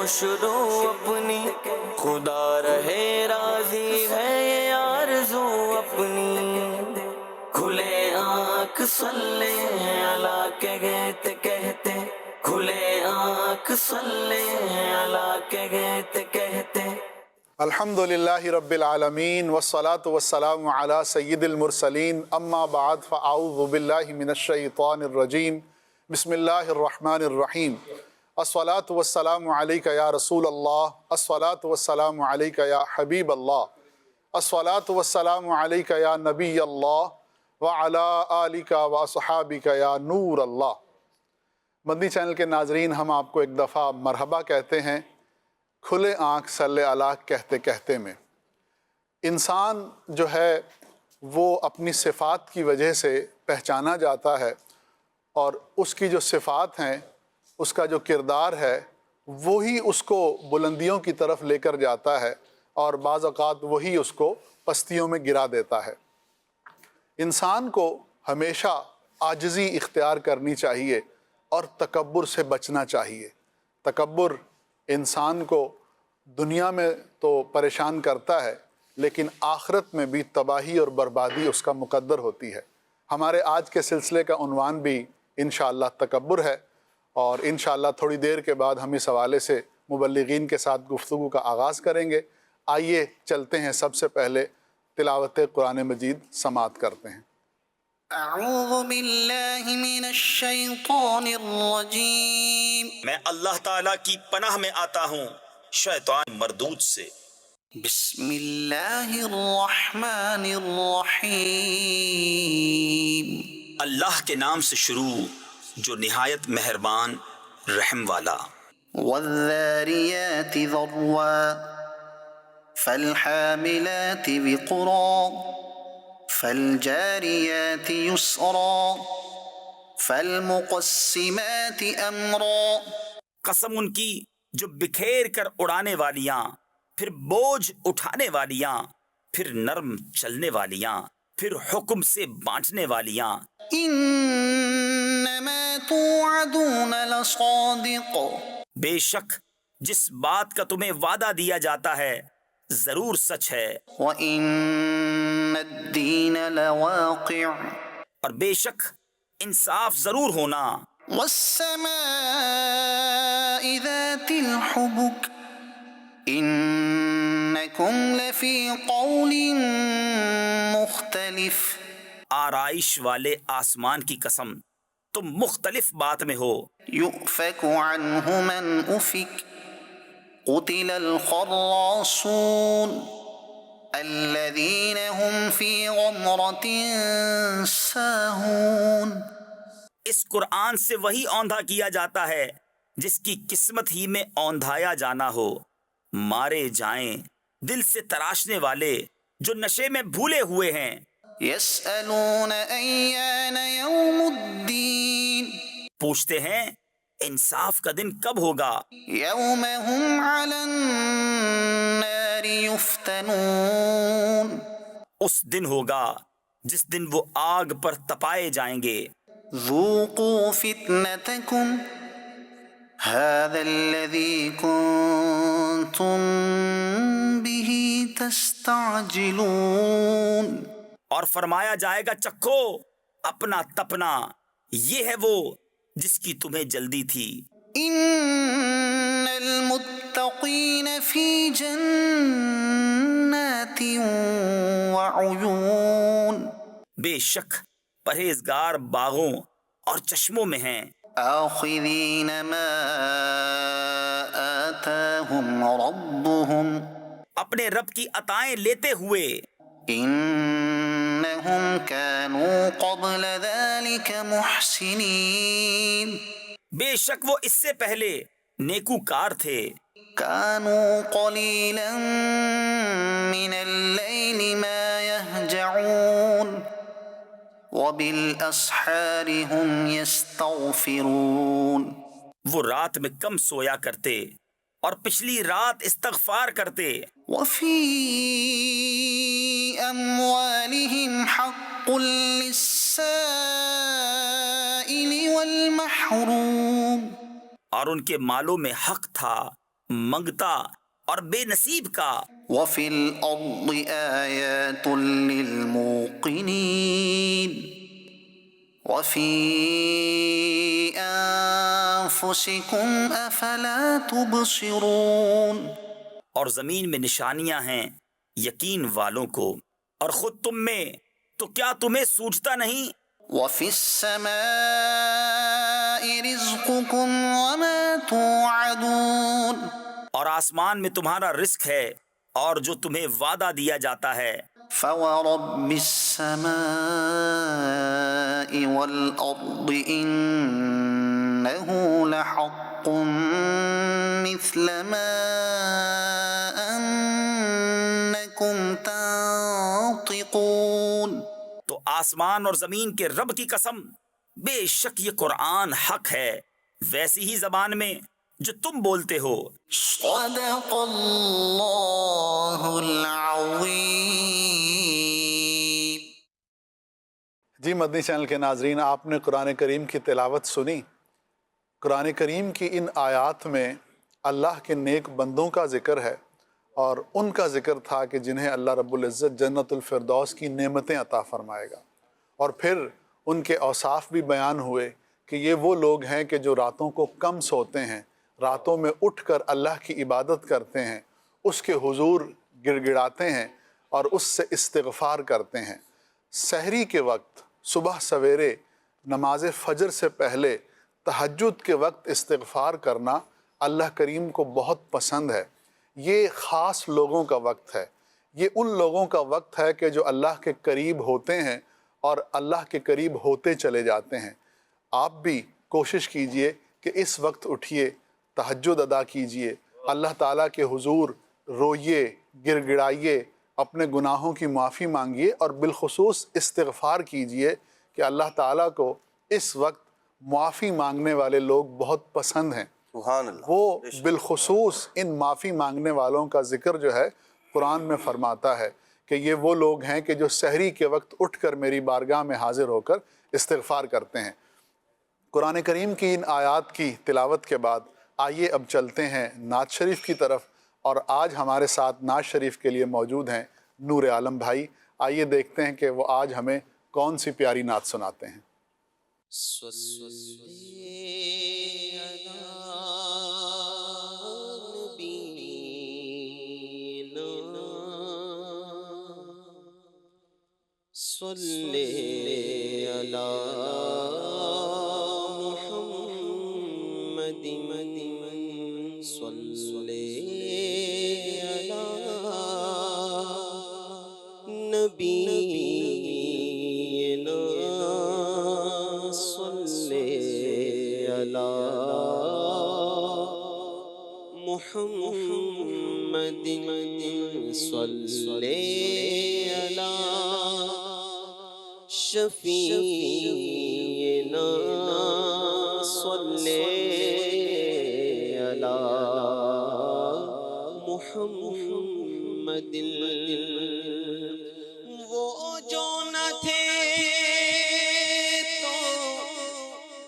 شروع اپنی، خدا رہے راضی ہے یہ آرزو اپنی، کھلے آنکھ صلی اللہ کے گیت کہتے، کھلے آنکھ صلی اللہ کے گیت کہتے۔ الحمد للہ رب العالمین والصلاة والسلام علی سید المرسلین، اما بعد فاعوذ باللہ من الشیطان الرجیم، بسم اللہ الرحمن الرحیم۔ الصلاة والسلام علیک یا رسول اللہ، الصلاة والسلام علیک یا حبیب اللہ، الصلاة والسلام علیک یا نبی اللہ، وعلی آلک واصحابک یا نور اللہ۔ مدنی چینل کے ناظرین، ہم آپ کو ایک دفعہ مرحبا کہتے ہیں کھلے آنکھ صلی اللہ کہتے کہتے میں۔ انسان جو ہے وہ اپنی صفات کی وجہ سے پہچانا جاتا ہے، اور اس کی جو صفات ہیں، اس کا جو کردار ہے، وہی اس کو بلندیوں کی طرف لے کر جاتا ہے، اور بعض اوقات وہی اس کو پستیوں میں گرا دیتا ہے۔ انسان کو ہمیشہ عاجزی اختیار کرنی چاہیے اور تکبر سے بچنا چاہیے۔ تکبر انسان کو دنیا میں تو پریشان کرتا ہے، لیکن آخرت میں بھی تباہی اور بربادی اس کا مقدر ہوتی ہے۔ ہمارے آج کے سلسلے کا عنوان بھی انشاءاللہ تکبر ہے، اور انشاءاللہ تھوڑی دیر کے بعد ہم اس حوالے سے مبلغین کے ساتھ گفتگو کا آغاز کریں گے۔ آئیے چلتے ہیں، سب سے پہلے تلاوت قرآن مجید سماعت کرتے ہیں۔ اعوذ باللہ من الشیطان الرجیم، میں اللہ تعالیٰ کی پناہ میں آتا ہوں شیطان مردود سے۔ بسم اللہ الرحمن الرحیم، اللہ کے نام سے شروع جو نہایت مہربان رحم والا۔ والذاریات ذروا فالحاملات وقرا فالجاریات یسرا فالمقسمات امرا۔ قسم ان کی جو بکھیر کر اڑانے والیاں، پھر بوجھ اٹھانے والیاں، پھر نرم چلنے والیاں، پھر حکم سے بانٹنے والیاں۔ انما توعدون لصادق، بے شک جس بات کا تمہیں وعدہ دیا جاتا ہے ضرور سچ ہے، وَإِنَّ الدِّينَ لَوَاقِعٌ، اور بے شک انصاف ضرور ہونا۔ وَالسَّمَاءِ ذَاتِ الْحُبُكِ إِنَّكُمْ لَفِي قَوْلٍ مُخْتَلِفٍ، آرائش والے آسمان کی قسم تم مختلف بات میں ہو۔ يُؤْفَكُ عَنْهُ مَنْ أُفِكَ قُتِلَ الْخَرَّاصُونَ الَّذِينَ هُمْ فِي غَمْرَةٍ سَاهُونَ۔ اس قرآن سے وہی اوندھا کیا جاتا ہے جس کی قسمت ہی میں اوندھایا جانا ہو۔ مارے جائیں دل سے تراشنے والے جو نشے میں بھولے ہوئے ہیں۔ يَسْأَلُونَ أَيَّانَ يَوْمُ الدِّينِ، پوچھتے ہیں انصاف کا دن کب ہوگا۔ يَوْمَ هُمْ عَلَى النَّارِ يُفْتَنُونَ، اس دن ہوگا جس دن وہ آگ پر تپائے جائیں گے۔ ذُوقُوا فِتْنَتَكُمْ هَذَا الَّذِي كُنْتُمْ بِهِ تَسْتَعْجِلُونَ، اور فرمایا جائے گا چکھو اپنا تپنا، یہ ہے وہ جس کی تمہیں جلدی تھی۔ إِنَّ الْمُتَّقِينَ فِي جَنَّاتٍ وَعُيُونٍ، بے شک پرہیزگار باغوں اور چشموں میں ہیں۔ آخِذِينَ مَا آتَاهُمْ رَبُّهُمْ اپنے رب کی عطائیں لیتے ہوئے۔ إِنَّهُمْ كَانُوا قَبْلَ ذَلِكَ مُحْسِنِينَ، بے شک وہ اس سے پہلے نیکوکار تھے۔ كَانُوا قَلِيلًا مِنَ اللَّيْلِ مَا يَهْجَعُونَ وَبِالْأَسْحَارِ هُمْ يَسْتَغْفِرُونَ، وہ رات میں کم سویا کرتے اور پچھلی رات استغفار کرتے۔ وَفِي أَمْوَالِهِمْ حَقٌّ لِلسَّائِلِ وَالْمَحْرُومِ، اور ان کے مالوں میں حق تھا منگتا اور بے نصیب کا۔ وفي الأرض آيات للموقنين وفي أنفسكم أفلا تبصرون۔ اور زمین میں نشانیاں ہیں یقین والوں کو، اور خود تم میں، تو کیا تمہیں سوجتا نہیں؟ وفي السماء رزقكم وما توعدون۔ اور آسمان میں تمہارا رزق ہے اور جو تمہیں وعدہ دیا جاتا ہے۔ فورب السماء والأرض إنه لحق مثل ما أنكم تنطقون۔ تو آسمان اور زمین کے رب کی قسم، بے شک یہ قرآن حق ہے ویسی ہی زبان میں جو تم بولتے ہو۔ صدق اللہ العظیم۔ جی مدنی چینل کے ناظرین، آپ نے قرآن کریم کی تلاوت سنی۔ قرآن کریم کی ان آیات میں اللہ کے نیک بندوں کا ذکر ہے، اور ان کا ذکر تھا کہ جنہیں اللہ رب العزت جنت الفردوس کی نعمتیں عطا فرمائے گا، اور پھر ان کے اوصاف بھی بیان ہوئے کہ یہ وہ لوگ ہیں کہ جو راتوں کو کم سوتے ہیں، راتوں میں اٹھ کر اللہ کی عبادت کرتے ہیں، اس کے حضور گڑ گڑاتے ہیں اور اس سے استغفار کرتے ہیں۔ سحری کے وقت، صبح سویرے، نماز فجر سے پہلے، تہجد کے وقت استغفار کرنا اللہ کریم کو بہت پسند ہے۔ یہ خاص لوگوں کا وقت ہے، یہ ان لوگوں کا وقت ہے کہ جو اللہ کے قریب ہوتے ہیں اور اللہ کے قریب ہوتے چلے جاتے ہیں۔ آپ بھی کوشش کیجئے کہ اس وقت اٹھیے، تہجد ادا کیجئے، اللہ تعالیٰ کے حضور روئیے، گڑ گڑائیے، اپنے گناہوں کی معافی مانگیے، اور بالخصوص استغفار کیجئے کہ اللہ تعالیٰ کو اس وقت معافی مانگنے والے لوگ بہت پسند ہیں۔ سبحان اللہ۔ وہ بالخصوص ان معافی مانگنے والوں کا ذکر جو ہے قرآن میں فرماتا ہے کہ یہ وہ لوگ ہیں کہ جو سحری کے وقت اٹھ کر میری بارگاہ میں حاضر ہو کر استغفار کرتے ہیں۔ قرآن کریم کی ان آیات کی تلاوت کے بعد آئیے اب چلتے ہیں نعت شریف کی طرف، اور آج ہمارے ساتھ نعت شریف کے لیے موجود ہیں نور عالم بھائی۔ آئیے دیکھتے ہیں کہ وہ آج ہمیں کون سی پیاری نعت سناتے ہیں۔ صلی علی محمد صلی علی نبینا صلی علی محمد صلی علی شفیعنا صلی علی محمد۔ وہ جو نہ تھے تو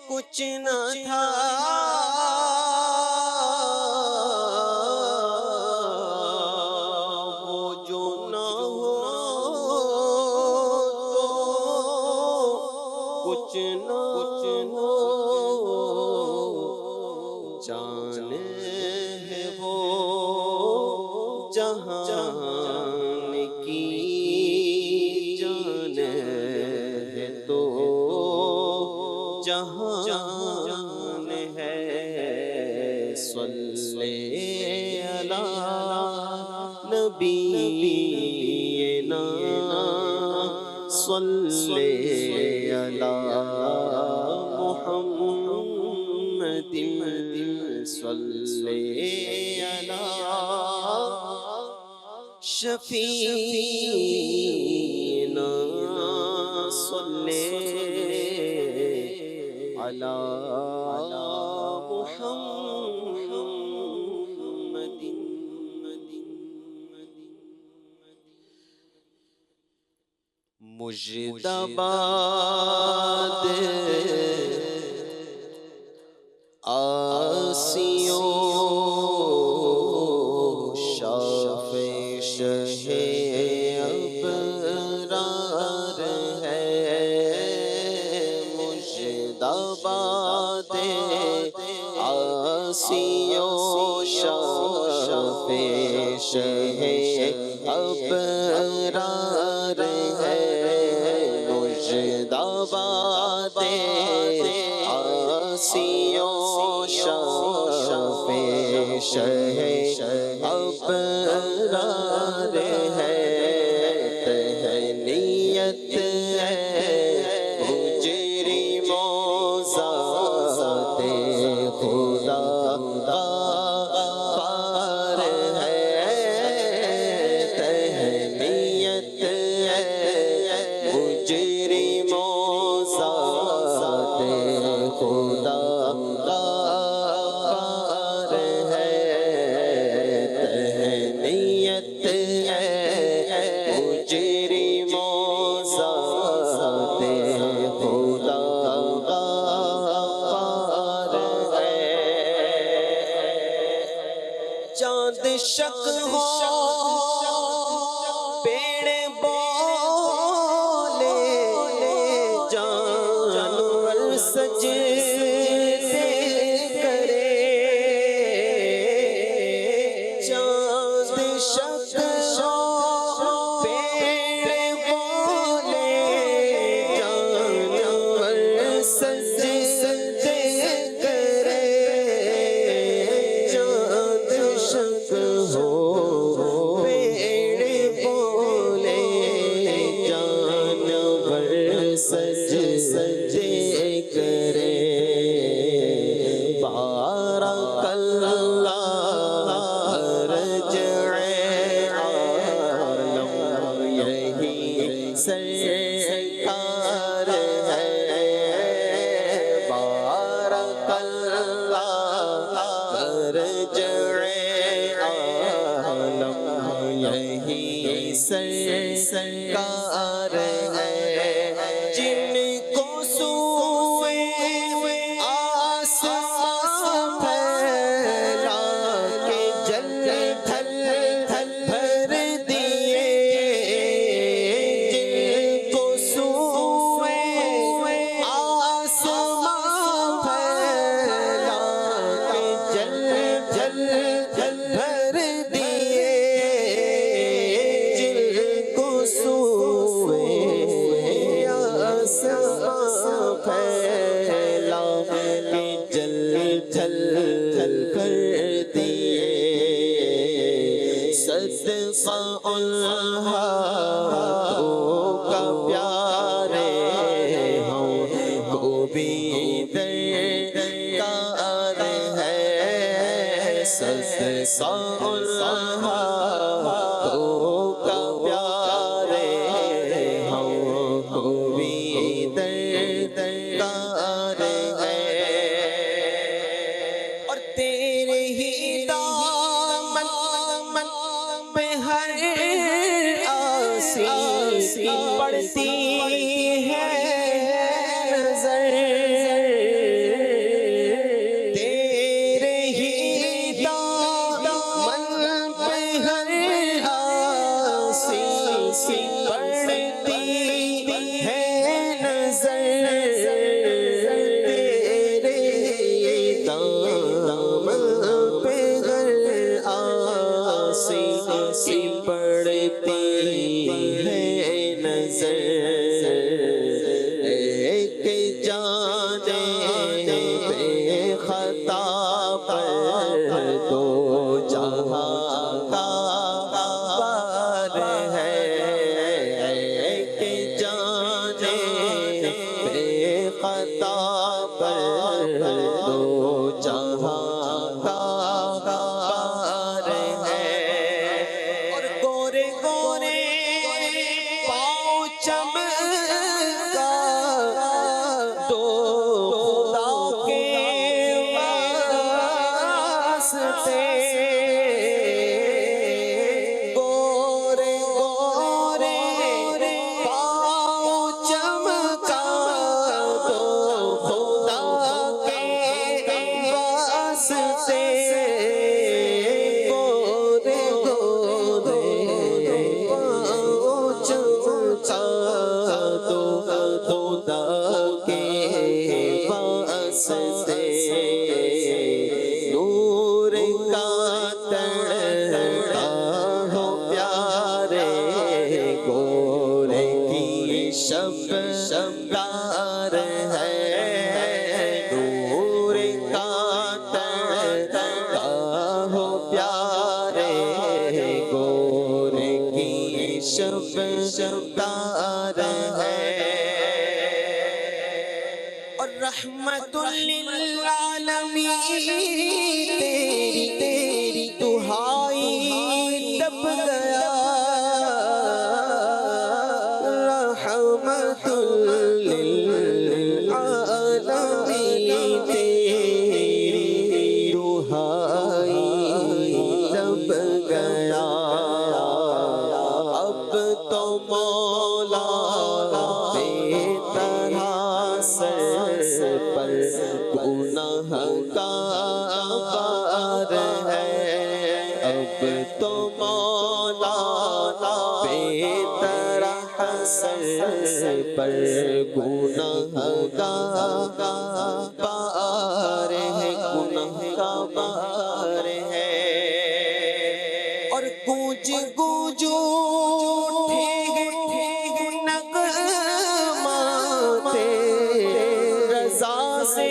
کچھ نہ تھا، جان ہے وہ جہان کی جان ہے تو جہان ہے۔ صلی علی نبینا صلی علی محمد صلی علی شفیعنا صلی علی محمد۔ مجدباد آسیوں آسیوں شافش ہے ابرار ہے مجدباد آسیوں شافش ہے ابرار ہے تہنیت ہے مجرموں ذات خدا غفار ہے تہنیت ہے مجرموں ذات خدا غفار ہے تہنیت ہے مجرموں ذات خدا غفار ہے چاند شک ہو پیڑ بولے جانور سجدے کرے چاند شک ہو پیڑ بولے جانور سجدے کرے چاند شک ہو پیڑ بولے جانور سجدے کرے بارک اللہ رجع عالم یہی سرکار ہے بارک اللہ رجع عالم یہی سرکار ہے جن کو سوئے آسمان پھیلا کے جل تھل بھر دیے جن کو سوئے آسمان پھیلا کے جل بھر دیے جن کو سوئے آسمان پھیلا کے جل کر دیے صدقہ اللہ تو کا پیارے ہم کو بھی درکار ہے صدقہ اللہ تو کا پیارے ہم کو بھی درکار ہے اور تیرے ہی دامن پہ ہر آسی پڑتی ہے نظر تیرے ہی دامن پہ ہر آسی پڑتی ہے نظر تیرے دامن پہ ہر آسی پڑتی ہے نظر ایک جانے بے خطا پر دو جہاں کا بار ہے ایک جانے بے خطا پر دو جہاں کا بار ہے اور گورے گورے پاؤں چمکا تو خدا کے واسطے گورے گورے پاؤں چمکا تو خدا کے واسطے گورے گورے پاؤں چمکا تو خدا کے واسطے رحمت للعالمین تیری دہائی دب گیا رحمت للعالمین تیری دہائی دب گیا اب تو مولا بے طرح سر پر گناہ گار ہے اب تو مولا بے طرح سر پر گناہ گار ہے گناہ گار ہے اور گونج گونج اٹھے نغمات رضا سے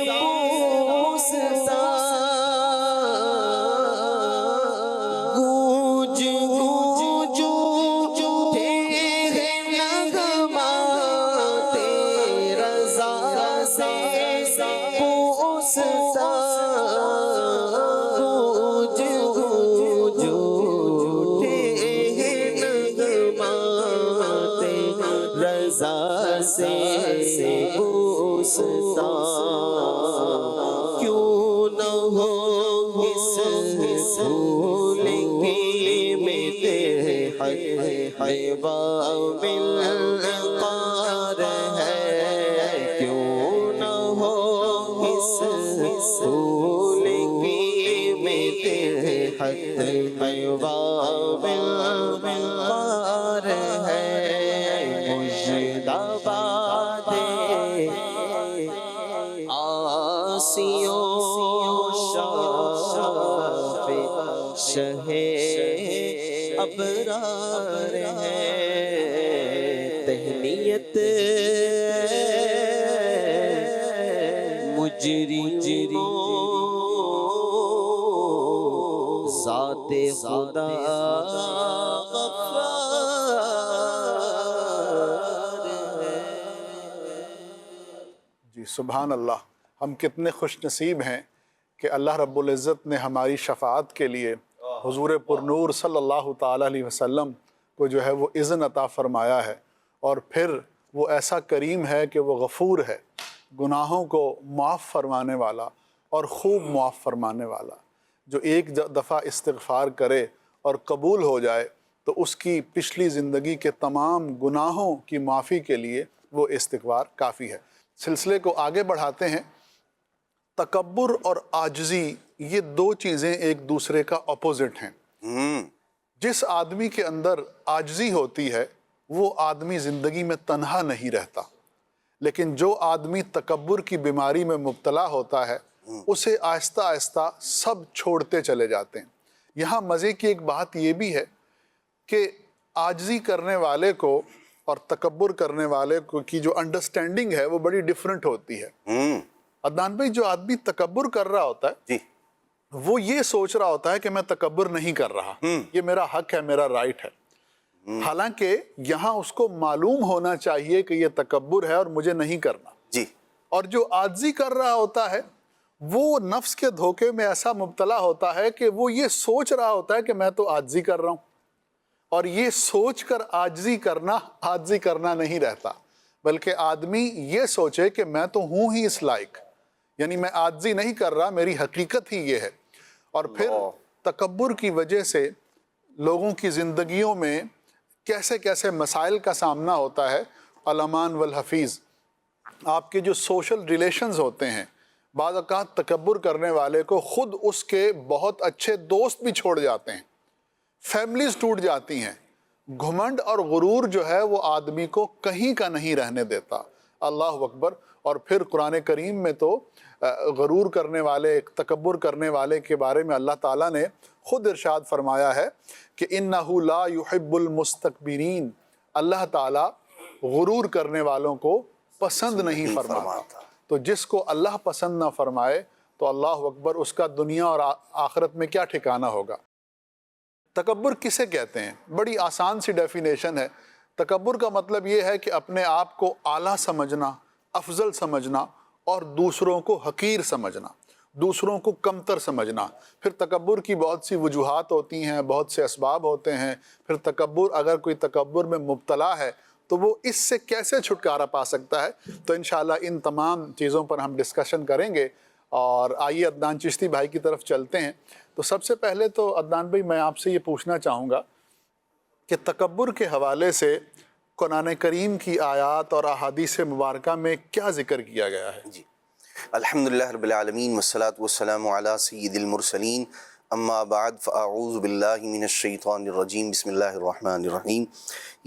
پوستا گونج گونج اٹھے نغمات رضا سے پوستا گونج گونج اٹھے نغمات رضا سے پوستا کیوں نہ ہو اس رسول کی مدحت حباب القار ہے کیوں نہ ہو اس رسول کی مدحت حباب القار ہے مجدباد آسیوں شاف شہ ابرار ہے تہنیت مجرموں ذات خدا غفار ہے جی سبحان اللہ، ہم کتنے خوش نصیب ہیں کہ اللہ رب العزت نے ہماری شفاعت کے لیے حضور پرنور صلی اللہ تعالیٰ علیہ وسلم کو جو ہے وہ اذن عطا فرمایا ہے، اور پھر وہ ایسا کریم ہے کہ وہ غفور ہے، گناہوں کو معاف فرمانے والا اور خوب معاف فرمانے والا۔ جو ایک دفعہ استغفار کرے اور قبول ہو جائے تو اس کی پچھلی زندگی کے تمام گناہوں کی معافی کے لیے وہ استغفار کافی ہے۔ سلسلے کو آگے بڑھاتے ہیں۔ تکبر اور عاجزی یہ دو چیزیں ایک دوسرے کا اپوزٹ ہیں۔ جس آدمی کے اندر عاجزی ہوتی ہے وہ آدمی زندگی میں تنہا نہیں رہتا، لیکن جو آدمی تکبر کی بیماری میں مبتلا ہوتا ہے اسے آہستہ آہستہ سب چھوڑتے چلے جاتے ہیں۔ یہاں مزے کی ایک بات یہ بھی ہے کہ عاجزی کرنے والے کو اور تکبر کرنے والے کو کی جو انڈرسٹینڈنگ ہے وہ بڑی ڈیفرنٹ ہوتی ہے۔ عدنان بھائی، جو آدمی تکبر کر رہا ہوتا ہے وہ یہ سوچ رہا ہوتا ہے کہ میں تکبر نہیں کر رہا، یہ میرا حق ہے، میرا رائٹ ہے، حالانکہ یہاں اس کو معلوم ہونا چاہیے کہ یہ تکبر ہے اور مجھے نہیں کرنا۔ اور جو عاجزی کر رہا ہوتا ہے وہ نفس کے دھوکے میں ایسا مبتلا ہوتا ہے کہ وہ یہ سوچ رہا ہوتا ہے کہ میں تو عاجزی کر رہا ہوں، اور یہ سوچ کر عاجزی کرنا نہیں رہتا، بلکہ آدمی یہ سوچے کہ میں تو ہوں ہی اس لائق، یعنی میں عاجزی نہیں کر رہا، میری حقیقت ہی یہ ہے۔ اور پھر تکبر کی وجہ سے لوگوں کی زندگیوں میں کیسے کیسے مسائل کا سامنا ہوتا ہے۔ الامان والحفیظ، آپ کے جو سوشل ریلیشنز ہوتے ہیں، بعض اوقات تکبر کرنے والے کو خود اس کے بہت اچھے دوست بھی چھوڑ جاتے ہیں، فیملیز ٹوٹ جاتی ہیں۔ گھمنڈ اور غرور جو ہے وہ آدمی کو کہیں کا نہیں رہنے دیتا۔ اللہ اکبر۔ اور پھر قرآن کریم میں تو غرور کرنے والے، تکبر کرنے والے کے بارے میں اللہ تعالیٰ نے خود ارشاد فرمایا ہے کہ اِنَّهُ لَا يُحِبُّ الْمُسْتَكْبِرِينَ، اللہ تعالیٰ غرور کرنے والوں کو پسند نہیں فرماتا۔ تو جس کو اللہ پسند نہ فرمائے تو اللہ اکبر، اس کا دنیا اور آخرت میں کیا ٹھکانہ ہوگا۔ تکبر کسے کہتے ہیں؟ بڑی آسان سی ڈیفینیشن ہے۔ تکبر کا مطلب یہ ہے کہ اپنے آپ کو اعلیٰ سمجھنا، افضل سمجھنا اور دوسروں کو حقیر سمجھنا، دوسروں کو کمتر سمجھنا۔ پھر تکبر کی بہت سی وجوہات ہوتی ہیں، بہت سے اسباب ہوتے ہیں۔ پھر تکبر، اگر کوئی تکبر میں مبتلا ہے تو وہ اس سے کیسے چھٹکارا پا سکتا ہے؟ تو انشاءاللہ ان تمام چیزوں پر ہم ڈسکشن کریں گے۔ اور آئیے عدنان چشتی بھائی کی طرف چلتے ہیں۔ تو سب سے پہلے تو عدنان بھائی میں آپ سے یہ پوچھنا چاہوں گا کہ تکبر کے حوالے سے قرآن کریم کی آیات اور احادیث مبارکہ میں کیا ذکر کیا گیا ہے؟ جی الحمدللہ رب العالمین والصلاة والسلام علی سید المرسلین، اما بعد فاعوذ باللہ من الشیطان الرجیم، بسم اللہ الرحمن الرحیم۔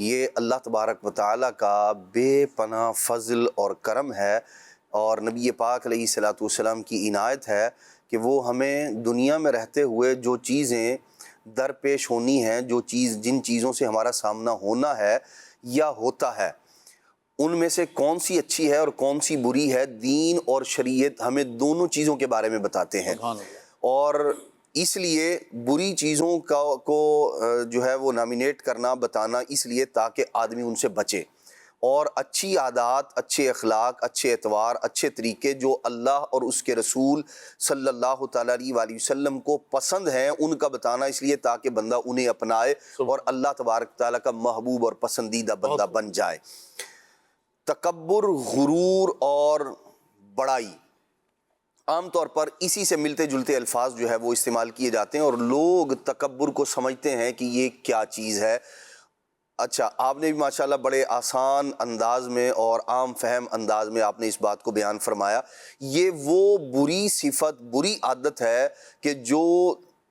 یہ اللہ تبارک و تعالیٰ کا بے پناہ فضل اور کرم ہے، اور نبی پاک علیہ الصلاۃ والسلام کی عنایت ہے کہ وہ ہمیں دنیا میں رہتے ہوئے جو چیزیں درپیش ہونی ہیں، جن چیزوں سے ہمارا سامنا ہونا ہے یا ہوتا ہے، ان میں سے کون سی اچھی ہے اور کون سی بری ہے، دین اور شریعت ہمیں دونوں چیزوں کے بارے میں بتاتے ہیں۔ اور اس لیے بری چیزوں کو جو ہے وہ نامینیٹ کرنا، بتانا اس لیے تاکہ آدمی ان سے بچے، اور اچھی عادات، اچھے اخلاق، اچھے اطوار، اچھے طریقے جو اللہ اور اس کے رسول صلی اللہ تعالیٰ علیہ وآلہ وسلم کو پسند ہیں، ان کا بتانا اس لیے تاکہ بندہ انہیں اپنائے اور اللہ تبارک تعالیٰ کا محبوب اور پسندیدہ بندہ بن جائے۔ تکبر، غرور اور بڑائی عام طور پر اسی سے ملتے جلتے الفاظ جو ہے وہ استعمال کیے جاتے ہیں، اور لوگ تکبر کو سمجھتے ہیں کہ یہ کیا چیز ہے۔ اچھا، آپ نے بھی ماشاءاللہ بڑے آسان انداز میں اور عام فہم انداز میں آپ نے اس بات کو بیان فرمایا۔ یہ وہ بری صفت، بری عادت ہے کہ جو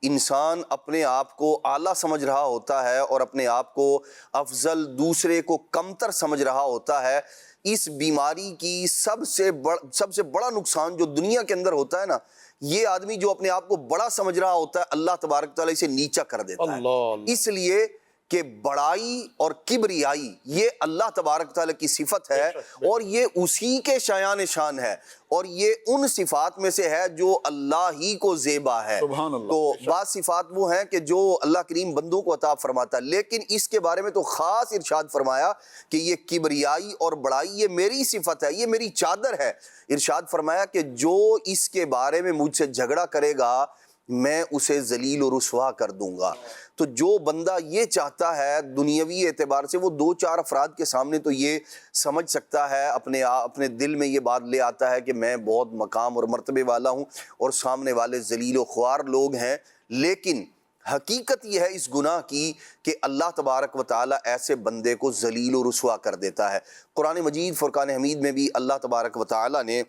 انسان اپنے آپ کو اعلیٰ سمجھ رہا ہوتا ہے اور اپنے آپ کو افضل، دوسرے کو کمتر سمجھ رہا ہوتا ہے۔ اس بیماری کی سب سے بڑا نقصان جو دنیا کے اندر ہوتا ہے نا، یہ آدمی جو اپنے آپ کو بڑا سمجھ رہا ہوتا ہے، اللہ تبارک تعالیٰ اسے نیچا کر دیتا ہے۔ اس لیے کہ بڑائی اور کبریائی یہ اللہ تبارک تعالیٰ کی صفت ہے، اور یہ اسی کے شایان شان ہے، اور یہ ان صفات میں سے ہے جو اللہ ہی کو زیبا ہے۔ تو بعض صفات وہ ہیں کہ جو اللہ کریم بندوں کو عطا فرماتا ہے، لیکن اس کے بارے میں تو خاص ارشاد فرمایا کہ یہ کبریائی اور بڑائی یہ میری صفت ہے، یہ میری چادر ہے۔ ارشاد فرمایا کہ جو اس کے بارے میں مجھ سے جھگڑا کرے گا میں اسے ذلیل و رسوا کر دوں گا۔ تو جو بندہ یہ چاہتا ہے دنیاوی اعتبار سے، وہ دو چار افراد کے سامنے تو یہ سمجھ سکتا ہے، اپنے دل میں یہ بات لے آتا ہے کہ میں بہت مقام اور مرتبے والا ہوں اور سامنے والے ذلیل و خوار لوگ ہیں، لیکن حقیقت یہ ہے اس گناہ کی کہ اللہ تبارک و تعالیٰ ایسے بندے کو ذلیل و رسوا کر دیتا ہے۔ قرآن مجید فرقان حمید میں بھی اللہ تبارک و تعالیٰ نے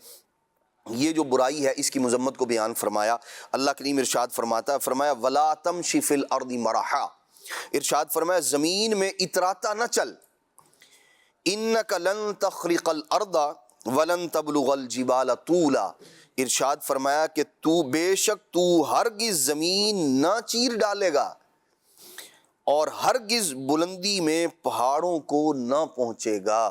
یہ جو برائی ہے اس کی مذمت کو بیان فرمایا۔ اللہ کریم ارشاد فرمایا وَلَا تَمْشِ فِي الْأَرْضِ مَرَحًا، ارشاد فرمایا زمین میں اتراتا نہ چل، إِنَّكَ لَن تَخْرِقَ الْأَرْضَ وَلَن تَبْلُغَ الْجِبَالَ طُولًا، ارشاد فرمایا کہ بے شک تو ہرگز زمین نہ چیر ڈالے گا اور ہرگز بلندی میں پہاڑوں کو نہ پہنچے گا۔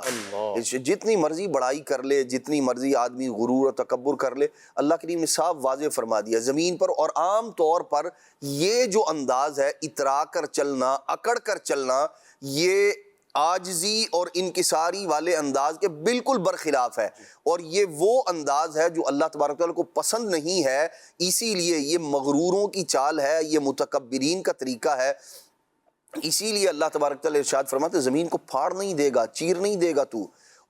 جتنی مرضی بڑائی کر لے، جتنی مرضی آدمی غرور اور تکبر کر لے، اللہ کریم نے صاف واضح فرما دیا زمین پر۔ اور عام طور پر یہ جو انداز ہے اترا کر چلنا، اکڑ کر چلنا، یہ عاجزی اور انکساری والے انداز کے بالکل برخلاف ہے، اور یہ وہ انداز ہے جو اللہ تبارک تعالیٰ کو پسند نہیں ہے۔ اسی لیے یہ مغروروں کی چال ہے، یہ متکبرین کا طریقہ ہے۔ اسی لیے اللہ تبارک تعالیٰ ارشاد فرماتے زمین کو پھاڑ نہیں دے گا، چیر نہیں دے گا تو،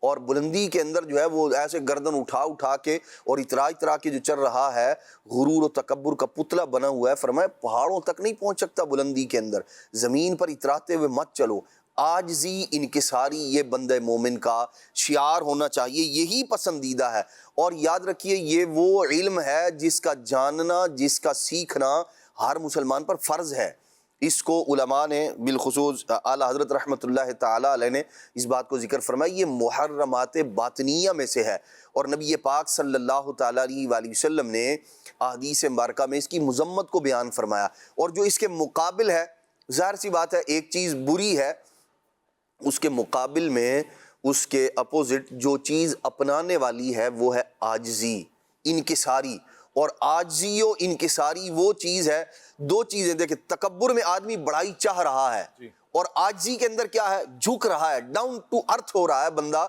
اور بلندی کے اندر جو ہے وہ ایسے گردن اٹھا کے اور اترا کے جو چل رہا ہے، غرور و تکبر کا پتلا بنا ہوا ہے۔ فرمایا پہاڑوں تک نہیں پہنچ سکتا بلندی کے اندر، زمین پر اتراتے ہوئے مت چلو۔ عاجزی، انکساری یہ بندہ مومن کا شعار ہونا چاہیے، یہی پسندیدہ ہے۔ اور یاد رکھیے یہ وہ علم ہے جس کا جاننا، جس کا سیکھنا ہر مسلمان پر فرض ہے۔ اس کو علماء نے بالخصوص اعلیٰ حضرت رحمۃ اللہ تعالیٰ علیہ نے اس بات کو ذکر فرمایا، یہ محرمات باطنیہ میں سے ہے، اور نبی پاک صلی اللہ تعالیٰ علیہ وآلہ وسلم نے احادیث مبارکہ میں اس کی مذمت کو بیان فرمایا۔ اور جو اس کے مقابل ہے، ظاہر سی بات ہے ایک چیز بری ہے، اس کے مقابل میں اس کے اپوزٹ جو چیز اپنانے والی ہے وہ ہے عاجزی، انکساری۔ اور عاجزی و انکساری وہ چیز ہے، دو چیزیں دیکھیں، تکبر میں آدمی بڑائی چاہ رہا ہے اور عاجزی کے اندر کیا ہے؟ جھک رہا ہے، ڈاؤن ٹو ارتھ ہو رہا ہے بندہ،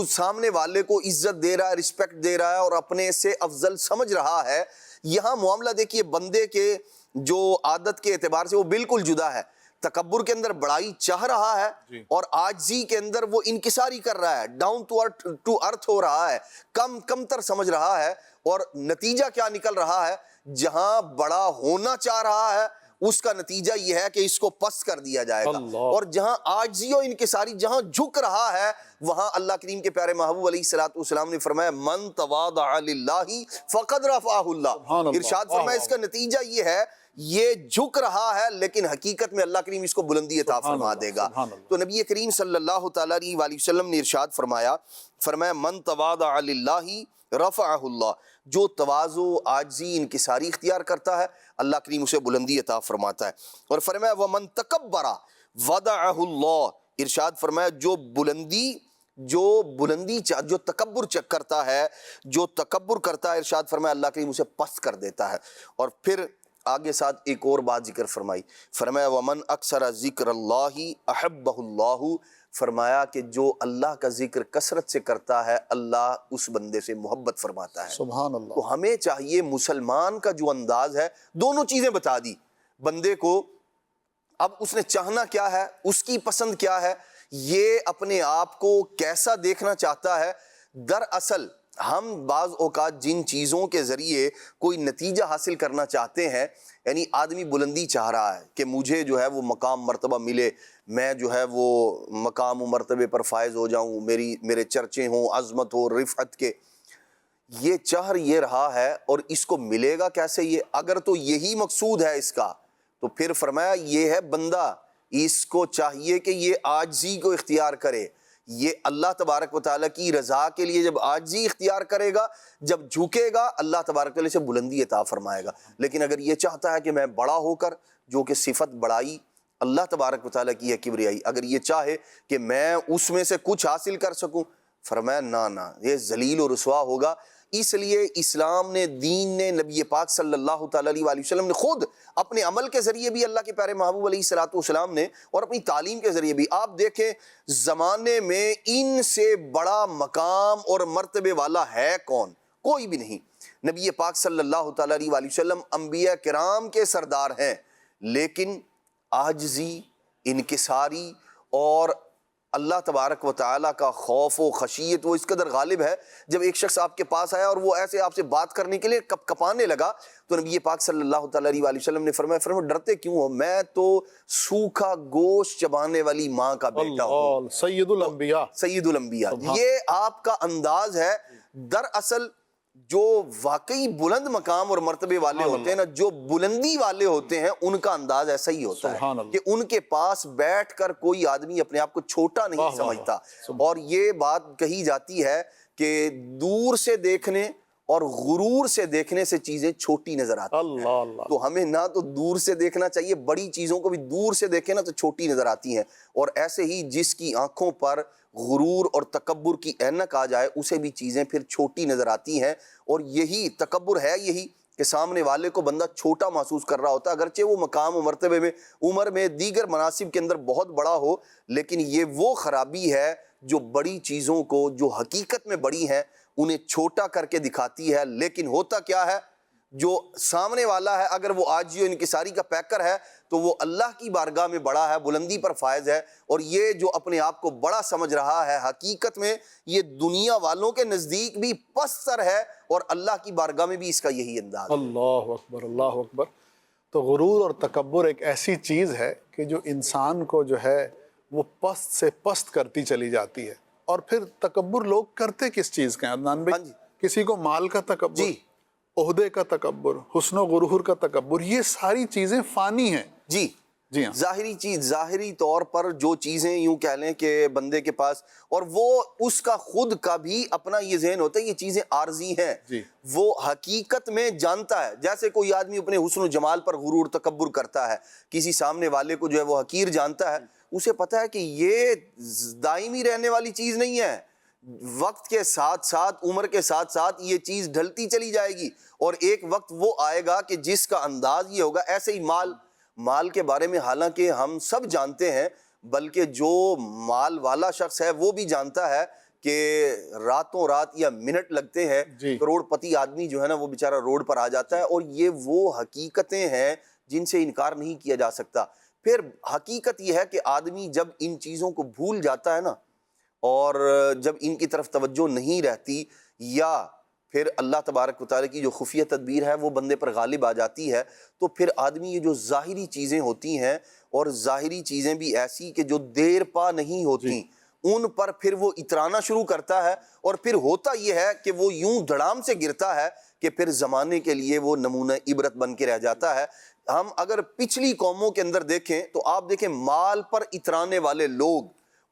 سامنے والے کو عزت دے رہا ہے، رسپیکٹ دے رہا ہے اور اپنے سے افضل سمجھ رہا ہے۔ یہاں معاملہ دیکھیے بندے کے جو عادت کے اعتبار سے وہ بالکل جدا ہے۔ تکبر کے اندر بڑائی چاہ رہا ہے اور عاجزی کے اندر وہ انکساری کر رہا ہے، ڈاؤن ٹو ارتھ ہو رہا ہے، کم تر سمجھ رہا ہے، اور نتیجہ کیا نکل رہا ہے؟ جہاں بڑا ہونا چاہ رہا ہے اس کا نتیجہ یہ ہے کہ اس کو پست کر دیا جائے گا، اور جہاں عاجزی و انکساری جہاں جھک رہا ہے وہاں اللہ کریم کے پیارے محبوب علیہ الصلوۃ والسلام نے فرمایا من تواضع للہ فقد رفعہ اللہ۔ ارشاد فرمایا اس کا نتیجہ یہ ہے، یہ جھک رہا ہے لیکن حقیقت میں اللہ کریم اس کو بلندی عطا فرما دے گا۔ تو نبی کریم صلی اللہ تعالیٰ علیہ وآلہ وسلم نے ارشاد فرمایا من تواضع للہ رفعہ اللہ، جو تواضع عاجزی انکساری اختیار کرتا ہے اللہ کریم اسے بلندی عطا فرماتا ہے۔ اور فرمایا ومن تکبر وضعہ اللہ، ارشاد فرمایا جو تکبر کرتا ہے، ارشاد فرمایا اللہ کریم اسے پست کر دیتا ہے۔ اور پھر آگے ساتھ ایک اور بات ذکر فرمایا ومن اکثر ذکر اللہ احبہ اللہ، فرمایا کہ جو اللہ کا ذکر کثرت سے کرتا ہے اللہ اس بندے سے محبت فرماتا ہے۔ سبحان اللہ۔ تو ہمیں چاہیے مسلمان کا جو انداز ہے، دونوں چیزیں بتا دی بندے کو، اب اس نے چاہنا کیا ہے، اس کی پسند کیا ہے، یہ اپنے آپ کو کیسا دیکھنا چاہتا ہے۔ دراصل ہم بعض اوقات جن چیزوں کے ذریعے کوئی نتیجہ حاصل کرنا چاہتے ہیں، یعنی آدمی بلندی چاہ رہا ہے کہ مجھے جو ہے وہ مقام مرتبہ ملے، میں جو ہے وہ مقام و مرتبے پر فائز ہو جاؤں، میرے چرچے ہوں، عظمت ہو، رفعت کے، یہ چاہ یہ رہا ہے، اور اس کو ملے گا کیسے؟ یہ اگر تو یہی مقصود ہے اس کا، تو پھر فرمایا یہ ہے بندہ، اس کو چاہیے کہ یہ عاجزی کو اختیار کرے، یہ اللہ تبارک و تعالیٰ کی رضا کے لیے جب عاجزی اختیار کرے گا، جب جھکے گا اللہ تبارک و تعالیٰ سے بلندی عطا فرمائے گا۔ لیکن اگر یہ چاہتا ہے کہ میں بڑا ہو کر، جو کہ صفت بڑائی اللہ تبارک و تعالیٰ کی ہے کبریائی، اگر یہ چاہے کہ میں اس میں سے کچھ حاصل کر سکوں، فرمایا نہ، یہ ذلیل و رسوا ہوگا۔ اس لیے اسلام نے، دین نے، نبی پاک صلی اللہ تعالیٰ علیہ وآلہ وسلم نے خود اپنے عمل کے ذریعے بھی، اللہ کے پیارے محبوب علیہ الصلوۃ والسلام نے، اور اپنی تعلیم کے ذریعے بھی، آپ دیکھیں زمانے میں ان سے بڑا مقام اور مرتبے والا ہے کون؟ کوئی بھی نہیں۔ نبی پاک صلی اللہ تعالیٰ علیہ وآلہ وسلم انبیاء کرام کے سردار ہیں، لیکن عاجزی، انکساری اور اللہ تبارک و تعالیٰ کا خوف و خشیت وہ اس قدر غالب ہے، جب ایک شخص آپ کے پاس آیا اور وہ ایسے آپ سے بات کرنے کے لیے کپانے لگا، تو نبی پاک صلی اللہ تعالیٰ علیہ وآلہ وسلم نے فرمایا ڈرتے کیوں ہو؟ میں تو سوکھا گوشت چبانے والی ماں کا بیٹا ہوں، سید الانبیاء، سید الانبیاء۔ یہ آپ کا انداز ہے۔ دراصل جو واقعی بلند مقام اور مرتبے والے ہوتے ہیں نا، جو بلندی والے ہوتے ہیں، ان کا انداز ایسا ہی ہوتا ہے کہ ان کے پاس بیٹھ کر کوئی آدمی اپنے آپ کو چھوٹا نہیں سمجھتا۔ اور یہ بات کہی جاتی ہے کہ دور سے دیکھنے اور غرور سے دیکھنے سے چیزیں چھوٹی نظر آتی ہیں۔ تو ہمیں نہ تو دور سے دیکھنا چاہیے، بڑی چیزوں کو بھی دور سے دیکھیں نا تو چھوٹی نظر آتی ہیں، اور ایسے ہی جس کی آنکھوں پر غرور اور تکبر کی اینک آ جائے اسے بھی چیزیں پھر چھوٹی نظر آتی ہیں۔ اور یہی تکبر ہے، یہی کہ سامنے والے کو بندہ چھوٹا محسوس کر رہا ہوتا ہے، اگرچہ وہ مقام و مرتبے میں، عمر میں، دیگر مناصب کے اندر بہت بڑا ہو، لیکن یہ وہ خرابی ہے جو بڑی چیزوں کو، جو حقیقت میں بڑی ہیں، انہیں چھوٹا کر کے دکھاتی ہے۔ لیکن ہوتا کیا ہے، جو سامنے والا ہے اگر وہ عاجزی و انکساری کا پیکر ہے تو وہ اللہ کی بارگاہ میں بڑا ہے، بلندی پر فائز ہے، اور یہ جو اپنے آپ کو بڑا سمجھ رہا ہے، حقیقت میں یہ دنیا والوں کے نزدیک بھی پستر ہے، اور اللہ کی بارگاہ میں بھی اس کا یہی انداز ہے۔ اللہ اکبر، اللہ اکبر۔ تو غرور اور تکبر ایک ایسی چیز ہے کہ جو انسان کو جو ہے وہ پست سے پست کرتی چلی جاتی ہے۔ اور پھر تکبر لوگ کرتے کس چیز کا ہے عدنان بھائی؟ کسی کو مال کا تکبر، عہدے کا تکبر، حسن و غرور کا تکبر، یہ ساری چیزیں فانی ہیں۔ جی ہاں، ظاہری چیز، ظاہری طور پر جو چیزیں یوں کہہ لیں کہ بندے کے پاس، اور وہ اس کا خود کا بھی اپنا یہ ذہن ہوتا ہے یہ چیزیں عارضی ہیں، وہ حقیقت میں جانتا ہے۔ جیسے کوئی آدمی اپنے حسن و جمال پر غرور تکبر کرتا ہے، کسی سامنے والے کو جو ہے وہ حقیر جانتا ہے، اسے پتہ ہے کہ یہ دائمی رہنے والی چیز نہیں ہے، وقت کے ساتھ ساتھ، عمر کے ساتھ ساتھ یہ چیز ڈھلتی چلی جائے گی، اور ایک وقت وہ آئے گا کہ جس کا انداز یہ ہوگا۔ ایسے ہی مال کے بارے میں حالانکہ ہم سب جانتے ہیں، بلکہ جو مال والا شخص ہے وہ بھی جانتا ہے کہ راتوں رات یا منٹ لگتے ہیں، جی۔ کروڑ پتی آدمی جو ہے نا وہ بیچارہ روڈ پر آ جاتا ہے، اور یہ وہ حقیقتیں ہیں جن سے انکار نہیں کیا جا سکتا۔ پھر حقیقت یہ ہے کہ آدمی جب ان چیزوں کو بھول جاتا ہے نا، اور جب ان کی طرف توجہ نہیں رہتی، یا پھر اللہ تبارک و تعالیٰ کی جو خفیہ تدبیر ہے وہ بندے پر غالب آ جاتی ہے، تو پھر آدمی یہ جو ظاہری چیزیں ہوتی ہیں، اور ظاہری چیزیں بھی ایسی کہ جو دیر پا نہیں ہوتی، ان پر پھر وہ اترانا شروع کرتا ہے، اور پھر ہوتا یہ ہے کہ وہ یوں دھڑام سے گرتا ہے کہ پھر زمانے کے لیے وہ نمونہ عبرت بن کے رہ جاتا ہے۔ ہم اگر پچھلی قوموں کے اندر دیکھیں تو آپ دیکھیں مال پر اترانے والے لوگ،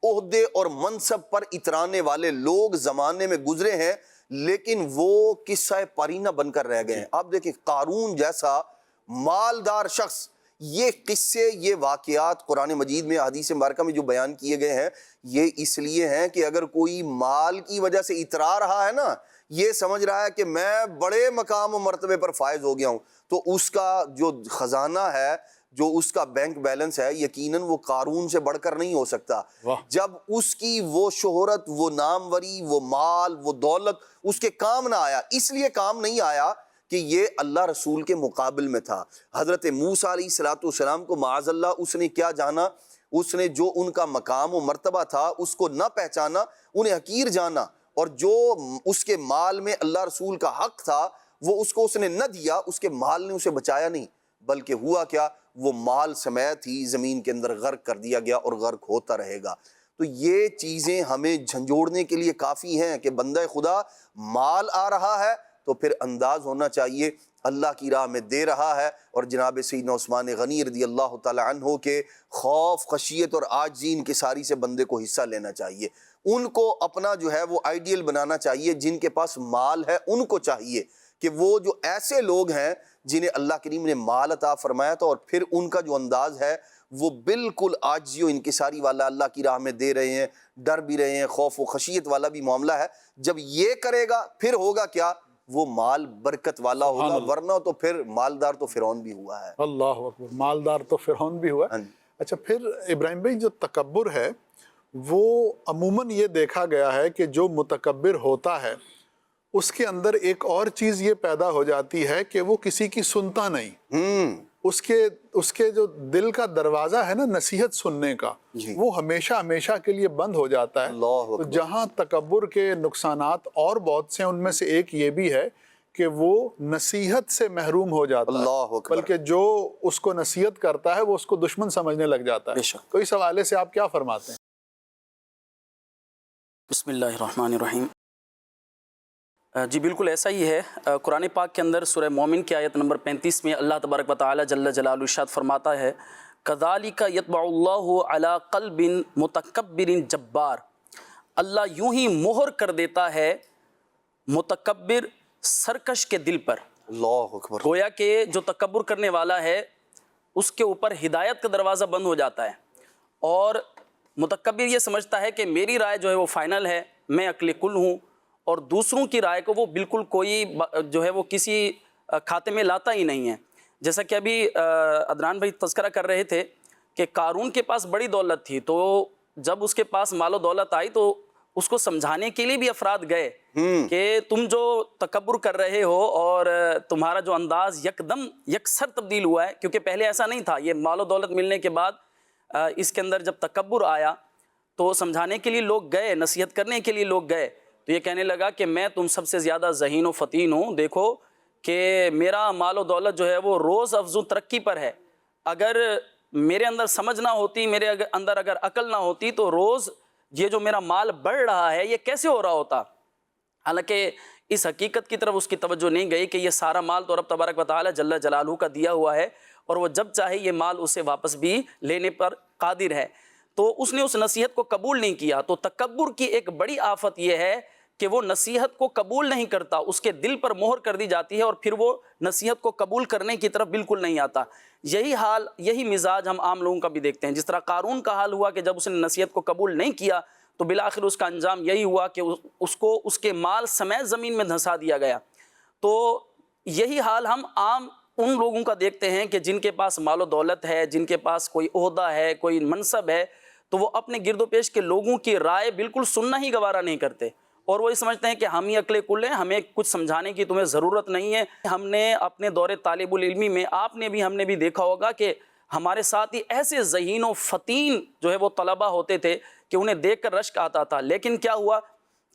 عہدے اور منصب پر اترانے والے لوگ زمانے میں گزرے ہیں، لیکن وہ قصہ پرینہ بن کر رہ گئے ہیں۔ آپ دیکھیں قارون جیسا مالدار شخص، یہ قصے، یہ واقعات قرآن مجید میں، حدیث مبارکہ میں جو بیان کیے گئے ہیں، یہ اس لیے ہیں کہ اگر کوئی مال کی وجہ سے اترا رہا ہے نا، یہ سمجھ رہا ہے کہ میں بڑے مقام و مرتبے پر فائز ہو گیا ہوں، تو اس کا جو خزانہ ہے، جو اس کا بینک بیلنس ہے، یقیناً وہ قارون سے بڑھ کر نہیں ہو سکتا۔ جب اس کی وہ شہرت، وہ ناموری، وہ مال، وہ دولت اس کے کام نہ آیا، اس لیے کام نہیں آیا کہ یہ اللہ رسول کے مقابل میں تھا۔ حضرت موسیٰ علیہ السلام کو معاذ اللہ اس نے کیا جانا، اس نے جو ان کا مقام و مرتبہ تھا اس کو نہ پہچانا، انہیں حقیر جانا، اور جو اس کے مال میں اللہ رسول کا حق تھا وہ اس نے نہ دیا، اس کے مال نے اسے بچایا نہیں، بلکہ ہوا کیا، وہ مال سمیت ہی زمین کے اندر غرق کر دیا گیا، اور غرق ہوتا رہے گا۔ تو یہ چیزیں ہمیں جھنجھوڑنے کے لیے کافی ہیں کہ بندہ خدا مال آ رہا ہے تو پھر انداز ہونا چاہیے اللہ کی راہ میں دے رہا ہے، اور جناب سیدنا عثمان غنی رضی اللہ تعالی عنہ کے خوف، خشیت اور عاجزی انکساری سے بندے کو حصہ لینا چاہیے۔ ان کو اپنا جو ہے وہ آئیڈیل بنانا چاہیے، جن کے پاس مال ہے ان کو چاہیے کہ وہ جو ایسے لوگ ہیں جنہیں اللہ کریم نے مال عطا فرمایا تھا، اور پھر ان کا جو انداز ہے وہ بالکل عاجزی و انکساری والا اللہ کی راہ میں دے رہے ہیں، ڈر بھی رہے ہیں، خوف و خشیت والا بھی معاملہ ہے۔ جب یہ کرے گا پھر ہوگا کیا، وہ مال برکت والا ہوگا، ورنہ تو پھر مالدار تو فرعون بھی ہوا ہے۔ اللہ اکبر، مالدار تو فرعون بھی ہوا ہے۔ اچھا، پھر ابراہیم بھائی جو تکبر ہے وہ عموماً یہ دیکھا گیا ہے کہ جو متکبر ہوتا ہے اس کے اندر ایک اور چیز یہ پیدا ہو جاتی ہے کہ وہ کسی کی سنتا نہیں، اس کے جو دل کا دروازہ ہے نا نصیحت سننے کا، وہ ہمیشہ ہمیشہ کے لیے بند ہو جاتا ہے۔ تو جہاں تکبر کے نقصانات اور بہت سے، ان میں سے ایک یہ بھی ہے کہ وہ نصیحت سے محروم ہو جاتا ہے، بلکہ جو اس کو نصیحت کرتا ہے وہ اس کو دشمن سمجھنے لگ جاتا ہے۔ تو اس حوالے سے آپ کیا فرماتے ہیں؟ بسم اللہ الرحمن الرحیم۔ جی بالکل ایسا ہی ہے۔ قرآن پاک کے اندر سورہ مومن کی آیت نمبر 35 میں اللہ تبارک و تعالی جل جلالہ ارشاد فرماتا ہے، کذالک یطبع اللہ علی قلب متکبر جبار، اللہ یوں ہی مہر کر دیتا ہے متکبر سرکش کے دل پر۔ اللہ اکبر۔ گویا کہ جو تکبر کرنے والا ہے اس کے اوپر ہدایت کا دروازہ بند ہو جاتا ہے، اور متکبر یہ سمجھتا ہے کہ میری رائے جو ہے وہ فائنل ہے، میں عقل کل ہوں، اور دوسروں کی رائے کو وہ بالکل کوئی جو ہے وہ کسی کھاتے میں لاتا ہی نہیں ہے۔ جیسا کہ ابھی عدنان بھائی تذکرہ کر رہے تھے کہ قارون کے پاس بڑی دولت تھی، تو جب اس کے پاس مال و دولت آئی تو اس کو سمجھانے کے لیے بھی افراد گئے کہ تم جو تکبر کر رہے ہو اور تمہارا جو انداز یکدم یکسر تبدیل ہوا ہے، کیونکہ پہلے ایسا نہیں تھا۔ یہ مال و دولت ملنے کے بعد اس کے اندر جب تکبر آیا تو سمجھانے کے لیے لوگ گئے، نصیحت کرنے کے لیے لوگ گئے، تو یہ کہنے لگا کہ میں تم سب سے زیادہ ذہین و فطین ہوں، دیکھو کہ میرا مال و دولت جو ہے وہ روز افزوں ترقی پر ہے، اگر میرے اندر سمجھ نہ ہوتی، میرے اندر اگر عقل نہ ہوتی تو روز یہ جو میرا مال بڑھ رہا ہے یہ کیسے ہو رہا ہوتا۔ حالانکہ اس حقیقت کی طرف اس کی توجہ نہیں گئی کہ یہ سارا مال تو رب تبارک و تعالی جل جلالہ کا دیا ہوا ہے، اور وہ جب چاہے یہ مال اسے واپس بھی لینے پر قادر ہے۔ تو اس نے اس نصیحت کو قبول نہیں کیا۔ تو تکبر کی ایک بڑی آفت یہ ہے کہ وہ نصیحت کو قبول نہیں کرتا، اس کے دل پر مہر کر دی جاتی ہے، اور پھر وہ نصیحت کو قبول کرنے کی طرف بالکل نہیں آتا۔ یہی حال، یہی مزاج ہم عام لوگوں کا بھی دیکھتے ہیں۔ جس طرح قارون کا حال ہوا کہ جب اس نے نصیحت کو قبول نہیں کیا تو بالآخر اس کا انجام یہی ہوا کہ اس کو اس کے مال سمیت زمین میں دھنسا دیا گیا۔ تو یہی حال ہم عام ان لوگوں کا دیکھتے ہیں کہ جن کے پاس مال و دولت ہے، جن کے پاس کوئی عہدہ ہے، کوئی منصب ہے، تو وہ اپنے گرد و پیش کے لوگوں کی رائے بالکل سننا ہی گوارا نہیں کرتے، اور وہ یہ سمجھتے ہیں کہ ہم ہی عقل کل ہیں، ہمیں کچھ سمجھانے کی تمہیں ضرورت نہیں ہے۔ ہم نے اپنے دور طالب العلمی میں ہم نے بھی دیکھا ہوگا کہ ہمارے ساتھ ہی ایسے ذہین و فطین جو ہے وہ طلبہ ہوتے تھے کہ انہیں دیکھ کر رشک آتا تھا، لیکن کیا ہوا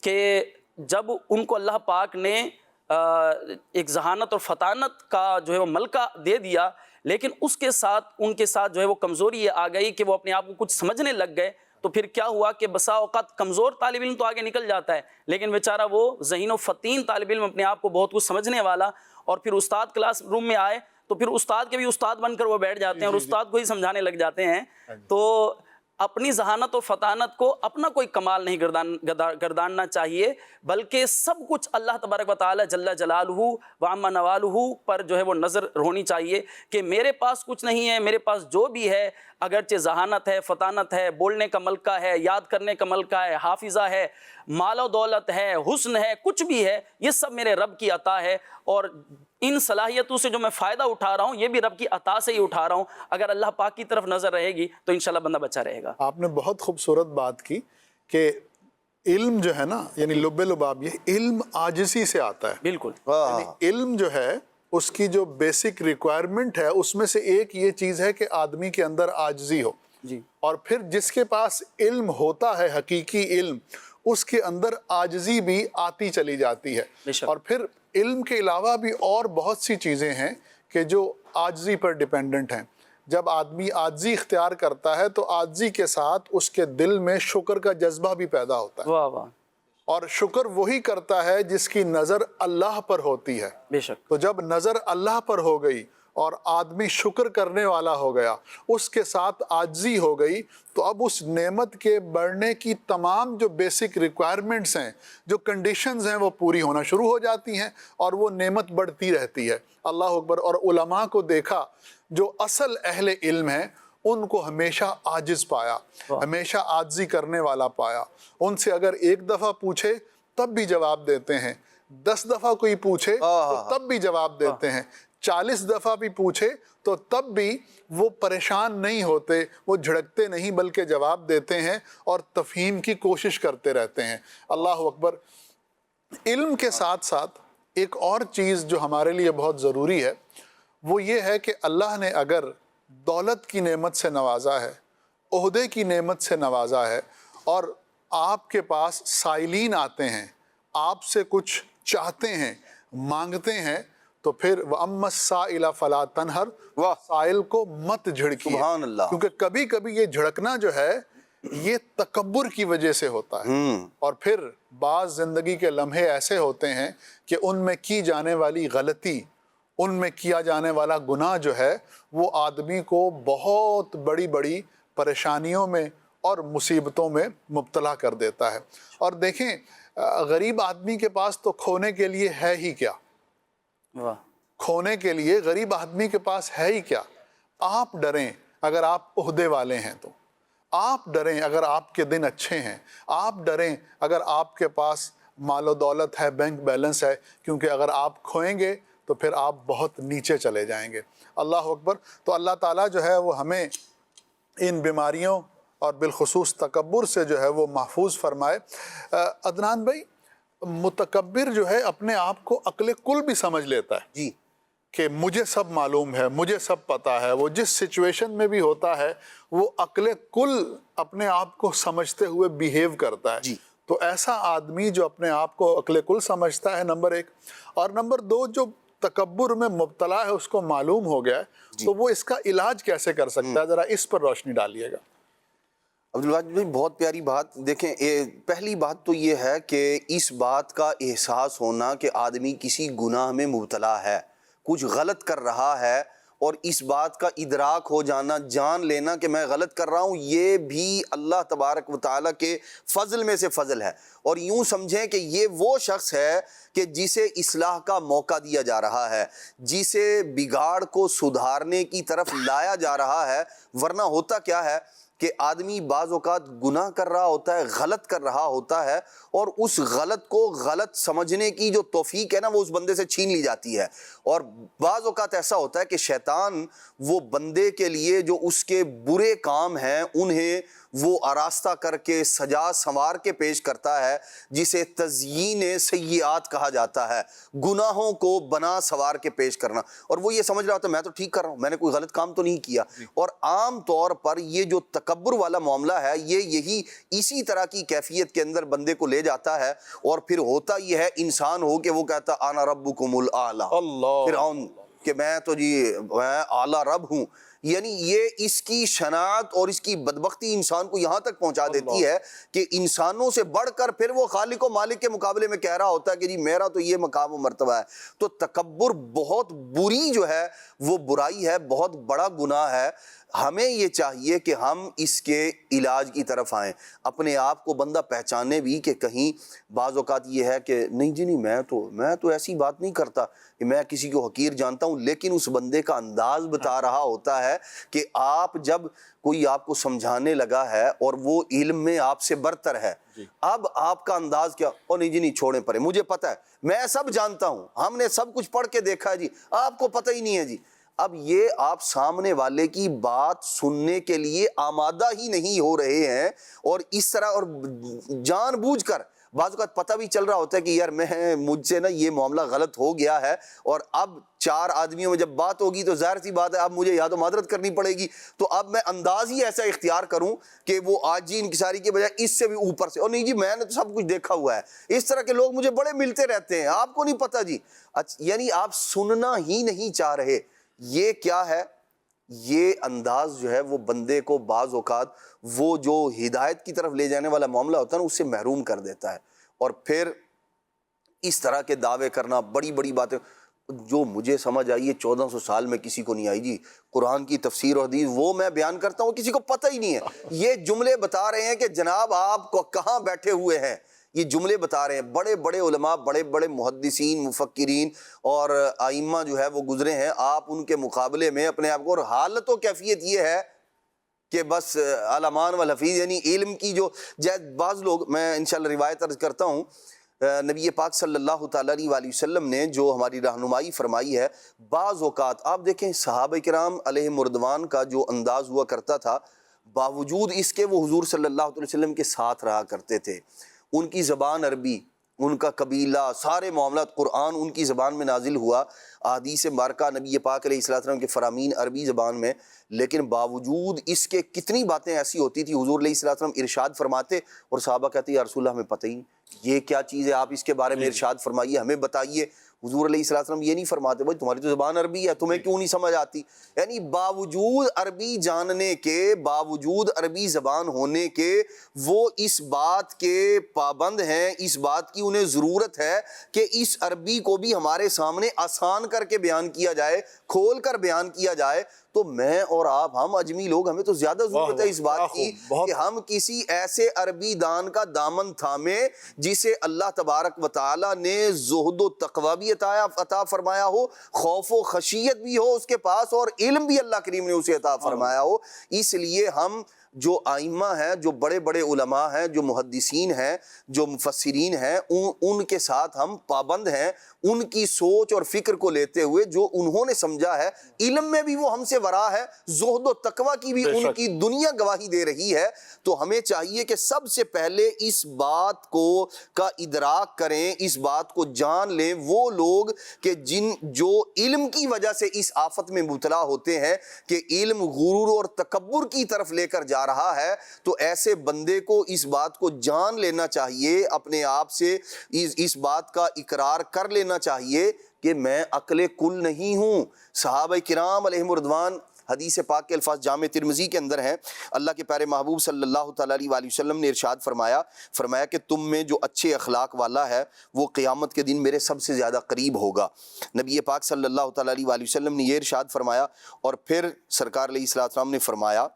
کہ جب ان کو اللہ پاک نے ایک ذہانت اور فطانت کا جو ہے وہ ملکہ دے دیا، لیکن اس کے ساتھ ان کے ساتھ جو ہے وہ کمزوری یہ آ گئی کہ وہ اپنے آپ کو کچھ سمجھنے لگ گئے، تو پھر کیا ہوا کہ بسا اوقات کمزور طالب علم تو آگے نکل جاتا ہے، لیکن بیچارہ وہ ذہین و فطین طالب علم اپنے آپ کو بہت کچھ سمجھنے والا، اور پھر استاد کلاس روم میں آئے تو پھر استاد کے بھی استاد بن کر وہ بیٹھ جاتے ہیں اور استاد کو ہی سمجھانے لگ جاتے ہیں۔ تو اپنی ذہانت و فطانت کو اپنا کوئی کمال نہیں گرداننا چاہیے، بلکہ سب کچھ اللہ تبارک و تعالی جل جلالہ و عم نوالہ پر جو ہے وہ نظر ہونی چاہیے کہ میرے پاس کچھ نہیں ہے، میرے پاس جو بھی ہے اگرچہ ذہانت ہے، فطانت ہے، بولنے کا ملکہ ہے، یاد کرنے کا ملکہ ہے، حافظہ ہے، مال و دولت ہے، حسن ہے، کچھ بھی ہے، یہ سب میرے رب کی عطا ہے، اور ان صلاحیتوں سے جو میں فائدہ اٹھا رہا ہوں یہ بھی رب کی عطا سے ہی اٹھا رہا ہوں۔ اگر اللہ پاک کی طرف نظر رہے گی تو انشاءاللہ بندہ بچا رہے گا۔ آپ نے بہت خوبصورت بات کی کہ علم جو ہے نا، یعنی لب لباب، یہ علم عاجزی سے آتا ہے۔ بالکل، یعنی علم جو ہے اس کی جو بیسک ریکوائرمنٹ ہے اس میں سے ایک یہ چیز ہے کہ آدمی کے اندر عاجزی ہو، جی، اور پھر جس کے پاس علم ہوتا ہے، حقیقی علم، اس کے اندر عاجزی بھی آتی چلی جاتی ہے۔ بے شک۔ اور پھر علم کے علاوہ بھی اور بہت سی چیزیں ہیں کہ جو عاجزی پر ڈیپینڈنٹ ہیں۔ جب آدمی عاجزی اختیار کرتا ہے تو عاجزی کے ساتھ اس کے دل میں شکر کا جذبہ بھی پیدا ہوتا ہے، واہ واہ، اور شکر وہی کرتا ہے جس کی نظر اللہ پر ہوتی ہے۔ بے شک، تو جب نظر اللہ پر ہو گئی اور آدمی شکر کرنے والا ہو گیا، اس کے ساتھ عاجزی ہو گئی، تو اب اس نعمت کے بڑھنے کی تمام جو بیسک ریکوائرمنٹس ہیں، جو کنڈیشنز ہیں، وہ پوری ہونا شروع ہو جاتی ہیں اور وہ نعمت بڑھتی رہتی ہے۔ اللہ اکبر۔ اور علماء کو دیکھا جو اصل اہل علم ہیں ان کو ہمیشہ عاجز پایا، ہمیشہ عاجزی کرنے والا پایا۔ ان سے اگر ایک دفعہ پوچھے تب بھی جواب دیتے ہیں، 10 دفعہ کوئی پوچھے تو تب بھی جواب دیتے ہیں، 40 دفعہ بھی پوچھے تو تب بھی وہ پریشان نہیں ہوتے، وہ جھڑکتے نہیں بلکہ جواب دیتے ہیں اور تفہیم کی کوشش کرتے رہتے ہیں۔ اللہ اکبر۔ علم کے ساتھ ساتھ ایک اور چیز جو ہمارے لیے بہت ضروری ہے وہ یہ ہے کہ اللہ نے اگر دولت کی نعمت سے نوازا ہے، عہدے کی نعمت سے نوازا ہے، اور آپ کے پاس سائلین آتے ہیں، آپ سے کچھ چاہتے ہیں، مانگتے ہیں، تو پھر وَأَمَّا السَّائِلَ فَلَا تَنْهَرْ، سائل کو مت جھڑکیے۔ سبحان اللہ۔ کیونکہ کبھی کبھی یہ جھڑکنا جو ہے یہ تکبر کی وجہ سے ہوتا ہے، اور پھر بعض زندگی کے لمحے ایسے ہوتے ہیں کہ ان میں کی جانے والی غلطی، ان میں کیا جانے والا گناہ جو ہے وہ آدمی کو بہت بڑی بڑی پریشانیوں میں اور مصیبتوں میں مبتلا کر دیتا ہے۔ اور دیکھیں غریب آدمی کے پاس تو کھونے کے لیے ہے ہی کیا؟ واہ، کھونے کے لیے غریب آدمی کے پاس ہے ہی کیا؟ آپ ڈریں اگر آپ عہدے والے ہیں تو، آپ ڈریں اگر آپ کے دن اچھے ہیں، آپ ڈریں اگر آپ کے پاس مال و دولت ہے، بینک بیلنس ہے، کیونکہ اگر آپ کھوئیں گے تو پھر آپ بہت نیچے چلے جائیں گے۔ اللہ اکبر۔ تو اللہ تعالیٰ جو ہے وہ ہمیں ان بیماریوں اور بالخصوص تکبر سے جو ہے وہ محفوظ فرمائے۔ عدنان بھائی، متکبر جو ہے اپنے آپ کو عقل کل بھی سمجھ لیتا ہے جی، کہ مجھے سب معلوم ہے، مجھے سب پتہ ہے، وہ جس سچویشن میں بھی ہوتا ہے وہ عقل کل اپنے آپ کو سمجھتے ہوئے بیہیو کرتا ہے۔ جی۔ تو ایسا آدمی جو اپنے آپ کو عقل کل سمجھتا ہے، نمبر 1، اور نمبر 2 جو تکبر میں مبتلا ہے اس کو معلوم ہو گیا ہے، تو وہ اس کا علاج کیسے کر سکتا ہے؟ ذرا اس پر روشنی ڈالیے گا۔ عبدالواجد بھائی، بہت پیاری بات۔ دیکھیں، پہلی بات تو یہ ہے کہ اس بات کا احساس ہونا کہ آدمی کسی گناہ میں مبتلا ہے، کچھ غلط کر رہا ہے، اور اس بات کا ادراک ہو جانا، جان لینا کہ میں غلط کر رہا ہوں، یہ بھی اللہ تبارک و تعالیٰ کے فضل میں سے فضل ہے۔ اور یوں سمجھیں کہ یہ وہ شخص ہے کہ جسے اصلاح کا موقع دیا جا رہا ہے، جسے بگاڑ کو سدھارنے کی طرف لایا جا رہا ہے۔ ورنہ ہوتا کیا ہے کہ آدمی بعض اوقات گناہ کر رہا ہوتا ہے، غلط کر رہا ہوتا ہے، اور اس غلط کو غلط سمجھنے کی جو توفیق ہے نا وہ اس بندے سے چھین لی جاتی ہے۔ اور بعض اوقات ایسا ہوتا ہے کہ شیطان وہ بندے کے لیے جو اس کے برے کام ہیں انہیں وہ آراستہ کر کے سجا سنوار کے پیش کرتا ہے، جسے تزیین سیئات کہا جاتا ہے، گناہوں کو بنا سوار کے پیش کرنا۔ اور وہ یہ سمجھ رہا ہوتا ہے میں تو ٹھیک کر رہا ہوں، میں نے کوئی غلط کام تو نہیں کیا۔ اور عام طور پر یہ جو تکبر والا معاملہ ہے یہی اسی طرح کی کیفیت کے اندر بندے کو لے جاتا ہے، اور پھر ہوتا یہ ہے انسان ہو کہ وہ کہتا انا ربکم الاعلی، فرعون کہ میں تو میں اعلیٰ رب ہوں۔ یعنی یہ اس کی شناعت اور اس کی بدبختی انسان کو یہاں تک پہنچا دیتی ہے کہ انسانوں سے بڑھ کر پھر وہ خالق و مالک کے مقابلے میں کہہ رہا ہوتا ہے کہ جی میرا تو یہ مقام و مرتبہ ہے۔ تو تکبر بہت بری جو ہے وہ برائی ہے، بہت بڑا گناہ ہے۔ ہمیں یہ چاہیے کہ ہم اس کے علاج کی طرف آئیں، اپنے آپ کو بندہ پہچانے بھی کہ کہیں بعض اوقات یہ ہے کہ نہیں جی نہیں میں تو ایسی بات نہیں کرتا کہ میں کسی کو حقیر جانتا ہوں، لیکن اس بندے کا انداز بتا رہا ہوتا ہے کہ آپ جب کوئی آپ کو سمجھانے لگا ہے اور وہ علم میں آپ سے برتر ہے، اب آپ کا انداز کیا؟ او نہیں جی نہیں چھوڑیں پرے، مجھے پتہ ہے، میں سب جانتا ہوں، ہم نے سب کچھ پڑھ کے دیکھا ہے جی، آپ کو پتہ ہی نہیں ہے جی۔ اب یہ آپ سامنے والے کی بات سننے کے لیے آمادہ ہی نہیں ہو رہے ہیں، اور اس طرح اور جان بوجھ کر بعض اوقات پتہ بھی چل رہا ہوتا ہے کہ یار مجھ سے نا یہ معاملہ غلط ہو گیا ہے، اور اب 4 آدمیوں میں جب بات ہوگی تو ظاہر سی بات ہے اب مجھے یا تو معذرت کرنی پڑے گی، تو اب میں انداز ہی ایسا اختیار کروں کہ وہ آجی انکساری کے بجائے اس سے بھی اوپر سے، اور نہیں جی میں نے تو سب کچھ دیکھا ہوا ہے۔ اس طرح کے لوگ مجھے بڑے ملتے رہتے ہیں، آپ کو نہیں پتہ جی۔ یعنی آپ سننا ہی نہیں چاہ رہے۔ یہ کیا ہے؟ یہ انداز جو ہے وہ بندے کو بعض اوقات وہ جو ہدایت کی طرف لے جانے والا معاملہ ہوتا ہے نا اس سے محروم کر دیتا ہے، اور پھر اس طرح کے دعوے کرنا، بڑی بڑی باتیں جو مجھے سمجھ آئی ہے 1400 سال میں کسی کو نہیں آئی جی۔ قرآن کی تفسیر اور حدیث وہ میں بیان کرتا ہوں، کسی کو پتہ ہی نہیں ہے۔ یہ جملے بتا رہے ہیں کہ جناب آپ کو کہاں بیٹھے ہوئے ہیں، یہ جملے بتا رہے ہیں۔ بڑے بڑے علماء، بڑے بڑے محدثین، مفکرین اور ائمہ جو ہے وہ گزرے ہیں، آپ ان کے مقابلے میں اپنے آپ کو، اور حالت و کیفیت یہ ہے کہ بس علمان والحفیظ، یعنی علم کی جو بعض لوگ، میں انشاءاللہ روایت عرض کرتا ہوں، نبی پاک صلی اللہ تعالیٰ علیہ وآلہ وسلم نے جو ہماری رہنمائی فرمائی ہے، بعض اوقات آپ دیکھیں صحابہ کرام علیہم رضوان کا جو انداز ہوا کرتا تھا، باوجود اس کے وہ حضور صلی اللہ علیہ وسلم کے ساتھ رہا کرتے تھے، ان کی زبان عربی، ان کا قبیلہ، سارے معاملات، قرآن ان کی زبان میں نازل ہوا، احادیث مبارکہ نبی پاک علیہ السلام کے فرامین عربی زبان میں، لیکن باوجود اس کے کتنی باتیں ایسی ہوتی تھی، حضور علیہ السلام ارشاد فرماتے اور صحابہ کہتے یا رسول اللہ ہمیں پتہ ہی نہیں، یہ کیا چیز ہے، آپ اس کے بارے میں ارشاد فرمائیے، ہمیں بتائیے۔ حضور علیہ السلام یہ نہیں فرماتے بھائی تمہاری تو زبان عربی ہے، تمہیں کیوں نہیں سمجھ آتی؟ یعنی باوجود عربی جاننے کے، باوجود عربی زبان ہونے کے، وہ اس بات کے پابند ہیں، اس بات کی انہیں ضرورت ہے کہ اس عربی کو بھی ہمارے سامنے آسان کر کے بیان کیا جائے، کھول کر بیان کیا جائے۔ تو میں اور آپ، ہم اجمی لوگ، ہمیں تو زیادہ ضرورت ہے اس بات کی کہ ہم کسی ایسے عربی دان کا دامن تھامیں جسے اللہ تبارک و تعالیٰ نے زہد و تقوی بھی عطا فرمایا ہو، خوف و خشیت بھی ہو اس کے پاس، اور علم بھی اللہ کریم نے اسے عطا فرمایا ہو۔ اس لیے ہم جو ائمہ ہیں، جو بڑے بڑے علماء ہیں، جو محدثین ہیں، جو مفسرین ہیں، ان کے ساتھ ہم پابند ہیں، ان کی سوچ اور فکر کو لیتے ہوئے جو انہوں نے سمجھا ہے، علم میں بھی وہ ہم سے ورا ہے، زہد و تقوی کی بھی ان کی دنیا گواہی دے رہی ہے۔ تو ہمیں چاہیے کہ سب سے پہلے اس بات کو کا ادراک کریں، اس بات کو جان لیں وہ لوگ کہ جو علم کی وجہ سے اس آفت میں مبتلا ہوتے ہیں کہ علم غرور اور تکبر کی طرف لے کر جا رہا ہے، تو ایسے بندے کو اس بات کو جان لینا چاہیے، اپنے آپ سے اس بات کا اقرار کر لینا چاہیے کہ میں عقل کل نہیں ہوں۔ صحابہ کرام علیہم رضوان، حدیث پاک کے الفاظ جامع ترمذی کے اندر ہیں، اللہ کے پیارے محبوب صلی اللہ تعالیٰ علیہ وآلہ وسلم نے ارشاد فرمایا کہ تم میں جو اچھے اخلاق والا ہے وہ قیامت کے دن میرے سب سے زیادہ قریب ہوگا۔ نبی پاک صلی اللہ تعالیٰ علیہ وآلہ وسلم نے یہ ارشاد فرمایا، اور پھر سرکار علیہ السلام نے فرمایا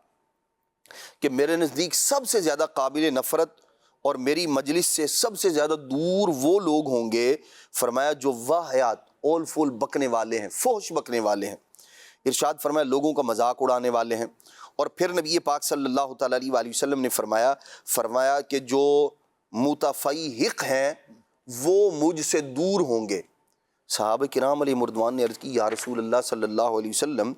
کہ میرے نزدیک سب سے زیادہ قابل نفرت اور میری مجلس سے سب سے زیادہ دور وہ لوگ ہوں گے، فرمایا جو واہیات اول فول بکنے والے ہیں، فحش بکنے والے ہیں۔ ارشاد فرمایا لوگوں کا مذاق اڑانے والے ہیں. اور پھر نبی پاک صلی اللہ تعالیٰ علیہ وآلہ وسلم نے فرمایا کہ جو متفیہق ہیں وہ مجھ سے دور ہوں گے. صحابہ کرام علیہ مردوان نے عرض کی یا رسول اللہ صلی اللہ علیہ وسلم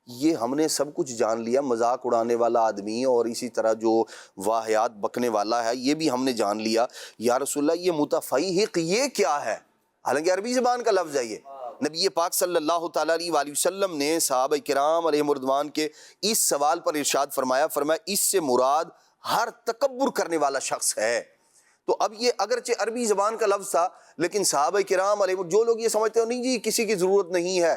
یہ ہم نے سب کچھ جان لیا، مذاق اڑانے والا آدمی اور اسی طرح جو واہیات بکنے والا ہے یہ بھی ہم نے جان لیا، یا رسول اللہ یہ متفیہق یہ کیا ہے؟ حالانکہ عربی زبان کا لفظ ہے یہ. نبی پاک صلی اللہ تعالیٰ علیہ وآلہ وسلم نے صحابہ کرام علیہ مردوان کے اس سوال پر ارشاد فرمایا اس سے مراد ہر تکبر کرنے والا شخص ہے. تو اب یہ اگرچہ عربی زبان کا لفظ تھا لیکن صحابہ کرام علیہ جو لوگ یہ سمجھتے ہیں نہیں جی کسی کی ضرورت نہیں ہے،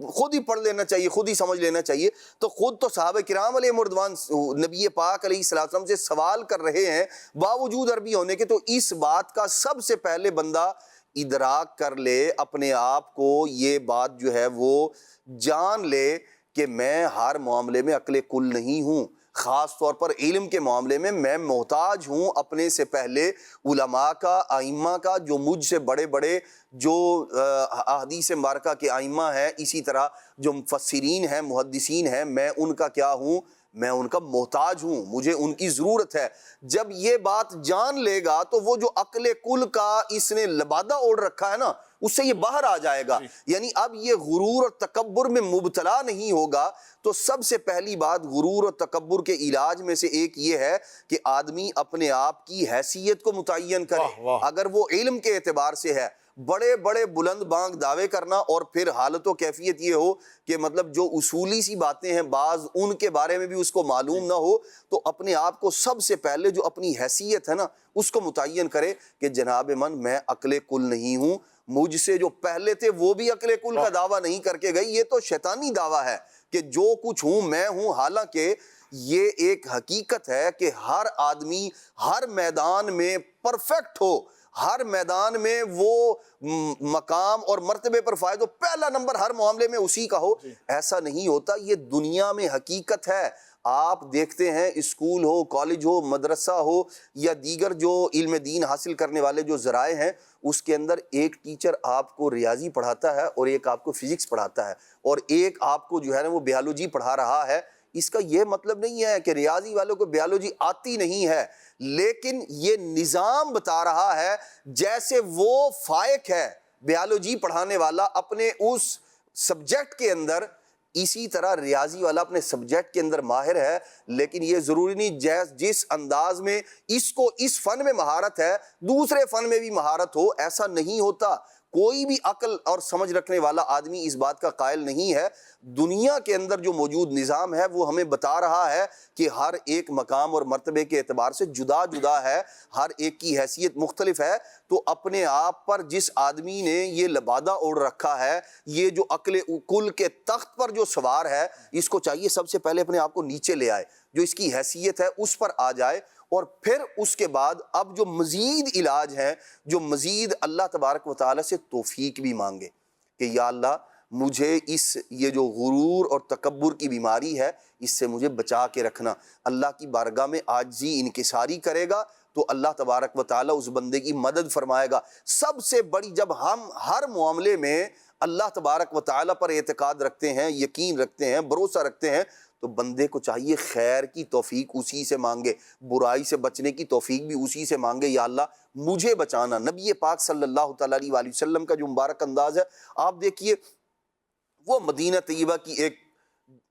خود ہی پڑھ لینا چاہیے، خود ہی سمجھ لینا چاہیے، تو خود تو صحابہ کرام علیہ مردوان نبی پاک علیہ السلام سے سوال کر رہے ہیں باوجود عربی ہونے کے. تو اس بات کا سب سے پہلے بندہ ادراک کر لے اپنے آپ کو، یہ بات جو ہے وہ جان لے کہ میں ہر معاملے میں عقل کل نہیں ہوں، خاص طور پر علم کے معاملے میں محتاج ہوں اپنے سے پہلے علماء کا، ائمہ کا، جو مجھ سے بڑے بڑے جو احادیث مبارکہ کے ائمہ ہیں، اسی طرح جو مفسرین ہیں، محدثین ہیں، میں ان کا کیا ہوں؟ میں ان کا محتاج ہوں، مجھے ان کی ضرورت ہے. جب یہ بات جان لے گا تو وہ جو عقل کل کا اس نے لبادہ اوڑھ رکھا ہے نا اس سے یہ باہر آ جائے گا. یعنی اب یہ غرور اور تکبر میں مبتلا نہیں ہوگا. تو سب سے پہلی بات غرور اور تکبر کے علاج میں سے ایک یہ ہے کہ آدمی اپنے آپ کی حیثیت کو متعین کرے. اگر وہ علم کے اعتبار سے ہے بڑے بڑے بلند بانگ دعوے کرنا اور پھر حالت و کیفیت یہ ہو کہ مطلب جو اصولی سی باتیں ہیں بعض ان کے بارے میں بھی اس کو معلوم نہ ہو، تو اپنے آپ کو سب سے پہلے جو اپنی حیثیت ہے نا اس کو متعین کرے کہ جناب من میں عقل کل نہیں ہوں. مجھ سے جو پہلے تھے وہ بھی عقل کل کا دعویٰ نہیں کر کے گئی، یہ تو شیطانی دعویٰ ہے کہ جو کچھ ہوں میں ہوں. حالانکہ یہ ایک حقیقت ہے کہ ہر آدمی ہر میدان میں پرفیکٹ ہو، ہر میدان میں وہ مقام اور مرتبے پر فائز ہو، پہلا نمبر ہر معاملے میں اسی کا ہو. ایسا نہیں ہوتا، یہ دنیا میں حقیقت ہے. آپ دیکھتے ہیں اسکول ہو، کالج ہو، مدرسہ ہو یا دیگر جو علم دین حاصل کرنے والے جو ذرائع ہیں، اس کے اندر ایک ٹیچر آپ کو ریاضی پڑھاتا ہے اور ایک آپ کو فزکس پڑھاتا ہے اور ایک آپ کو جو ہے نا وہ بیالوجی پڑھا رہا ہے. اس کا یہ مطلب نہیں ہے کہ ریاضی والوں کو بیالوجی آتی نہیں ہے، لیکن یہ نظام بتا رہا ہے جیسے وہ فائق ہے بیالوجی پڑھانے والا اپنے اس سبجیکٹ کے اندر، اسی طرح ریاضی والا اپنے سبجیکٹ کے اندر ماہر ہے. لیکن یہ ضروری نہیں جس انداز میں اس کو اس فن میں مہارت ہے دوسرے فن میں بھی مہارت ہو، ایسا نہیں ہوتا. کوئی بھی عقل اور سمجھ رکھنے والا آدمی اس بات کا قائل نہیں ہے. دنیا کے اندر جو موجود نظام ہے وہ ہمیں بتا رہا ہے کہ ہر ایک مقام اور مرتبے کے اعتبار سے جدا جدا ہے، ہر ایک کی حیثیت مختلف ہے. تو اپنے آپ پر جس آدمی نے یہ لبادہ اوڑھ رکھا ہے، یہ جو عقل کل کے تخت پر جو سوار ہے، اس کو چاہیے سب سے پہلے اپنے آپ کو نیچے لے آئے، جو اس کی حیثیت ہے اس پر آ جائے، اور پھر اس کے بعد اب جو مزید علاج ہے، جو مزید اللہ تبارک و تعالیٰ سے توفیق بھی مانگے کہ یا اللہ مجھے یہ جو غرور اور تکبر کی بیماری ہے اس سے مجھے بچا کے رکھنا. اللہ کی بارگاہ میں عاجزی انکساری کرے گا تو اللہ تبارک و تعالیٰ اس بندے کی مدد فرمائے گا. سب سے بڑی جب ہم ہر معاملے میں اللہ تبارک و تعالیٰ پر اعتقاد رکھتے ہیں، یقین رکھتے ہیں، بھروسہ رکھتے ہیں، تو بندے کو چاہیے خیر کی توفیق اسی سے مانگے، برائی سے بچنے کی توفیق بھی اسی سے مانگے. یا اللہ مجھے بچانا. نبی پاک صلی اللہ تعالیٰ علیہ وآلہ وسلم کا جو مبارک انداز ہے، آپ دیکھیے وہ مدینہ طیبہ کی ایک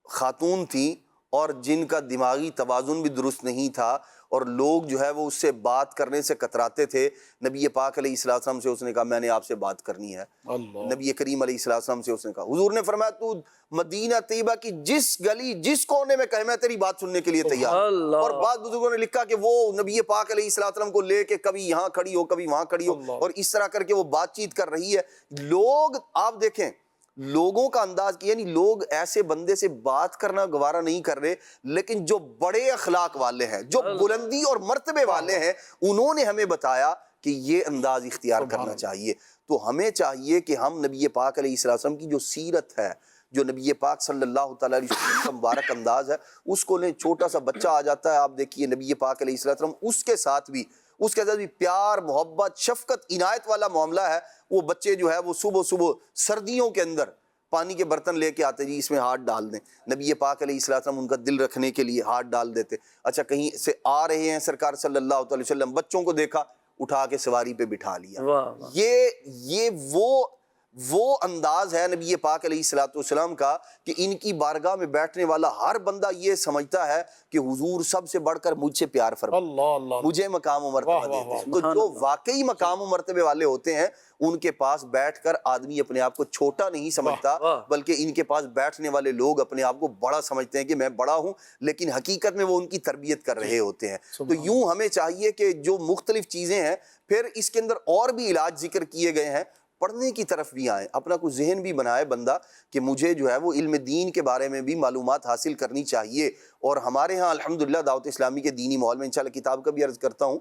خاتون تھی اور جن کا دماغی توازن بھی درست نہیں تھا اور لوگ جو ہے وہ اس سے بات کرنے سے کتراتے تھے. نبی پاک علیہ السلام سے اس نے کہا میں نے آپ سے بات کرنی ہے. نبی کریم علیہ السلام سے اس نے کہا، حضور نے فرمایا تو مدینہ طیبہ کی جس گلی جس کونے میں کہے میں تیری بات سننے کے لیے تیار ہوں. اور بعض بزرگوں نے لکھا کہ وہ نبی پاک علیہ السلام کو لے کے کبھی یہاں کھڑی ہو کبھی وہاں کھڑی ہو اور اس طرح کر کے وہ بات چیت کر رہی ہے. لوگ آپ دیکھیں لوگوں کا انداز کی، یعنی لوگ ایسے بندے سے بات کرنا گوارا نہیں کر رہے، لیکن جو بڑے اخلاق والے ہیں، جو بلندی اور مرتبے والے ہیں، انہوں نے ہمیں بتایا کہ یہ انداز اختیار کرنا چاہیے. تو ہمیں چاہیے کہ ہم نبی پاک علیہ السلام کی جو سیرت ہے، جو نبی پاک صلی اللہ تعالیٰ علیہ وسلم کا مبارک انداز ہے، اس کو لیں. چھوٹا سا بچہ آ جاتا ہے، آپ دیکھیے نبی پاک علیہ السلام اس کے ساتھ بھی پیار، محبت، شفقت، عنایت والا معاملہ ہے. وہ بچے جو ہے وہ صبح سردیوں کے اندر پانی کے برتن لے کے آتے، جی اس میں ہاتھ ڈال دیں، نبی پاک علیہ السلام ان کا دل رکھنے کے لیے ہاتھ ڈال دیتے. اچھا کہیں سے آ رہے ہیں سرکار صلی اللہ علیہ وسلم، بچوں کو دیکھا اٹھا کے سواری پہ بٹھا لیا. واہ واہ. یہ وہ انداز ہے نبی پاک علیہ الصلوۃ والسلام کا کہ ان کی بارگاہ میں بیٹھنے والا ہر بندہ یہ سمجھتا ہے کہ حضور سب سے بڑھ کر مجھ سے پیار فرماتے ہیں، اللہ اللہ. مجھے مقام و مرتبہ دیتے ہیں. تو جو واقعی مقام و مرتبے والے ہوتے ہیں ان کے پاس بیٹھ کر آدمی اپنے آپ کو چھوٹا نہیں سمجھتا، بلکہ ان کے پاس بیٹھنے والے لوگ اپنے آپ کو بڑا سمجھتے ہیں کہ میں بڑا ہوں، لیکن حقیقت میں وہ ان کی تربیت کر رہے ہوتے ہیں. تو یوں ہمیں چاہیے کہ جو مختلف چیزیں ہیں، پھر اس کے اندر اور بھی علاج ذکر کیے گئے ہیں، پڑھنے کی طرف بھی آئیں، اپنا کوئی ذہن بھی بنائے بندہ کہ مجھے جو ہے وہ علم دین کے بارے میں بھی معلومات حاصل کرنی چاہیے. اور ہمارے ہاں الحمدللہ دعوت اسلامی کے دینی ماحول میں انشاءاللہ کتاب کا بھی عرض کرتا ہوں،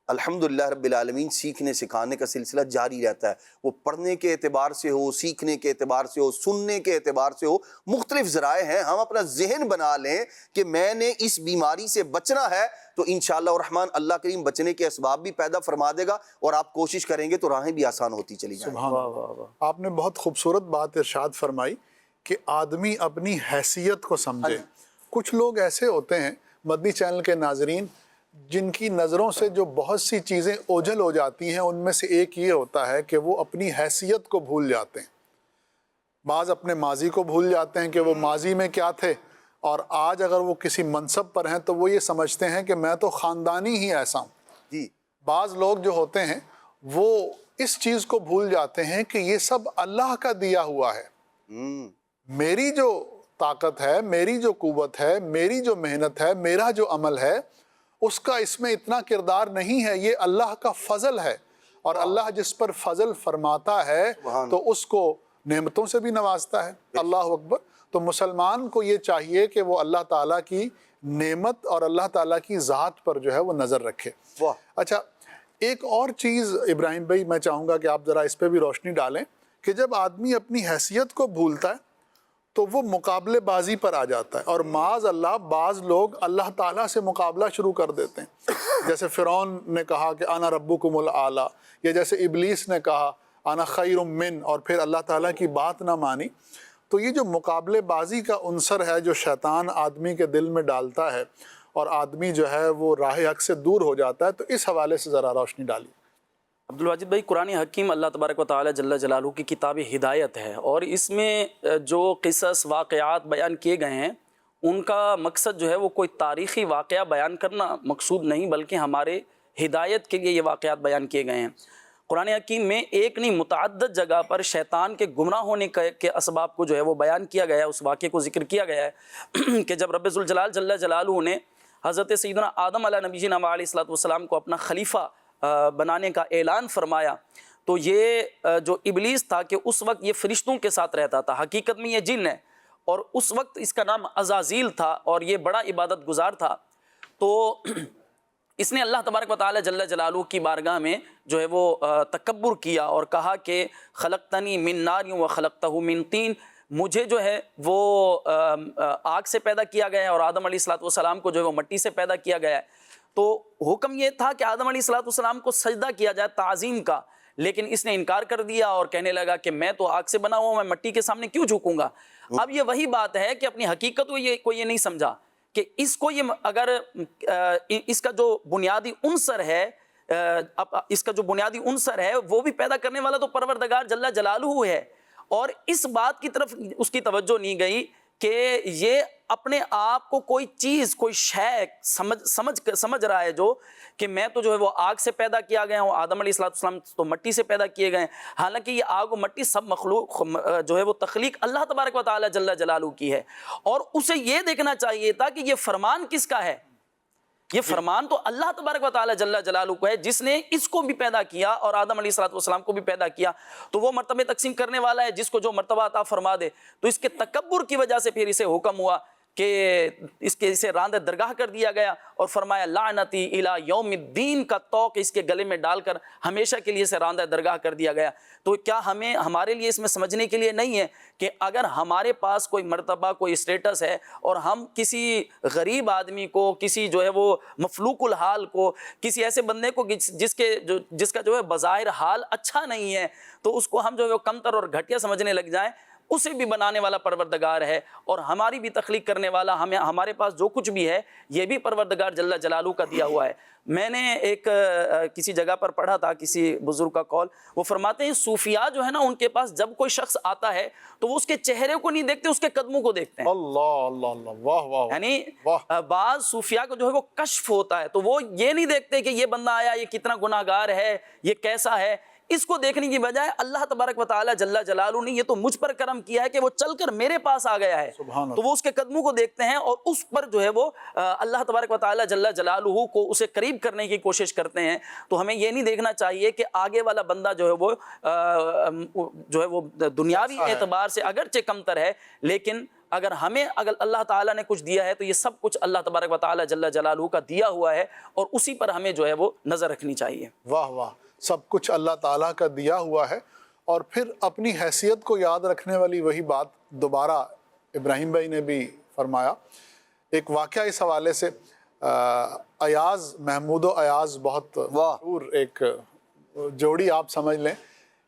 الحمدللہ رب العالمین سیکھنے سکھانے کا سلسلہ جاری رہتا ہے. وہ پڑھنے کے اعتبار سے ہو، سیکھنے کے اعتبار سے ہو، سننے کے اعتبار سے ہو، مختلف ذرائع ہیں. ہم اپنا ذہن بنا لیں کہ میں نے اس بیماری سے بچنا ہے تو انشاءاللہ الرحمن اللہ کریم بچنے کے اسباب بھی پیدا فرما دے گا، اور آپ کوشش کریں گے تو راہیں بھی آسان ہوتی چلی جائیں. سبحان اللہ. آپ نے بہت خوبصورت بات ارشاد فرمائی کہ آدمی اپنی حیثیت کو سمجھے. کچھ لوگ ایسے ہوتے ہیں مدنی چینل کے ناظرین جن کی نظروں سے جو بہت سی چیزیں اوجھل ہو جاتی ہیں، ان میں سے ایک یہ ہوتا ہے کہ وہ اپنی حیثیت کو بھول جاتے ہیں. بعض اپنے ماضی کو بھول جاتے ہیں کہ وہ ماضی میں کیا تھے، اور آج اگر وہ کسی منصب پر ہیں تو وہ یہ سمجھتے ہیں کہ میں تو خاندانی ہی ایسا ہوں. جی بعض لوگ جو ہوتے ہیں وہ اس چیز کو بھول جاتے ہیں کہ یہ سب اللہ کا دیا ہوا ہے. میری جو طاقت ہے، میری جو قوت ہے، میری جو محنت ہے، میرا جو عمل ہے، اس کا اس میں اتنا کردار نہیں ہے، یہ اللہ کا فضل ہے. اور اللہ جس پر فضل فرماتا ہے تو اس کو نعمتوں سے بھی نوازتا ہے. اللہ اکبر. تو مسلمان کو یہ چاہیے کہ وہ اللہ تعالیٰ کی نعمت اور اللہ تعالیٰ کی ذات پر جو ہے وہ نظر رکھے. اچھا ایک اور چیز ابراہیم بھائی میں چاہوں گا کہ آپ ذرا اس پہ بھی روشنی ڈالیں کہ جب آدمی اپنی حیثیت کو بھولتا ہے تو وہ مقابلے بازی پر آ جاتا ہے، اور معاذ اللہ بعض لوگ اللہ تعالیٰ سے مقابلہ شروع کر دیتے ہیں. جیسے فرعون نے کہا کہ انا ربکم الاعلی، یا جیسے ابلیس نے کہا انا خیر من، اور پھر اللہ تعالیٰ کی بات نہ مانی. تو یہ جو مقابلے بازی کا عنصر ہے جو شیطان آدمی کے دل میں ڈالتا ہے اور آدمی جو ہے وہ راہ حق سے دور ہو جاتا ہے، تو اس حوالے سے ذرا روشنی ڈالیے. عبدالواجد بھائی، قرآن حکیم اللہ تبارک و تعالی جل جلالہ کی کتاب ہدایت ہے، اور اس میں جو قصص واقعات بیان کیے گئے ہیں ان کا مقصد جو ہے وہ کوئی تاریخی واقعہ بیان کرنا مقصود نہیں، بلکہ ہمارے ہدایت کے لیے یہ واقعات بیان کیے گئے ہیں. قرآن حکیم میں ایک نہیں متعدد جگہ پر شیطان کے گمراہ ہونے کے اسباب کو جو ہے وہ بیان کیا گیا ہے، اس واقعے کو ذکر کیا گیا ہے کہ جب رب ذوالجلال جل جلالہ نے حضرت سیدنا آدم علیہ نبینا علیہ الصلوۃ والسلام کو اپنا خلیفہ بنانے کا اعلان فرمایا، تو یہ جو ابلیس تھا کہ اس وقت یہ فرشتوں کے ساتھ رہتا تھا، حقیقت میں یہ جن ہے، اور اس وقت اس کا نام عزازیل تھا اور یہ بڑا عبادت گزار تھا. تو اس نے اللہ تبارک و تعالی جل جلالہ کی بارگاہ میں جو ہے وہ تکبر کیا اور کہا کہ خلقتنی من نار و خلقتہ من طین، مجھے جو ہے وہ آگ سے پیدا کیا گیا ہے اور آدم علیہ الصلوۃ والسلام کو جو ہے وہ مٹی سے پیدا کیا گیا ہے. تو حکم یہ تھا کہ آدم علیہ الصلوۃ والسلام کو سجدہ کیا جائے تعظیم کا، لیکن اس نے انکار کر دیا اور کہنے لگا کہ میں تو آگ سے بنا ہوں، میں مٹی کے سامنے کیوں جھکوں گا. اب یہ وہی بات ہے کہ اپنی حقیقت کو یہ نہیں سمجھا کہ اس کو یہ اگر اس کا جو بنیادی عنصر ہے وہ بھی پیدا کرنے والا تو پروردگار جل جلالہ ہے، اور اس بات کی طرف اس کی توجہ نہیں گئی کہ یہ اپنے آپ کو کوئی چیز کوئی شے سمجھ رہا ہے جو کہ میں تو جو ہے وہ آگ سے پیدا کیا گیا ہوں، آدم علیہ السلام تو مٹی سے پیدا کیے گئے ہیں. حالانکہ یہ آگ و مٹی سب مخلوق جو ہے وہ تخلیق اللہ تبارک و تعالی جل جلالہ کی ہے، اور اسے یہ دیکھنا چاہیے تھا کہ یہ فرمان کس کا ہے. یہ فرمان تو اللہ تبارک و تعالی جل جلالہ کو ہے جس نے اس کو بھی پیدا کیا اور آدم علیہ الصلوۃ والسلام کو بھی پیدا کیا. تو وہ مرتبے تقسیم کرنے والا ہے جس کو جو مرتبہ عطا فرما دے. تو اس کے تکبر کی وجہ سے پھر اسے حکم ہوا کہ اسے راندہ درگاہ کر دیا گیا اور فرمایا لعنتی الی یوم الدین کا توق اس کے گلے میں ڈال کر ہمیشہ کے لیے اسے راندہ درگاہ کر دیا گیا. تو کیا ہمارے لیے اس میں سمجھنے کے لیے نہیں ہے کہ اگر ہمارے پاس کوئی مرتبہ کوئی اسٹیٹس ہے اور ہم کسی غریب آدمی کو، کسی جو ہے وہ مفلوق الحال کو، کسی ایسے بندے کو جس کا جو ہے بظاہر حال اچھا نہیں ہے، تو اس کو ہم جو ہے وہ کمتر اور گھٹیا سمجھنے لگ جائیں، اسے بھی بنانے والا پروردگار ہے، اور ہماری بھی تخلیق کرنے والا، ہمارے پاس جو کچھ بھی ہے یہ بھی پروردگار جل جلالہ کا دیا ہوا ہے۔ میں نے ایک کسی جگہ پر پڑھا تھا، کسی بزرگ کا قول، وہ فرماتے ہیں صوفیاء جو ہے نا، ان کے پاس جب کوئی شخص آتا ہے تو وہ اس کے چہرے کو نہیں دیکھتے، اس کے قدموں کو دیکھتے ہیں۔ اللہ اللہ اللہ، واہ واہ، یعنی واہ، بعض صوفیاء کو جو ہے وہ کشف ہوتا ہے، تو وہ یہ نہیں دیکھتے کہ یہ بندہ آیا، یہ کتنا گناہ گار ہے، یہ کیسا ہے، اس کو دیکھنے کی بجائے اللہ تبارک و تعالی جل جلالہ نے یہ تو مجھ پر کرم کیا ہے کہ وہ چل کر میرے پاس آ گیا ہے، تو وہ اس کے قدموں کو دیکھتے ہیں اور اس پر جو ہے وہ اللہ تبارک و تعالی جل جلالہ کو اسے قریب کرنے کی کوشش کرتے ہیں۔ تو ہمیں یہ نہیں دیکھنا چاہیے کہ آگے والا بندہ جو ہے وہ دنیاوی اعتبار سے اگرچہ کمتر ہے، لیکن اگر اللہ تعالیٰ نے کچھ دیا ہے تو یہ سب کچھ اللہ تبارک و تعالی جل جلالہ کا دیا ہوا ہے، اور اسی پر ہمیں جو ہے وہ نظر رکھنی چاہیے۔ واہ واہ، سب کچھ اللہ تعالیٰ کا دیا ہوا ہے۔ اور پھر اپنی حیثیت کو یاد رکھنے والی وہی بات دوبارہ ابراہیم بھائی نے بھی فرمایا۔ ایک واقعہ اس حوالے سے، ایاز، محمود و ایاز، بہت مشہور ایک جوڑی آپ سمجھ لیں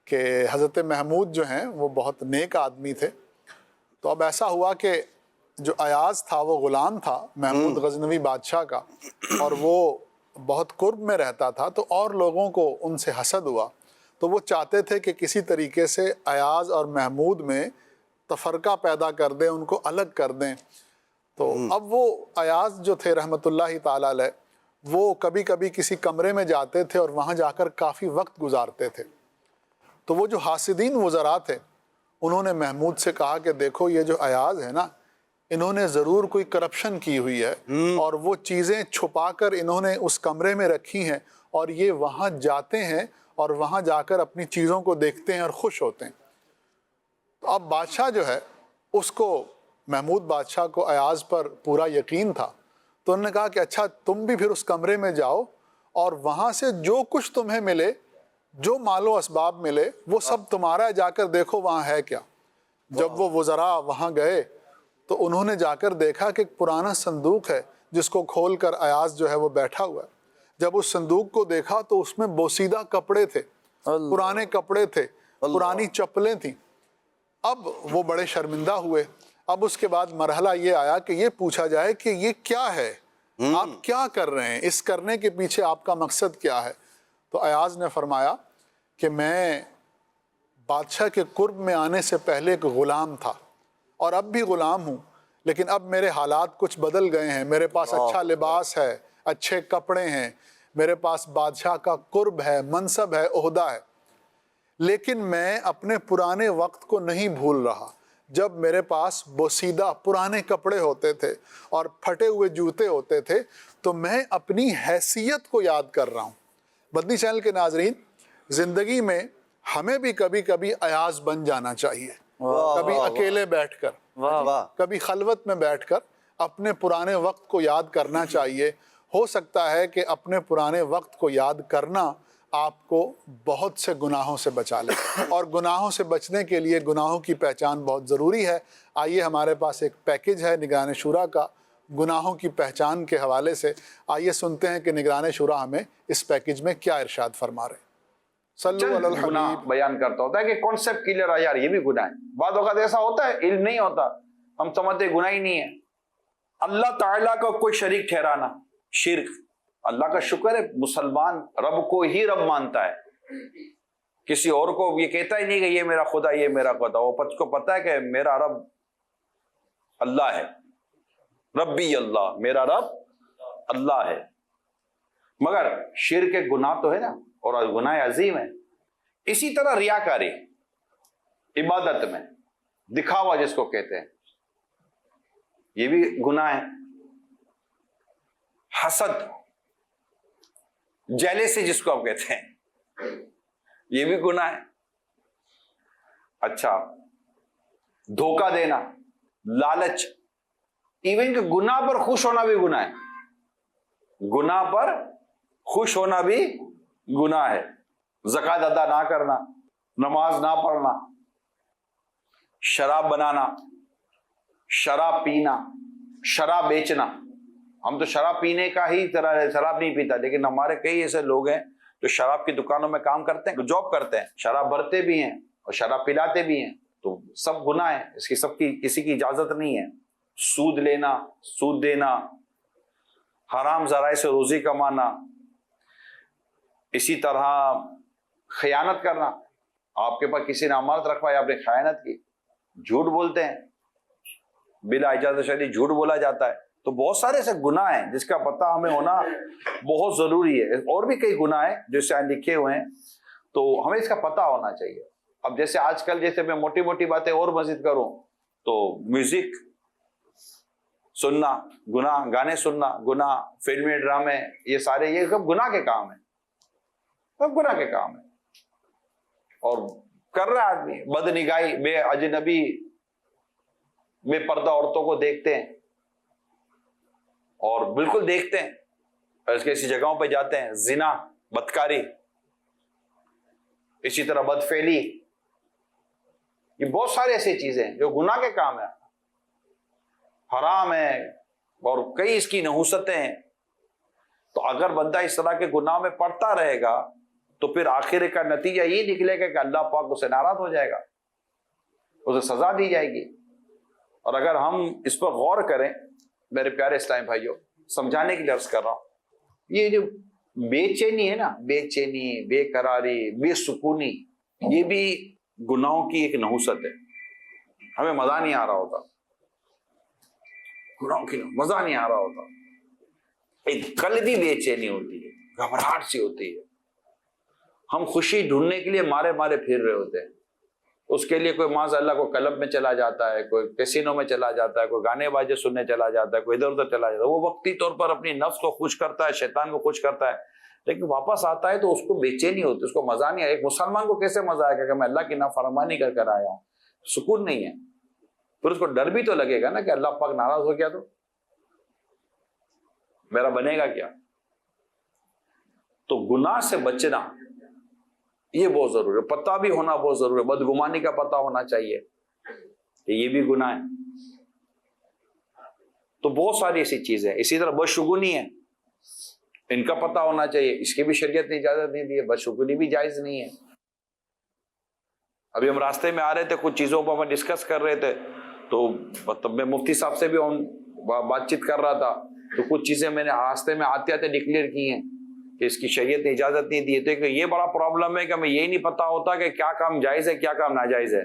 کہ حضرت محمود جو ہیں وہ بہت نیک آدمی تھے۔ تو اب ایسا ہوا کہ جو ایاز تھا وہ غلام تھا محمود غزنوی بادشاہ کا، اور وہ بہت قرب میں رہتا تھا، تو اور لوگوں کو ان سے حسد ہوا، تو وہ چاہتے تھے کہ کسی طریقے سے ایاز اور محمود میں تفرقہ پیدا کر دیں، ان کو الگ کر دیں۔ تو اب وہ ایاز جو تھے رحمۃ اللہ تعالیٰ علیہ، وہ کبھی کبھی کسی کمرے میں جاتے تھے اور وہاں جا کر کافی وقت گزارتے تھے۔ تو وہ جو حاسدین وزراء تھے انہوں نے محمود سے کہا کہ دیکھو یہ جو ایاز ہے نا، انہوں نے ضرور کوئی کرپشن کی ہوئی ہے، اور وہ چیزیں چھپا کر انہوں نے اس کمرے میں رکھی ہیں، اور یہ وہاں جاتے ہیں اور وہاں جا کر اپنی چیزوں کو دیکھتے ہیں اور خوش ہوتے ہیں۔ تو اب بادشاہ جو ہے اس کو، محمود بادشاہ کو ایاز پر پورا یقین تھا، تو انہوں نے کہا کہ اچھا تم بھی پھر اس کمرے میں جاؤ اور وہاں سے جو کچھ تمہیں ملے، جو مال و اسباب ملے، وہ سب تمہارا ہے، جا کر دیکھو وہاں ہے کیا۔ جب وہ وزراء وہاں گئے تو انہوں نے جا کر دیکھا کہ ایک پرانا صندوق ہے جس کو کھول کر ایاز جو ہے وہ بیٹھا ہوا ہے۔ جب اس صندوق کو دیکھا تو اس میں بوسیدہ کپڑے تھے، پرانے کپڑے تھے، پرانی چپلیں تھیں۔ اب وہ بڑے شرمندہ ہوئے۔ اب اس کے بعد مرحلہ یہ آیا کہ یہ پوچھا جائے کہ یہ کیا ہے، آپ کیا کر رہے ہیں، اس کرنے کے پیچھے آپ کا مقصد کیا ہے؟ تو ایاز نے فرمایا کہ میں بادشاہ کے قرب میں آنے سے پہلے ایک غلام تھا، اور اب بھی غلام ہوں، لیکن اب میرے حالات کچھ بدل گئے ہیں، میرے پاس اچھا لباس ہے، اچھے کپڑے ہیں، میرے پاس بادشاہ کا قرب ہے، منصب ہے، عہدہ ہے، لیکن میں اپنے پرانے وقت کو نہیں بھول رہا، جب میرے پاس بوسیدہ پرانے کپڑے ہوتے تھے اور پھٹے ہوئے جوتے ہوتے تھے، تو میں اپنی حیثیت کو یاد کر رہا ہوں۔ مدنی چینل کے ناظرین، زندگی میں ہمیں بھی کبھی کبھی ایاز بن جانا چاہیے، کبھی اکیلے بیٹھ کر، کبھی خلوت میں بیٹھ کر اپنے پرانے وقت کو یاد کرنا چاہیے۔ ہو سکتا ہے کہ اپنے پرانے وقت کو یاد کرنا آپ کو بہت سے گناہوں سے بچا لے، اور گناہوں سے بچنے کے لیے گناہوں کی پہچان بہت ضروری ہے۔ آئیے، ہمارے پاس ایک پیکج ہے نگران شورا کا گناہوں کی پہچان کے حوالے سے، آئیے سنتے ہیں کہ نگران شورا ہمیں اس پیکج میں کیا ارشاد فرما رہے ہیں۔ صلو علی گناہ الحبیب۔ بیان کرتا ہوتا ہے کہ کانسیپٹ کلیئر ہے، یار یہ بھی گناہ ہے۔ بعض اوقات ایسا ہوتا ہے علم نہیں ہوتا، ہم سمجھتے گناہ ہی نہیں ہے۔ اللہ تعالیٰ کا کوئی شریک ٹھہرانا شرک۔ اللہ کا شکر ہے مسلمان رب کو ہی رب مانتا ہے، کسی اور کو یہ کہتا ہی نہیں کہ یہ میرا خدا، یہ میرا خدا۔ وہ کو پتا ہے کہ میرا رب اللہ ہے، ربی اللہ، میرا رب اللہ ہے۔ مگر شرک ایک گناہ تو ہے نا، اور گناہ عظیم ہے۔ اسی طرح ریاکاری عبادت میں، دکھاوا جس کو کہتے ہیں، یہ بھی گناہ ہے۔ حسد، جیلیسی جس کو آپ کہتے ہیں، یہ بھی گناہ ہے۔ اچھا، دھوکہ دینا، لالچ، ایون کہ گناہ پر خوش ہونا بھی گناہ ہے۔ گناہ پر خوش ہونا بھی گناہ ہے۔ زکوٰۃ ادا نہ کرنا، نماز نہ پڑھنا، شراب بنانا، شراب پینا، شراب بیچنا۔ ہم تو شراب پینے کا ہی طرح شراب نہیں پیتا، لیکن ہمارے کئی ایسے لوگ ہیں جو شراب کی دکانوں میں کام کرتے ہیں، جاب کرتے ہیں، شراب بھرتے بھی ہیں اور شراب پلاتے بھی ہیں۔ تو سب گناہ ہیں، اس کی سب کی کسی کی اجازت نہیں ہے. سود لینا، سود دینا، حرام ذرائع سے روزی کمانا، اسی طرح خیانت کرنا. آپ کے پاس کسی نے امانت رکھوائی، آپ نے خیانت کی. جھوٹ بولتے ہیں، بلا اجازت شرعی جھوٹ بولا جاتا ہے. تو بہت سارے ایسے گناہ ہیں جس کا پتہ ہمیں ہونا بہت ضروری ہے. اور بھی کئی گناہ ہیں جو اس سے لکھے ہوئے ہیں، تو ہمیں اس کا پتہ ہونا چاہیے. اب جیسے آج کل جیسے میں موٹی موٹی باتیں اور مزید کروں تو میوزک سننا گناہ، گانے سننا گناہ، فلمی ڈرامے، یہ سارے یہ سب گناہ کے کام ہیں، سب گناہ کے کام ہیں. اور کر رہا ہے آدمی بد نگاہی، بے اجنبی بے پردہ عورتوں کو دیکھتے ہیں، اور بالکل دیکھتے ہیں، ایسی جگہوں پہ جاتے ہیں. زنا، بدکاری، اسی طرح بدفعلی، یہ بہت سارے ایسی چیزیں ہیں جو گناہ کے کام ہیں، حرام ہے، اور کئی اس کی نحوستیں ہیں. تو اگر بندہ اس طرح کے گناہ میں پڑتا رہے گا تو پھر آخر کا نتیجہ یہ نکلے گا کہ اللہ پاک اسے ناراض ہو جائے گا، اسے سزا دی جائے گی. اور اگر ہم اس پر غور کریں میرے پیارے اسلامی بھائیوں، سمجھانے کے لیے عرض کر رہا ہوں، یہ جو بے چینی ہے نا، بے چینی، بے قراری، بے سکونی، یہ بھی گناہوں کی ایک نحوست ہے. ہمیں مزہ نہیں آ رہا ہوتا، گناہوں کی مزہ نہیں آ رہا ہوتا، ایک قلبی بے چینی ہوتی ہے، گھبراہٹ سی ہوتی ہے. ہم خوشی ڈھونڈنے کے لیے مارے مارے پھر رہے ہوتے ہیں. اس کے لیے کوئی معاذ اللہ کو کلب میں چلا جاتا ہے، کوئی کیسینو میں چلا جاتا ہے، کوئی گانے باجے سننے چلا جاتا ہے، کوئی ادھر ادھر چلا جاتا ہے. وہ وقتی طور پر اپنی نفس کو خوش کرتا ہے، شیطان کو خوش کرتا ہے، لیکن واپس آتا ہے تو اس کو بے چینی ہوتی ہے، اس کو مزہ نہیں آیا. ایک مسلمان کو کیسے مزہ آئے گا کہ میں اللہ کی نافرمانی کر کر آیا ہوں؟ سکون نہیں ہے. پھر اس کو ڈر بھی تو لگے گا نا کہ اللہ پاک ناراض ہو گیا تو میرا بنے گا کیا. تو گناہ سے بچنا یہ بہت ضروری ہے. پتہ بھی ہونا بہت ضروری ہے. بدگمانی کا پتہ ہونا چاہیے کہ یہ بھی گناہ ہے. تو بہت ساری ایسی چیزیں. اسی طرح بدشگونی ہے، ان کا پتہ ہونا چاہیے، اس کی بھی شریعت نے اجازت نہیں دی ہے. بدشگونی بھی جائز نہیں ہے. ابھی ہم راستے میں آ رہے تھے، کچھ چیزوں پر ہم ڈسکس کر رہے تھے، تو مطلب میں مفتی صاحب سے بھی بات چیت کر رہا تھا، تو کچھ چیزیں میں نے راستے میں آتے آتے ڈکلیئر کی ہیں کہ اس کی شریعت نے اجازت نہیں دی ہے. تو یہ بڑا پرابلم ہے کہ ہمیں یہی نہیں پتا ہوتا کہ کیا کام جائز ہے کیا کام ناجائز ہے.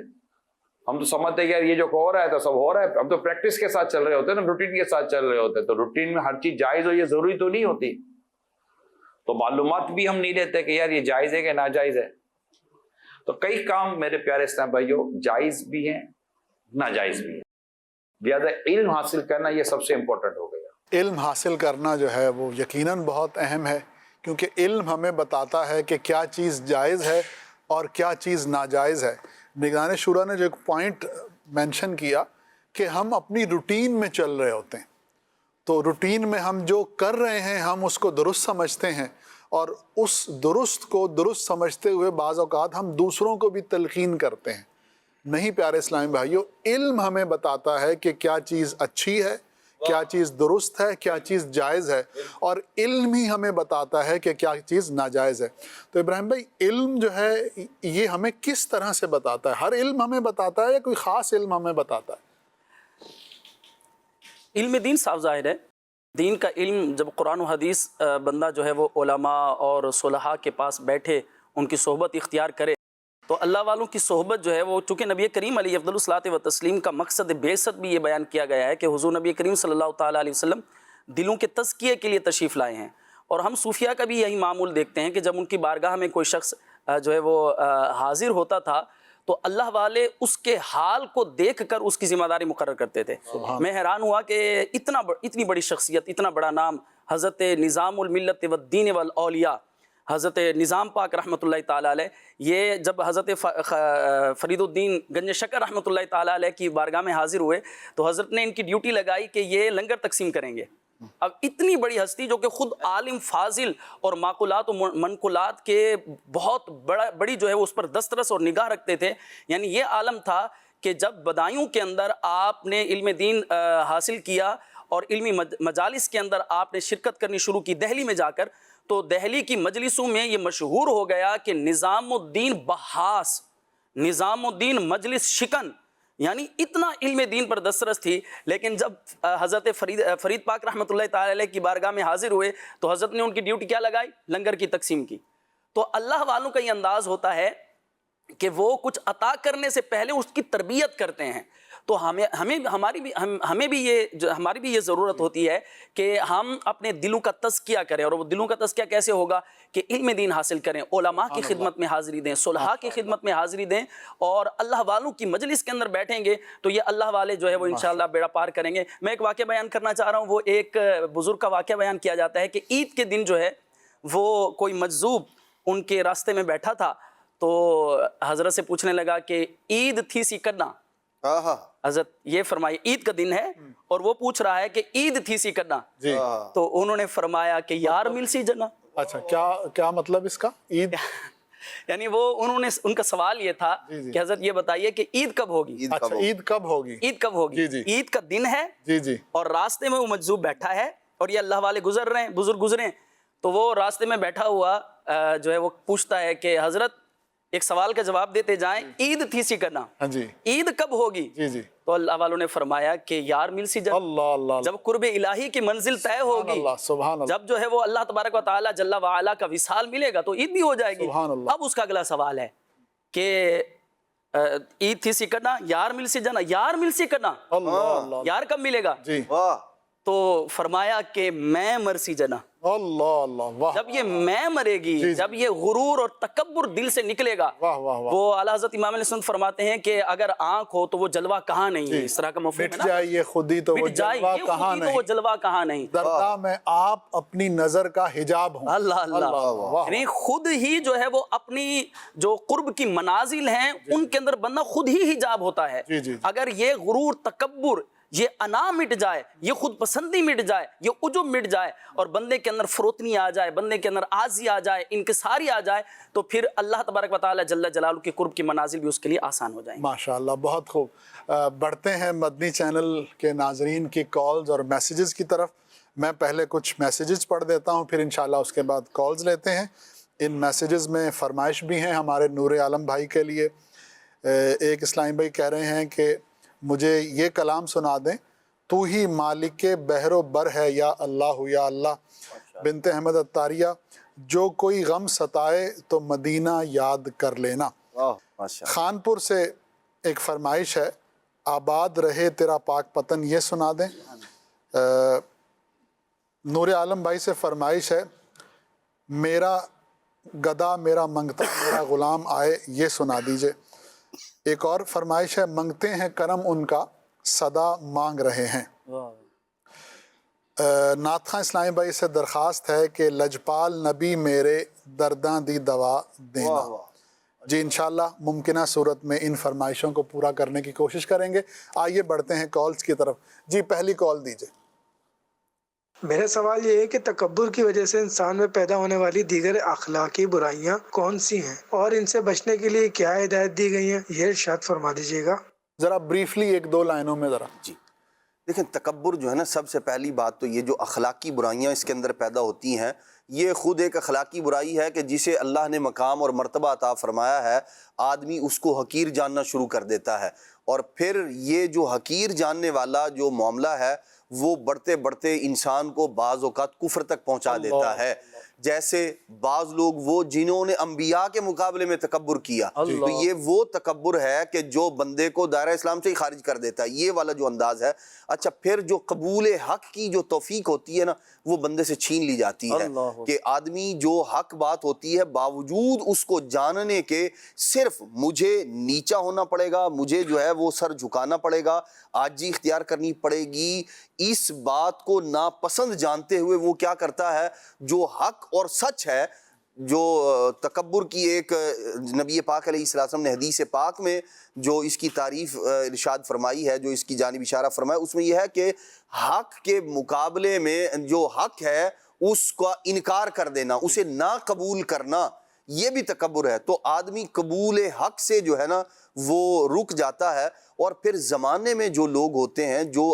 ہم تو سمجھتے ہیں کہ یار یہ جو ہو رہا ہے تو سب ہو رہا ہے. ہم تو پریکٹس کے ساتھ چل رہے ہوتے ہیں نا، روٹین کے ساتھ چل رہے ہوتے ہیں. تو روٹین میں ہر چیز جائز ہو یہ ضروری تو نہیں ہوتی. تو معلومات بھی ہم نہیں لیتے کہ یار یہ جائز ہے کہ ناجائز ہے. تو کئی کام میرے پیارے اسلام بھائیوں جائز بھی ہیں، ناجائز بھی ہیں. لہٰذا علم حاصل کرنا یہ سب سے امپورٹنٹ ہو گیا. علم حاصل کرنا جو ہے وہ یقیناً بہت اہم ہے، کیونکہ علم ہمیں بتاتا ہے کہ کیا چیز جائز ہے اور کیا چیز ناجائز ہے. نگران شورا نے جو ایک پوائنٹ مینشن کیا کہ ہم اپنی روٹین میں چل رہے ہوتے ہیں، تو روٹین میں ہم جو کر رہے ہیں ہم اس کو درست سمجھتے ہیں، اور اس درست کو درست سمجھتے ہوئے بعض اوقات ہم دوسروں کو بھی تلقین کرتے ہیں. نہیں پیارے اسلامی بھائیوں، علم ہمیں بتاتا ہے کہ کیا چیز اچھی ہے، کیا چیز درست ہے، کیا چیز جائز ہے، اور علم ہی ہمیں بتاتا ہے کہ کیا چیز ناجائز ہے. تو ابراہیم بھائی، علم جو ہے یہ ہمیں کس طرح سے بتاتا ہے؟ ہر علم ہمیں بتاتا ہے یا کوئی خاص علم ہمیں بتاتا ہے؟ علم دین صاف ظاہر ہے. دین کا علم جب قرآن و حدیث بندہ جو ہے وہ علماء اور صلحاء کے پاس بیٹھے، ان کی صحبت اختیار کرے، تو اللہ والوں کی صحبت جو ہے وہ، چونکہ نبی کریم علیہ افضل الصلاۃ و تسلیم کا مقصد بعثت بھی یہ بیان کیا گیا ہے کہ حضور نبی کریم صلی اللہ تعالیٰ علیہ وسلم دلوں کے تزکیے کے لیے تشریف لائے ہیں. اور ہم صوفیہ کا بھی یہی معمول دیکھتے ہیں کہ جب ان کی بارگاہ میں کوئی شخص جو ہے وہ حاضر ہوتا تھا تو اللہ والے اس کے حال کو دیکھ کر اس کی ذمہ داری مقرر کرتے تھے. میں حیران ہوا کہ اتنی بڑی شخصیت، اتنا بڑا نام، حضرت نظام الملت والدین والاولیاء، حضرت نظام پاک رحمۃ اللہ تعالیٰ علیہ، یہ جب حضرت فرید الدین گنج شکر رحمۃ اللہ تعالیٰ علیہ کی بارگاہ میں حاضر ہوئے تو حضرت نے ان کی ڈیوٹی لگائی کہ یہ لنگر تقسیم کریں گے. اب اتنی بڑی ہستی جو کہ خود عالم فاضل اور معقولات و منقولات کے بہت بڑی جو ہے وہ اس پر دسترس اور نگاہ رکھتے تھے، یعنی یہ عالم تھا کہ جب بدایوں کے اندر آپ نے علم دین حاصل کیا اور علمی مجالس کے اندر آپ نے شرکت کرنی شروع کی دہلی میں جا کر، تو دہلی کی مجلسوں میں یہ مشہور ہو گیا کہ نظام الدین بحاس نظام الدین مجلس شکن، یعنی اتنا علم دین پر دسترس تھی. لیکن جب حضرت فرید پاک رحمۃ اللہ تعالی علیہ کی بارگاہ میں حاضر ہوئے تو حضرت نے ان کی ڈیوٹی کیا لگائی؟ لنگر کی تقسیم کی. تو اللہ والوں کا یہ انداز ہوتا ہے کہ وہ کچھ عطا کرنے سے پہلے اس کی تربیت کرتے ہیں. تو ہماری بھی یہ ضرورت ہوتی ہے کہ ہم اپنے دلوں کا تزکیہ کریں. اور وہ دلوں کا تزکیہ کیسے ہوگا؟ کہ علم دین حاصل کریں، علماء کی خدمت میں حاضری دیں، صلحاء کی خدمت میں حاضری دیں، اور اللہ والوں کی مجلس کے اندر بیٹھیں گے تو یہ اللہ والے جو ہے وہ انشاءاللہ بیڑا پار کریں گے. میں ایک واقعہ بیان کرنا چاہ رہا ہوں. وہ ایک بزرگ کا واقعہ بیان کیا جاتا ہے کہ عید کے دن جو ہے وہ کوئی مجذوب ان کے راستے میں بیٹھا تھا تو حضرت سے پوچھنے لگا کہ عید تھی سی کرنا. حضرت یہ فرمائے عید کا دن ہے اور وہ پوچھ رہا ہے کہ عید تھی سی کرنا. تو انہوں نے فرمایا کہ یار مل سی جنا. اچھا، کیا مطلب اس کا؟ عید یعنی ان کا سوال یہ تھا کہ حضرت یہ بتائیے کہ عید کب ہوگی؟ اچھا، عید کب ہوگی؟ عید کب ہوگی؟ عید کا دن ہے اور راستے میں وہ مجذوب بیٹھا ہے اور یہ اللہ والے گزر رہے ہیں، بزرگ گزرے ہیں. تو وہ راستے میں بیٹھا ہوا جو ہے وہ پوچھتا ہے کہ حضرت ایک سوال کا جواب دیتے جائیں، عید تھی سی کرنا، عید کب ہوگی؟ تو اللہ والوں نے فرمایا کہ یار مل سی جب، جب قرب الہی کی منزل طے ہوگی، جب جو ہے وہ اللہ تبارک و تعالی جل وعلا کا وصال ملے گا تو عید بھی ہو جائے گی. اب اس کا اگلا سوال ہے کہ عید تھی سی کرنا، یار مل سی جانا، یار مل سی کرنا، یار کب ملے گا؟ تو فرمایا کہ میں مرسی جنا. جب یہ میں مرے گی، جب یہ غرور اور تکبر دل سے نکلے گا. وہ اعلیٰ حضرت امام علیہ السلام فرماتے ہیں کہ اگر آنکھ ہو تو وہ جلوہ کہاں نہیں ہے. اس طرح کا مفہوم ہے نا، مٹ جائے یہ خودی تو وہ جلوہ کہاں نہیں. دردا میں آپ اپنی نظر کا حجاب ہوں. اللہ یعنی خود ہی جو ہے وہ اپنی جو قرب کی منازل ہیں ان کے اندر بندہ خود ہی حجاب ہوتا ہے. اگر یہ غرور، تکبر، یہ انا مٹ جائے، یہ خود پسندی مٹ جائے، یہ عجب مٹ جائے اور بندے کے اندر فروتنی آ جائے، بندے کے اندر عاجزی آ جائے، انکساری آ جائے، تو پھر اللہ تبارک و تعالی جل جلالہ کی قرب کی منازل بھی اس کے لیے آسان ہو جائیں. ماشاءاللہ، بہت خوب. بڑھتے ہیں مدنی چینل کے ناظرین کی کالز اور میسیجز کی طرف. میں پہلے کچھ میسیجز پڑھ دیتا ہوں، پھر انشاءاللہ اس کے بعد کالز لیتے ہیں. ان میسیجز میں فرمائش بھی ہیں ہمارے نور عالم بھائی کے لیے. ایک اسلامی بھائی کہہ رہے ہیں کہ مجھے یہ کلام سنا دیں، تو ہی مالک بحر و بر ہے یا اللہ یا اللہ. بنت احمد اتاریہ، جو کوئی غم ستائے تو مدینہ یاد کر لینا. خانپور سے ایک فرمائش ہے، آباد رہے تیرا پاک پتن، یہ سنا دیں. نور عالم بھائی سے فرمائش ہے، میرا گدا میرا منگتا میرا غلام آئے، یہ سنا دیجئے. ایک اور فرمائش ہے، منگتے ہیں کرم ان کا صدا مانگ رہے ہیں. ناتھاں اسلامی بھائی سے درخواست ہے کہ لجپال نبی میرے درداں دی دوا دینا. جی انشاءاللہ ممکنہ صورت میں ان فرمائشوں کو پورا کرنے کی کوشش کریں گے. آئیے بڑھتے ہیں کالز کی طرف. جی پہلی کال دیجئے. میرا سوال یہ ہے کہ تکبر کی وجہ سے انسان میں پیدا ہونے والی دیگر اخلاقی برائیاں کون سی ہیں اور ان سے بچنے کے لیے کیا ہدایت دی گئی ہیں، یہ ارشاد فرما دیجیے گا. ذرا بریفلی ایک دو لائنوں میں ذرا. جی دیکھیں، تکبر جو ہے نا، سب سے پہلی بات تو یہ جو اخلاقی برائیاں اس کے اندر پیدا ہوتی ہیں، یہ خود ایک اخلاقی برائی ہے کہ جسے اللہ نے مقام اور مرتبہ عطا فرمایا ہے، آدمی اس کو حقیر جاننا شروع کر دیتا ہے. اور پھر یہ جو حقیر جاننے والا جو معاملہ ہے وہ بڑھتے بڑھتے انسان کو بعض اوقات کفر تک پہنچا دیتا ہے. جیسے بعض لوگ وہ جنہوں نے انبیاء کے مقابلے میں تکبر کیا، تو یہ وہ تکبر ہے کہ جو بندے کو دائرہ اسلام سے ہی خارج کر دیتا ہے، یہ والا جو انداز ہے. اچھا، پھر جو قبول حق کی جو توفیق ہوتی ہے نا، وہ بندے سے چھین لی جاتی ہے کہ آدمی جو حق بات ہوتی ہے باوجود اس کو جاننے کے صرف مجھے نیچا ہونا پڑے گا، مجھے جو ہے وہ سر جھکانا پڑے گا، عاجزی اختیار کرنی پڑے گی، اس بات کو ناپسند جانتے ہوئے وہ کیا کرتا ہے، جو حق اور سچ ہے، جو تکبر کی ایک نبی پاک علیہ السلام نے حدیث پاک میں جو اس کی تعریف ارشاد فرمائی ہے، جو اس کی جانب اشارہ فرمایا، اس میں یہ ہے کہ حق کے مقابلے میں جو حق ہے اس کا انکار کر دینا، اسے نہ قبول کرنا، یہ بھی تکبر ہے. تو آدمی قبول حق سے جو ہے نا وہ رک جاتا ہے. اور پھر زمانے میں جو لوگ ہوتے ہیں جو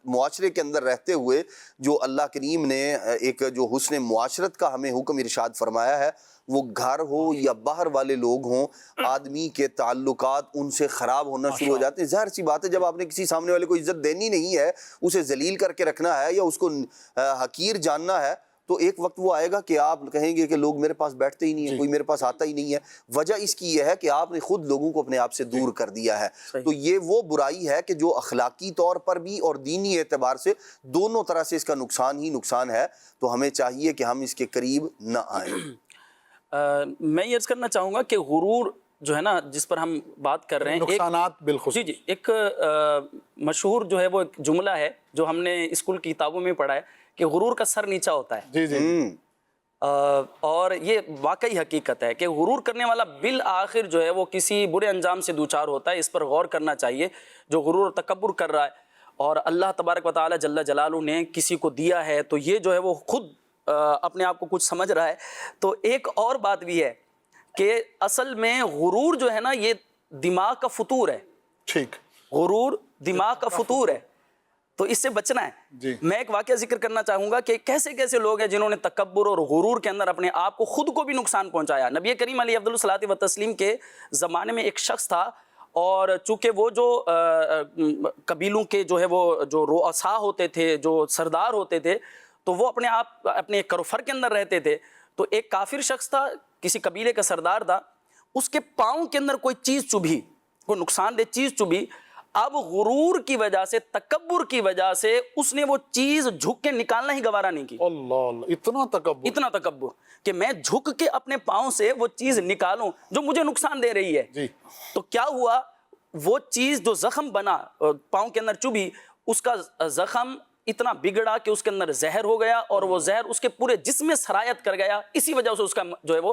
معاشرے کے اندر رہتے ہوئے جو اللہ کریم نے ایک جو حسن معاشرت کا ہمیں حکم ارشاد فرمایا ہے، وہ گھر ہو یا باہر والے لوگ ہوں، آدمی کے تعلقات ان سے خراب ہونا شروع ہو جاتے ہیں. ظاہر سی بات ہے جب آپ نے کسی سامنے والے کو عزت دینی نہیں ہے، اسے ذلیل کر کے رکھنا ہے یا اس کو حقیر جاننا ہے، تو ایک وقت وہ آئے گا کہ آپ کہیں گے کہ لوگ میرے پاس بیٹھتے ہی نہیں ہیں، کوئی میرے پاس آتا ہی نہیں ہے. وجہ اس کی یہ ہے کہ آپ نے خود لوگوں کو اپنے آپ سے دور کر دیا ہے. تو یہ وہ برائی ہے کہ جو اخلاقی طور پر بھی اور دینی اعتبار سے دونوں طرح سے اس کا نقصان ہی نقصان ہے. تو ہمیں چاہیے کہ ہم اس کے قریب نہ آئیں. میں یہ عرض کرنا چاہوں گا کہ غرور جو ہے نا جس پر ہم بات کر رہے ہیں، نقصانات بالخصوص. جی ایک مشہور جو ہے وہ ایک جملہ ہے جو ہم نے اسکول کی کتابوں میں پڑھا ہے کہ غرور کا سر نیچا ہوتا ہے. جی اور یہ واقعی حقیقت ہے کہ غرور کرنے والا بالآخر جو ہے وہ کسی برے انجام سے دوچار ہوتا ہے. اس پر غور کرنا چاہیے جو غرور اور تکبر کر رہا ہے. اور اللہ تبارک و تعالی جل جلالہ نے کسی کو دیا ہے تو یہ جو ہے وہ خود اپنے آپ کو کچھ سمجھ رہا ہے. تو ایک اور بات بھی ہے کہ اصل میں غرور جو ہے نا یہ دماغ کا فطور ہے. ٹھیک. غرور دماغ کا فطور ہے، تو اس سے بچنا ہے. میں ایک واقعہ ذکر کرنا چاہوں گا کہ کیسے کیسے لوگ ہیں جنہوں نے تکبر اور غرور کے اندر اپنے آپ کو خود کو بھی نقصان پہنچایا. نبی کریم علیہ افضل الصلاۃ والتسلیم کے زمانے میں ایک شخص تھا، اور چونکہ وہ جو قبیلوں کے جو ہے وہ جو رؤساء ہوتے تھے، جو سردار ہوتے تھے، تو وہ اپنے آپ اپنے کروفر کے اندر رہتے تھے. تو ایک کافر شخص تھا، کسی قبیلے کا سردار تھا، اس کے پاؤں کے اندر کوئی چیز چبھی، کوئی نقصان دہ چیز چبھی. اب غرور کی وجہ سے، تکبر کی وجہ سے اس نے وہ چیز جھک کے نکالنا ہی گوارا نہیں کی. اللہ، اتنا تکبر کہ میں جھک کے اپنے پاؤں سے وہ چیز نکالوں جو مجھے نقصان دے رہی ہے. تو کیا ہوا، وہ چیز جو زخم بنا پاؤں کے اندر چبھی، اس کا زخم اتنا بگڑا کہ اس کے اندر زہر ہو گیا، اور وہ زہر اس کے پورے جسم میں سرایت کر گیا. اسی وجہ سے اس کا جو ہے وہ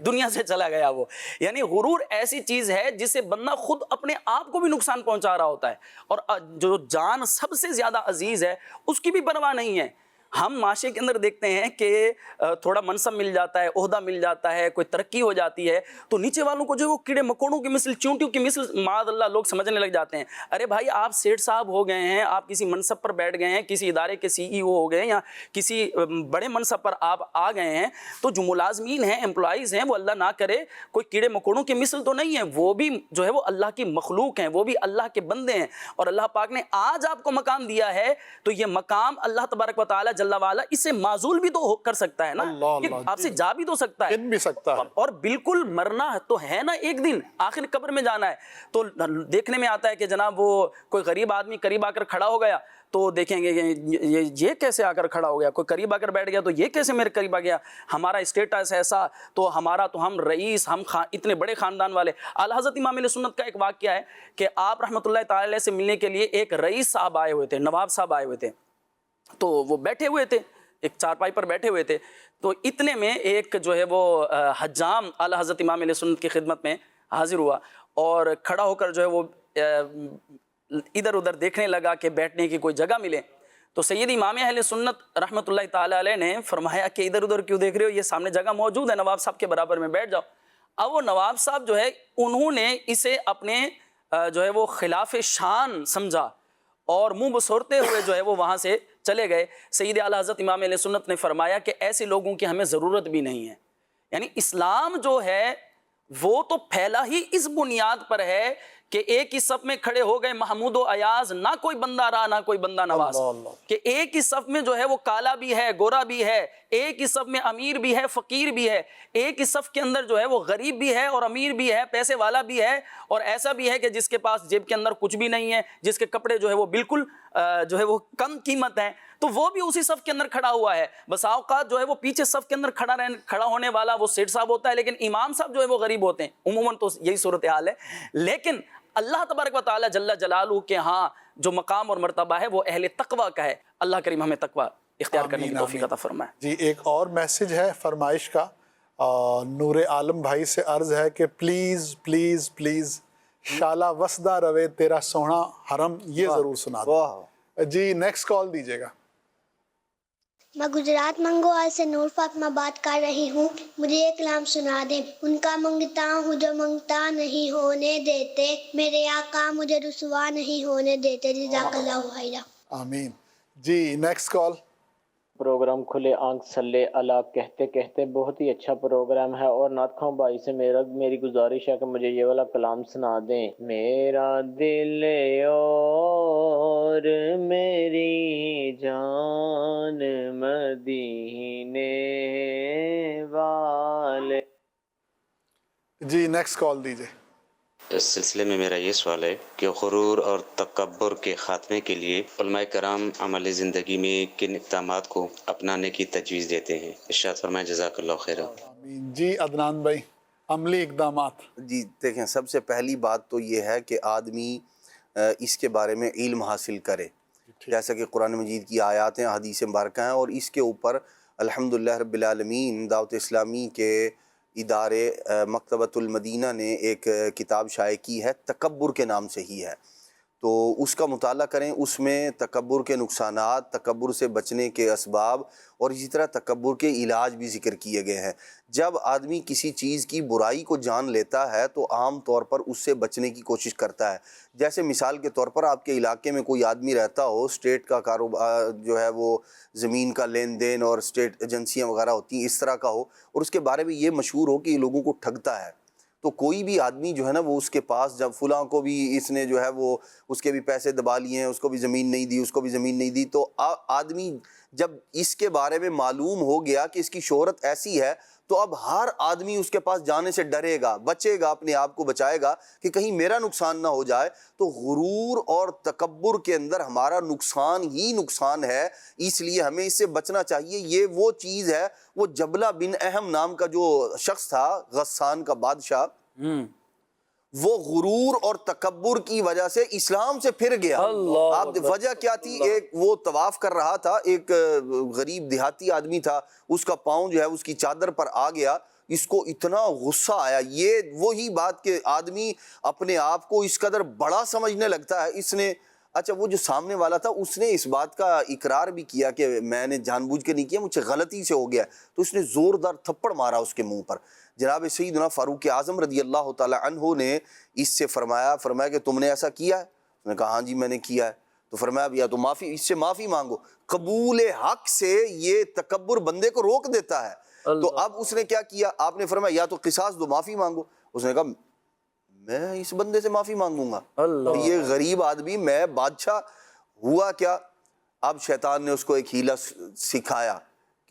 دنیا سے چلا گیا. وہ یعنی غرور ایسی چیز ہے جس سے بندہ خود اپنے آپ کو بھی نقصان پہنچا رہا ہوتا ہے، اور جو جان سب سے زیادہ عزیز ہے اس کی بھی پرواہ نہیں ہے. ہم معاشرے کے اندر دیکھتے ہیں کہ تھوڑا منصب مل جاتا ہے، عہدہ مل جاتا ہے، کوئی ترقی ہو جاتی ہے، تو نیچے والوں کو جو وہ کیڑے مکوڑوں کی مثل، چونٹیوں کی مثل معاذ اللہ لوگ سمجھنے لگ جاتے ہیں. ارے بھائی، آپ سیٹھ صاحب ہو گئے ہیں، آپ کسی منصب پر بیٹھ گئے ہیں، کسی ادارے کے سی ای او ہو گئے ہیں، یا کسی بڑے منصب پر آپ آ گئے ہیں، تو جو ملازمین ہیں، امپلائیز ہیں، وہ اللہ نہ کرے کوئی کیڑے مکوڑوں کی مثل تو نہیں ہے. وہ بھی جو ہے وہ اللہ کی مخلوق ہیں، وہ بھی اللہ کے بندے ہیں. اور اللہ پاک نے آج آپ کو مقام دیا ہے، تو یہ مقام اللہ تبارک و تعالی جل وعلا اسے معزول بھی تو کر سکتا ہے نا، آپ سے جا بھی تو سکتا ہے. اور بالکل مرنا تو ہے نا، ایک دن آخر قبر میں جانا ہے. تو دیکھنے میں آتا ہے کہ جناب وہ کوئی غریب آدمی قریب آ کر کھڑا ہو گیا تو دیکھیں گے یہ کیسے آ کر کھڑا ہو گیا، کوئی قریب آ کر بیٹھ گیا تو یہ کیسے میرے قریب آ گیا، ہمارا اسٹیٹس ایسا، تو ہمارا تو ہم رئیس، ہم اتنے بڑے خاندان والے. اعلیٰ حضرت امام علیہ سنت کا ایک واقعہ ہے کہ آپ رحمۃ اللہ تعالی سے ملنے کے لیے ایک رئیس صاحب آئے ہوئے تھے، نواب صاحب آئے ہوئے تھے. تو وہ بیٹھے ہوئے تھے، ایک چارپائی پر بیٹھے ہوئے تھے. تو اتنے میں ایک جو ہے وہ حجام اعلیٰ حضرت امام علیہ سنت کی خدمت میں حاضر ہوا، اور کھڑا ہو کر جو ہے وہ ادھر ادھر دیکھنے لگا کہ بیٹھنے کی کوئی جگہ ملے. تو سید امام اہل سنت رحمۃ اللہ تعالی علیہ نے فرمایا کہ ادھر ادھر کیوں دیکھ رہے ہو، یہ سامنے جگہ موجود ہے، نواب صاحب کے برابر میں بیٹھ جاؤ. اب وہ نواب صاحب جو ہے انہوں نے اسے اپنے جو ہے وہ خلاف شان سمجھا، اور منہ بسورتے ہوئے جو ہے وہ وہاں سے چلے گئے. سید اعلیٰ حضرت امام علیہ سنت نے فرمایا کہ ایسے لوگوں کی ہمیں ضرورت بھی نہیں ہے. یعنی اسلام جو ہے وہ تو پھیلا ہی اس بنیاد پر ہے کہ ایک ہی صف میں کھڑے ہو گئے محمود و ایاز، نہ کوئی بندہ رہا نہ کوئی بندہ نواز، کہ ایک ہی صف میں جو ہے وہ کالا بھی ہے، گورا بھی ہے، ایک ہی صف میں امیر بھی ہے، فقیر بھی ہے، ایک ہی صف کے اندر جو ہے وہ غریب بھی ہے اور امیر بھی ہے، پیسے والا بھی ہے، اور ایسا بھی ہے کہ جس کے پاس جیب کے اندر کچھ بھی نہیں ہے، جس کے کپڑے جو ہے وہ بالکل جو ہے وہ کم قیمت ہیں، تو وہ بھی اسی صف کے اندر کھڑا ہوا ہے. بس اوقات جو ہے وہ پیچھے صف کے اندر کھڑا ہونے والا وہ سیٹھ صاحب ہوتا ہے، لیکن امام صاحب جو ہے وہ غریب ہوتے ہیں. عموماً تو یہی صورتحال ہے. لیکن اللہ تبارک و تعالی جل جلالہ کے ہاں جو مقام اور مرتبہ ہے وہ اہل تقوی کا ہے. اللہ کریم ہمیں تقوی اختیار کرنے کی توفیق عطا فرمائے. جی ایک اور میسج ہے فرمائش کا، نور عالم بھائی سے عرض ہے کہ پلیز پلیز پلیز شالا وسدہ روے تیرا سونا حرم، یہ ضرور سنا دو. جی نیکسٹ کال دیجیے گا. میں گجرات منگوال سے نور فاطمہ بات کر رہی ہوں. مجھے ایک کلام سنا دیں. ان کا منگتا ہوں جو منگتا نہیں ہونے دیتے، میرے آقا مجھے رسوا نہیں ہونے دیتے. جزاک اللہ خیرا. آمین. جی نیکسٹ کال. پروگرام کھلے آنکھ صلی اللہ کہتے کہتے بہت ہی اچھا پروگرام ہے، اور نعت خواں بھائی سے میری گزارش ہے کہ مجھے یہ والا کلام سنا دیں. میرا دل اور میری جان مدینے والے. جی نیکسٹ کال دیجیے. اس سلسلے میں میرا یہ سوال ہے کہ غرور اور تکبر کے خاتمے کے لیے علماء کرام عملی زندگی میں کن اقدامات کو اپنانے کی تجویز دیتے ہیں؟ ارشاد فرمائیں. جزاک اللہ خیرہ. آمین. جی عدنان بھائی، عملی اقدامات. جی دیکھیں، سب سے پہلی بات تو یہ ہے کہ آدمی اس کے بارے میں علم حاصل کرے، جیسا کہ قرآن مجید کی آیات ہیں، حدیث مبارکہ ہیں، اور اس کے اوپر الحمدللہ رب العالمین دعوت اسلامی کے ادارے مکتبۃ المدینہ نے ایک کتاب شائع کی ہے، تکبر کے نام سے ہی ہے، تو اس کا مطالعہ کریں. اس میں تکبر کے نقصانات، تکبر سے بچنے کے اسباب، اور اسی طرح تکبر کے علاج بھی ذکر کیے گئے ہیں. جب آدمی کسی چیز کی برائی کو جان لیتا ہے تو عام طور پر اس سے بچنے کی کوشش کرتا ہے. جیسے مثال کے طور پر آپ کے علاقے میں کوئی آدمی رہتا ہو، اسٹیٹ کا کاروبار جو ہے وہ زمین کا لین دین اور اسٹیٹ ایجنسیاں وغیرہ ہوتی ہیں، اس طرح کا ہو، اور اس کے بارے میں یہ مشہور ہو کہ یہ لوگوں کو ٹھگتا ہے، تو کوئی بھی آدمی جو ہے نا وہ اس کے پاس جب فلاں کو بھی اس نے جو ہے وہ اس کے بھی پیسے دبا لیے ہیں، اس کو بھی زمین نہیں دی، اس کو بھی زمین نہیں دی، تو آدمی جب اس کے بارے میں معلوم ہو گیا کہ اس کی شہرت ایسی ہے تو اب ہر آدمی اس کے پاس جانے سے ڈرے گا، بچے گا، اپنے آپ کو بچائے گا کہ کہیں میرا نقصان نہ ہو جائے. تو غرور اور تکبر کے اندر ہمارا نقصان ہی نقصان ہے، اس لیے ہمیں اس سے بچنا چاہیے. یہ وہ چیز ہے، وہ جبلہ بن اہم نام کا جو شخص تھا، غسان کا بادشاہ، وہ غرور اور تکبر کی وجہ سے اسلام سے پھر گیا. آپ وجہ کیا تھی؟ ایک وہ طواف کر رہا تھا، ایک غریب دیہاتی آدمی تھا، اس کا پاؤں جو ہے اس کی چادر پر آ گیا، اس کو اتنا غصہ آیا. یہ وہی بات کہ آدمی اپنے آپ کو اس قدر بڑا سمجھنے لگتا ہے. اس نے اچھا وہ جو سامنے والا تھا اس نے اس بات کا اقرار بھی کیا کہ میں نے جان بوجھ کے نہیں کیا، مجھ سے غلطی سے ہو گیا، تو اس نے زوردار تھپڑ مارا اس کے منہ پر. جناب سیدنا فاروق اعظم رضی اللہ تعالی عنہ نے اس سے فرمایا کہ تم نے ایسا کیا ہے؟ اس نے کہا ہاں جی میں نے کیا ہے. تو فرمایا یا تو معافی، اس سے معافی مانگو. قبول حق سے یہ تکبر بندے کو روک دیتا ہے. تو اب اس نے کیا کیا؟ آپ نے فرمایا یا تو قصاص دو، معافی مانگو. اس نے کہا میں اس بندے سے معافی مانگوں گا، یہ غریب آدمی، میں بادشاہ. ہوا کیا؟ اب شیطان نے اس کو ایک ہیلہ سکھایا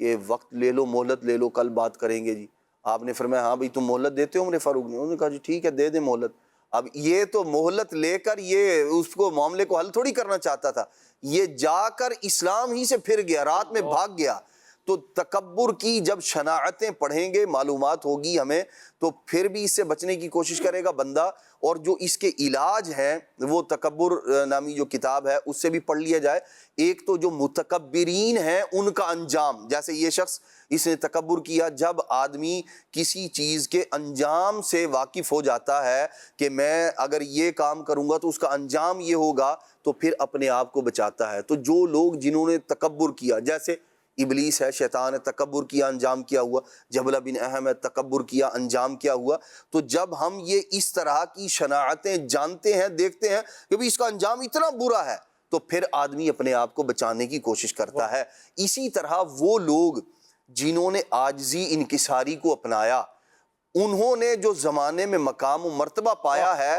کہ وقت لے لو، مہلت لے لو، کل بات کریں گے. جی آپ نے فرمایا ہاں بھائی تم مہلت دیتے ہو عمر فاروق نے؟ انہوں نے کہا جی ٹھیک ہے دے دیں مہلت. اب یہ تو مہلت لے کر یہ اس کو معاملے کو حل تھوڑی کرنا چاہتا تھا، یہ جا کر اسلام ہی سے پھر گیا، رات میں بھاگ گیا. تو تکبر کی جب شناعتیں پڑھیں گے، معلومات ہوگی ہمیں، تو پھر بھی اس سے بچنے کی کوشش کرے گا بندہ. اور جو اس کے علاج ہیں وہ تکبر نامی جو کتاب ہے اس سے بھی پڑھ لیا جائے. ایک تو جو متکبرین ہیں ان کا انجام، جیسے یہ شخص اس نے تکبر کیا. جب آدمی کسی چیز کے انجام سے واقف ہو جاتا ہے کہ میں اگر یہ کام کروں گا تو اس کا انجام یہ ہوگا، تو پھر اپنے آپ کو بچاتا ہے. تو جو لوگ جنہوں نے تکبر کیا، جیسے ابلیس ہے، شیطان ہے، تکبر کیا انجام کیا ہوا. جبلہ بن اہم ہے، تکبر کیا انجام کیا ہوا. تو جب ہم یہ اس طرح کی شناعتیں جانتے ہیں، دیکھتے ہیں کہ بھی اس کا انجام اتنا برا ہے، تو پھر آدمی اپنے آپ کو بچانے کی کوشش کرتا ہے. اسی طرح وہ لوگ جنہوں نے عاجزی انکساری کو اپنایا، انہوں نے جو زمانے میں مقام و مرتبہ پایا ہے،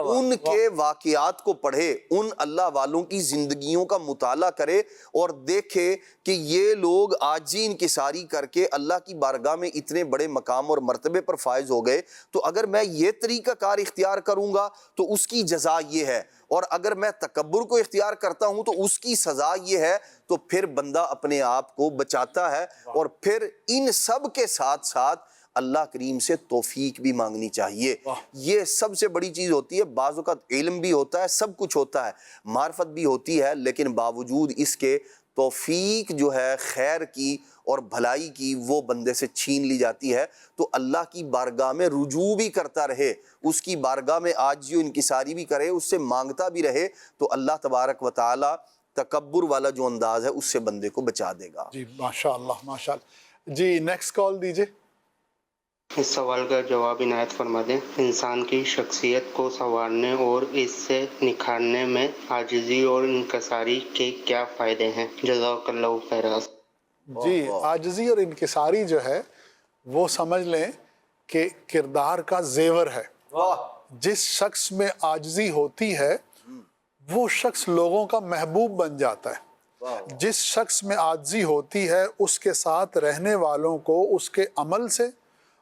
ان کے واقعات کو پڑھے، ان اللہ والوں کی زندگیوں کا مطالعہ کرے اور دیکھے کہ یہ لوگ عاجزی انکساری کر کے اللہ کی بارگاہ میں اتنے بڑے مقام اور مرتبے پر فائز ہو گئے. تو اگر میں یہ طریقہ کار اختیار کروں گا تو اس کی جزا یہ ہے، اور اگر میں تکبر کو اختیار کرتا ہوں تو اس کی سزا یہ ہے. تو پھر بندہ اپنے آپ کو بچاتا ہے. اور پھر ان سب کے ساتھ ساتھ اللہ کریم سے توفیق بھی مانگنی چاہیے. یہ سب سے بڑی چیز ہوتی ہے. بعض اوقات علم بھی ہوتا ہے، سب کچھ ہوتا ہے، معرفت بھی ہوتی ہے، لیکن باوجود اس کے توفیق جو ہے خیر کی اور بھلائی کی وہ بندے سے چھین لی جاتی ہے. تو اللہ کی بارگاہ میں رجوع بھی کرتا رہے، اس کی بارگاہ میں عاجزی و انکساری بھی کرے، اس سے مانگتا بھی رہے، تو اللہ تبارک و تعالی تکبر والا جو انداز ہے اس سے بندے کو بچا دے گا. جی ماشاءاللہ ماشاءاللہ. جی نیکسٹ کال دیجیے. اس سوال کا جواب عنایت فرما دیں. انسان کی شخصیت کو سنوارنے اور اس سے نکھارنے میں عاجزی اور انکساری کے کیا فائدے ہیں؟ جزاک اللہ خیر. جی عاجزی اور انکساری جو ہے وہ سمجھ لیں کہ کردار کا زیور ہے. جس شخص میں عاجزی ہوتی ہے وہ شخص لوگوں کا محبوب بن جاتا ہے. جس شخص میں عاجزی ہوتی ہے اس کے ساتھ رہنے والوں کو اس کے عمل سے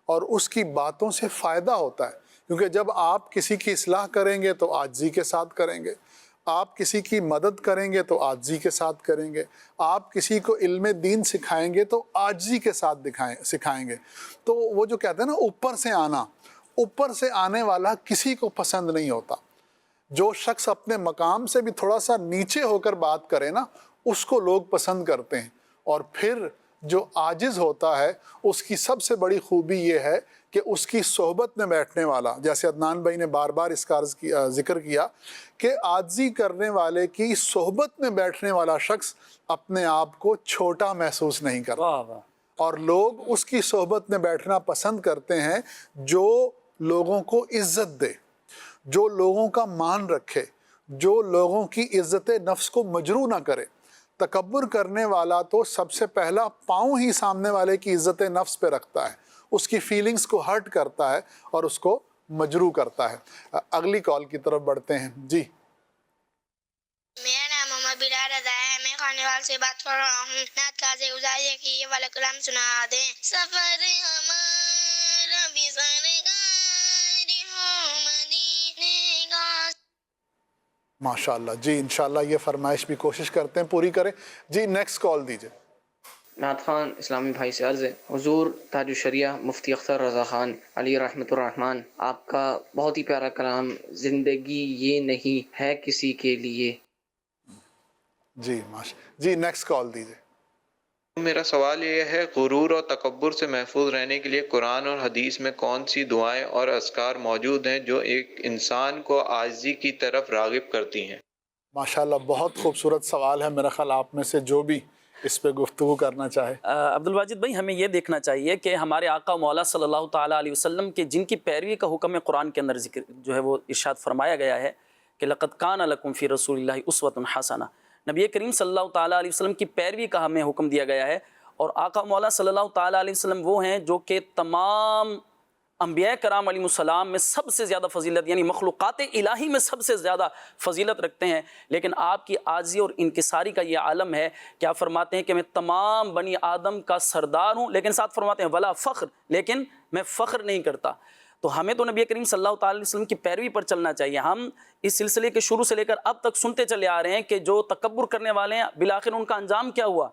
اور اس کی باتوں سے فائدہ ہوتا ہے. کیونکہ جب آپ کسی کی اصلاح کریں گے تو عاجزی کے ساتھ کریں گے, آپ کسی کی مدد کریں گے تو عاجزی کے ساتھ کریں گے, آپ کسی کو علم دین سکھائیں گے تو عاجزی کے ساتھ سکھائیں گے. تو وہ جو کہتے ہیں نا اوپر سے آنا, اوپر سے آنے والا کسی کو پسند نہیں ہوتا. جو شخص اپنے مقام سے بھی تھوڑا سا نیچے ہو کر بات کرے نا اس کو لوگ پسند کرتے ہیں. اور پھر جو عاجز ہوتا ہے اس کی سب سے بڑی خوبی یہ ہے کہ اس کی صحبت میں بیٹھنے والا, جیسے عدنان بھائی نے بار بار اس کا ذکر کیا کہ عاجزی کرنے والے کی صحبت میں بیٹھنے والا شخص اپنے آپ کو چھوٹا محسوس نہیں کرتا. اور لوگ اس کی صحبت میں بیٹھنا پسند کرتے ہیں جو لوگوں کو عزت دے, جو لوگوں کا مان رکھے, جو لوگوں کی عزت نفس کو مجروح نہ کرے. تکبر کرنے والا تو سب سے پہلا پاؤں ہی سامنے والے کی عزت نفس پہ رکھتا ہے, اس کی فیلنگز کو ہرٹ کرتا ہے اور اس کو مجروح کرتا ہے. اگلی کال کی طرف بڑھتے ہیں. جی میرا نام محمد بلال رضا ہے, میں خانے وال سے بات کر رہا ہوں. نعت کا سے گزارش کی یہ والا کلام سنا دیں. سفر ہمارا بھی سرکاری ہو مدینے کا. ماشاءاللہ. جی انشاءاللہ یہ فرمائش بھی کوشش کرتے ہیں پوری کریں. جی نیکسٹ کال دیجئے. نعت خان اسلامی بھائی سے عرض ہے. حضور تاج الشریعہ مفتی اختر رضا خان علی رحمۃ الرحمن, آپ کا بہت ہی پیارا کلام زندگی یہ نہیں ہے کسی کے لیے. جی جی نیکسٹ کال دیجئے. میرا سوال یہ ہے, غرور اور تکبر سے محفوظ رہنے کے لیے قرآن اور حدیث میں کون سی دعائیں اور اذکار موجود ہیں جو ایک انسان کو عاجزی کی طرف راغب کرتی ہیں؟ ماشاءاللہ بہت خوبصورت سوال ہے. میرا خیال آپ میں سے جو بھی اس پہ گفتگو کرنا چاہے. عبد الواجد بھائی, ہمیں یہ دیکھنا چاہیے کہ ہمارے آقا مولا صلی اللہ تعالیٰ علیہ وسلم کے جن کی پیروی کا حکم قرآن کے اندر ذکر جو ہے وہ ارشاد فرمایا گیا ہے کہ لقد کان لکم فی رسول اللہ اسوۃ حسنہ. نبی کریم صلی اللہ تعالیٰ علیہ وسلم کی پیروی کا ہمیں حکم دیا گیا ہے. اور آقا مولا صلی اللہ تعالیٰ علیہ وسلم وہ ہیں جو کہ تمام انبیاء کرام علیہ السلام میں سب سے زیادہ فضیلت, یعنی مخلوقات الہی میں سب سے زیادہ فضیلت رکھتے ہیں. لیکن آپ کی عاجزی اور انکساری کا یہ عالم ہے. کیا فرماتے ہیں کہ میں تمام بنی آدم کا سردار ہوں, لیکن ساتھ فرماتے ہیں ولا فخر, لیکن میں فخر نہیں کرتا. تو ہمیں تو نبی کریم صلی اللہ تعالیٰ علیہ وسلم کی پیروی پر چلنا چاہیے. ہم اس سلسلے کے شروع سے لے کر اب تک سنتے چلے آ رہے ہیں کہ جو تکبر کرنے والے ہیں بالآخر ان کا انجام کیا ہوا.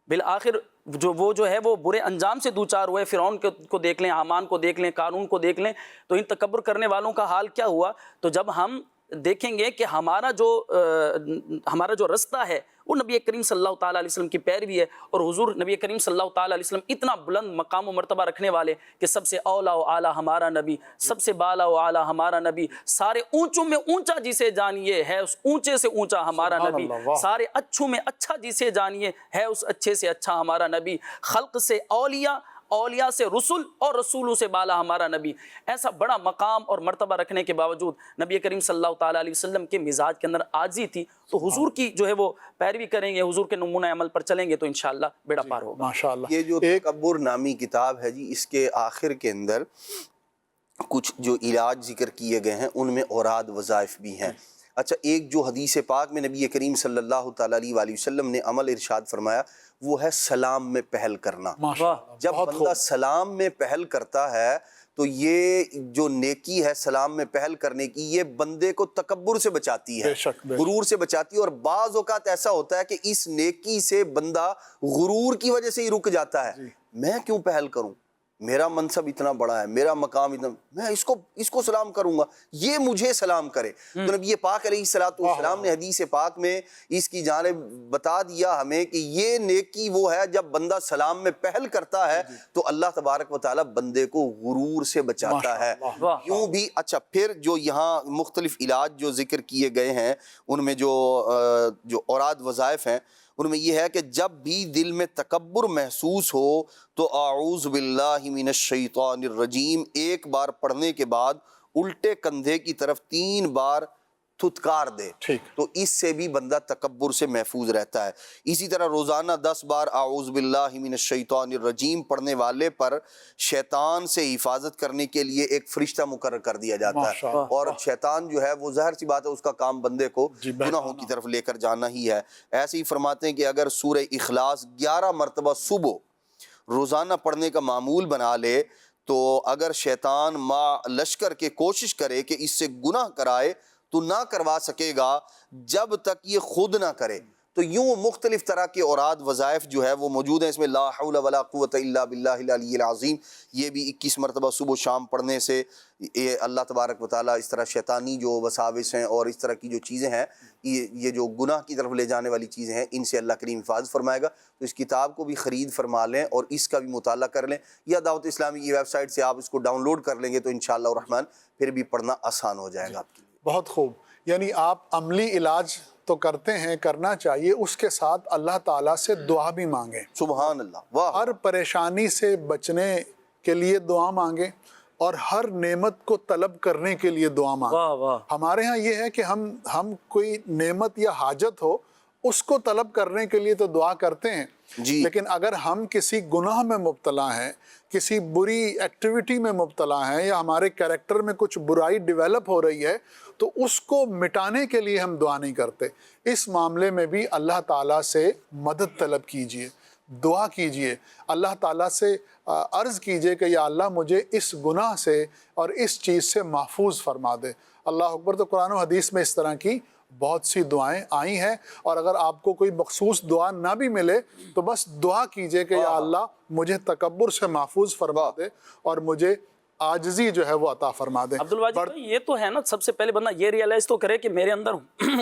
بالآخر جو ہے وہ برے انجام سے دوچار ہوئے. فرعون کو دیکھ لیں, حامان کو دیکھ لیں, قارون کو دیکھ لیں, تو ان تکبر کرنے والوں کا حال کیا ہوا. تو جب ہم دیکھیں گے کہ ہمارا جو رستہ ہے وہ نبی کریم صلی اللہ تعالیٰ علیہ وسلم کی پیروی ہے. اور حضور نبی کریم صلی اللہ تعالیٰ علیہ وسلم اتنا بلند مقام و مرتبہ رکھنے والے کہ سب سے اولا و اعلیٰ ہمارا نبی, سب سے بالا و اعلیٰ ہمارا نبی, سارے اونچوں میں اونچا جسے جانیے ہے اس اونچے سے اونچا ہمارا نبی, سارے اچھوں میں اچھا جسے جانیے ہے اس اچھے سے اچھا ہمارا نبی, خلق سے اولیاء, اولیاء سے رسول اور رسولوں سے بالا ہمارا نبی. ایسا بڑا مقام اور مرتبہ رکھنے کے باوجود نبی کریم صلی اللہ تعالیٰ علیہ وسلم کے مزاج کے اندر عاجزی تھی. تو حضور کی جو ہے وہ پیروی کریں گے, حضور کے نمونہ عمل پر چلیں گے تو انشاءاللہ بیڑا پار ہوگا. ماشاءاللہ. یہ جو تکبر نامی کتاب ہے جی, اس کے آخر کے اندر کچھ جو علاج ذکر کیے گئے ہیں ان میں اوراد وظائف بھی ہیں. اچھا, ایک جو حدیث پاک میں نبی کریم صلی اللہ تعالیٰ علیہ وآلہ وسلم نے عمل ارشاد فرمایا وہ ہے سلام میں پہل کرنا. جب بندہ سلام میں پہل کرتا ہے تو یہ جو نیکی ہے سلام میں پہل کرنے کی, یہ بندے کو تکبر سے بچاتی ہے, غرور سے بچاتی ہے. اور بعض اوقات ایسا ہوتا ہے کہ اس نیکی سے بندہ غرور کی وجہ سے ہی رک جاتا ہے. میں کیوں پہل کروں, میرا منصب اتنا بڑا ہے، میرا مقام اتنا، میں اس کو سلام کروں گا، یہ مجھے سلام کرے۔ تو نبی پاک علیہ الصلوۃ والسلام نے حدیث پاک میں اس کی جانب بتا دیا ہمیں کہ یہ نیکی وہ ہے جب بندہ سلام میں پہل کرتا ہے تو اللہ تبارک و تعالیٰ بندے کو غرور سے بچاتا ہے۔ یوں بھی اچھا، پھر جو یہاں مختلف علاج جو ذکر کیے گئے ہیں ان میں جو اوراد وظائف ہیں ان میں یہ ہے کہ جب بھی دل میں تکبر محسوس ہو تو اعوذ باللہ من الشیطان الرجیم ایک بار پڑھنے کے بعد الٹے کندھے کی طرف 3 بار تھتکار دے، تو اس سے بھی بندہ تکبر سے محفوظ رہتا ہے۔ اسی طرح روزانہ 10 بار اعوذ باللہ من الشیطان الرجیم پڑھنے والے پر شیطان سے حفاظت کرنے کے لیے ایک فرشتہ مقرر کر دیا جاتا ہے، اور شیطان جو ہے وہ ظاہر سی بات ہے اس کا کام بندے کو گناہوں کی طرف لے کر جانا ہی ہے۔ ایسے ہی فرماتے ہیں کہ اگر سورہ اخلاص 11 مرتبہ صبح روزانہ پڑھنے کا معمول بنا لے تو اگر شیطان لشکر کے کوشش کرے کہ اس سے گناہ کرائے تو نہ کروا سکے گا جب تک یہ خود نہ کرے۔ تو یوں مختلف طرح کے اوراد وظائف جو ہے وہ موجود ہیں، اس میں لا حول ولا قوت الا باللہ العلی العظیم، یہ بھی 21 مرتبہ صبح و شام پڑھنے سے اللہ تبارک و تعالیٰ اس طرح شیطانی جو وساوس ہیں اور اس طرح کی جو چیزیں ہیں، یہ جو گناہ کی طرف لے جانے والی چیزیں ہیں، ان سے اللہ کریم حفاظت فرمائے گا۔ تو اس کتاب کو بھی خرید فرما لیں اور اس کا بھی مطالعہ کر لیں، یا دعوت اسلامی کی ویب سائٹ سے آپ اس کو ڈاؤن لوڈ کر لیں گے تو انشاءاللہ الرحمن پھر بھی پڑھنا آسان ہو جائے گا آپ کے لیے۔ بہت خوب، یعنی آپ عملی علاج تو کرتے ہیں، کرنا چاہیے، اس کے ساتھ اللہ تعالیٰ سے دعا بھی مانگیں۔ سبحان اللہ، واہ، ہر پریشانی سے بچنے کے لیے دعا مانگیں اور ہر نعمت کو طلب کرنے کے لیے دعا مانگیں۔ ہمارے ہاں یہ ہے کہ ہم کوئی نعمت یا حاجت ہو اس کو طلب کرنے کے لیے تو دعا کرتے ہیں، لیکن اگر ہم کسی گناہ میں مبتلا ہیں، کسی بری ایکٹیویٹی میں مبتلا ہیں، یا ہمارے کیریکٹر میں کچھ برائی ڈیولپ ہو رہی ہے تو اس کو مٹانے کے لیے ہم دعا نہیں کرتے۔ اس معاملے میں بھی اللہ تعالیٰ سے مدد طلب کیجئے، دعا کیجئے، اللہ تعالیٰ سے عرض کیجئے کہ یا اللہ مجھے اس گناہ سے اور اس چیز سے محفوظ فرما دے۔ اللہ اکبر۔ تو قرآن و حدیث میں اس طرح کی بہت سی دعائیں آئی ہیں، اور اگر آپ کو کوئی مخصوص دعا نہ بھی ملے تو بس دعا کیجئے کہ یا اللہ مجھے تکبر سے محفوظ فرما دے اور مجھے عاجزی جو ہے وہ عطا فرما دے۔ عبدالواجد یہ تو ہے نا، سب سے پہلے بندہ یہ ریئلائز تو کرے کہ میرے اندر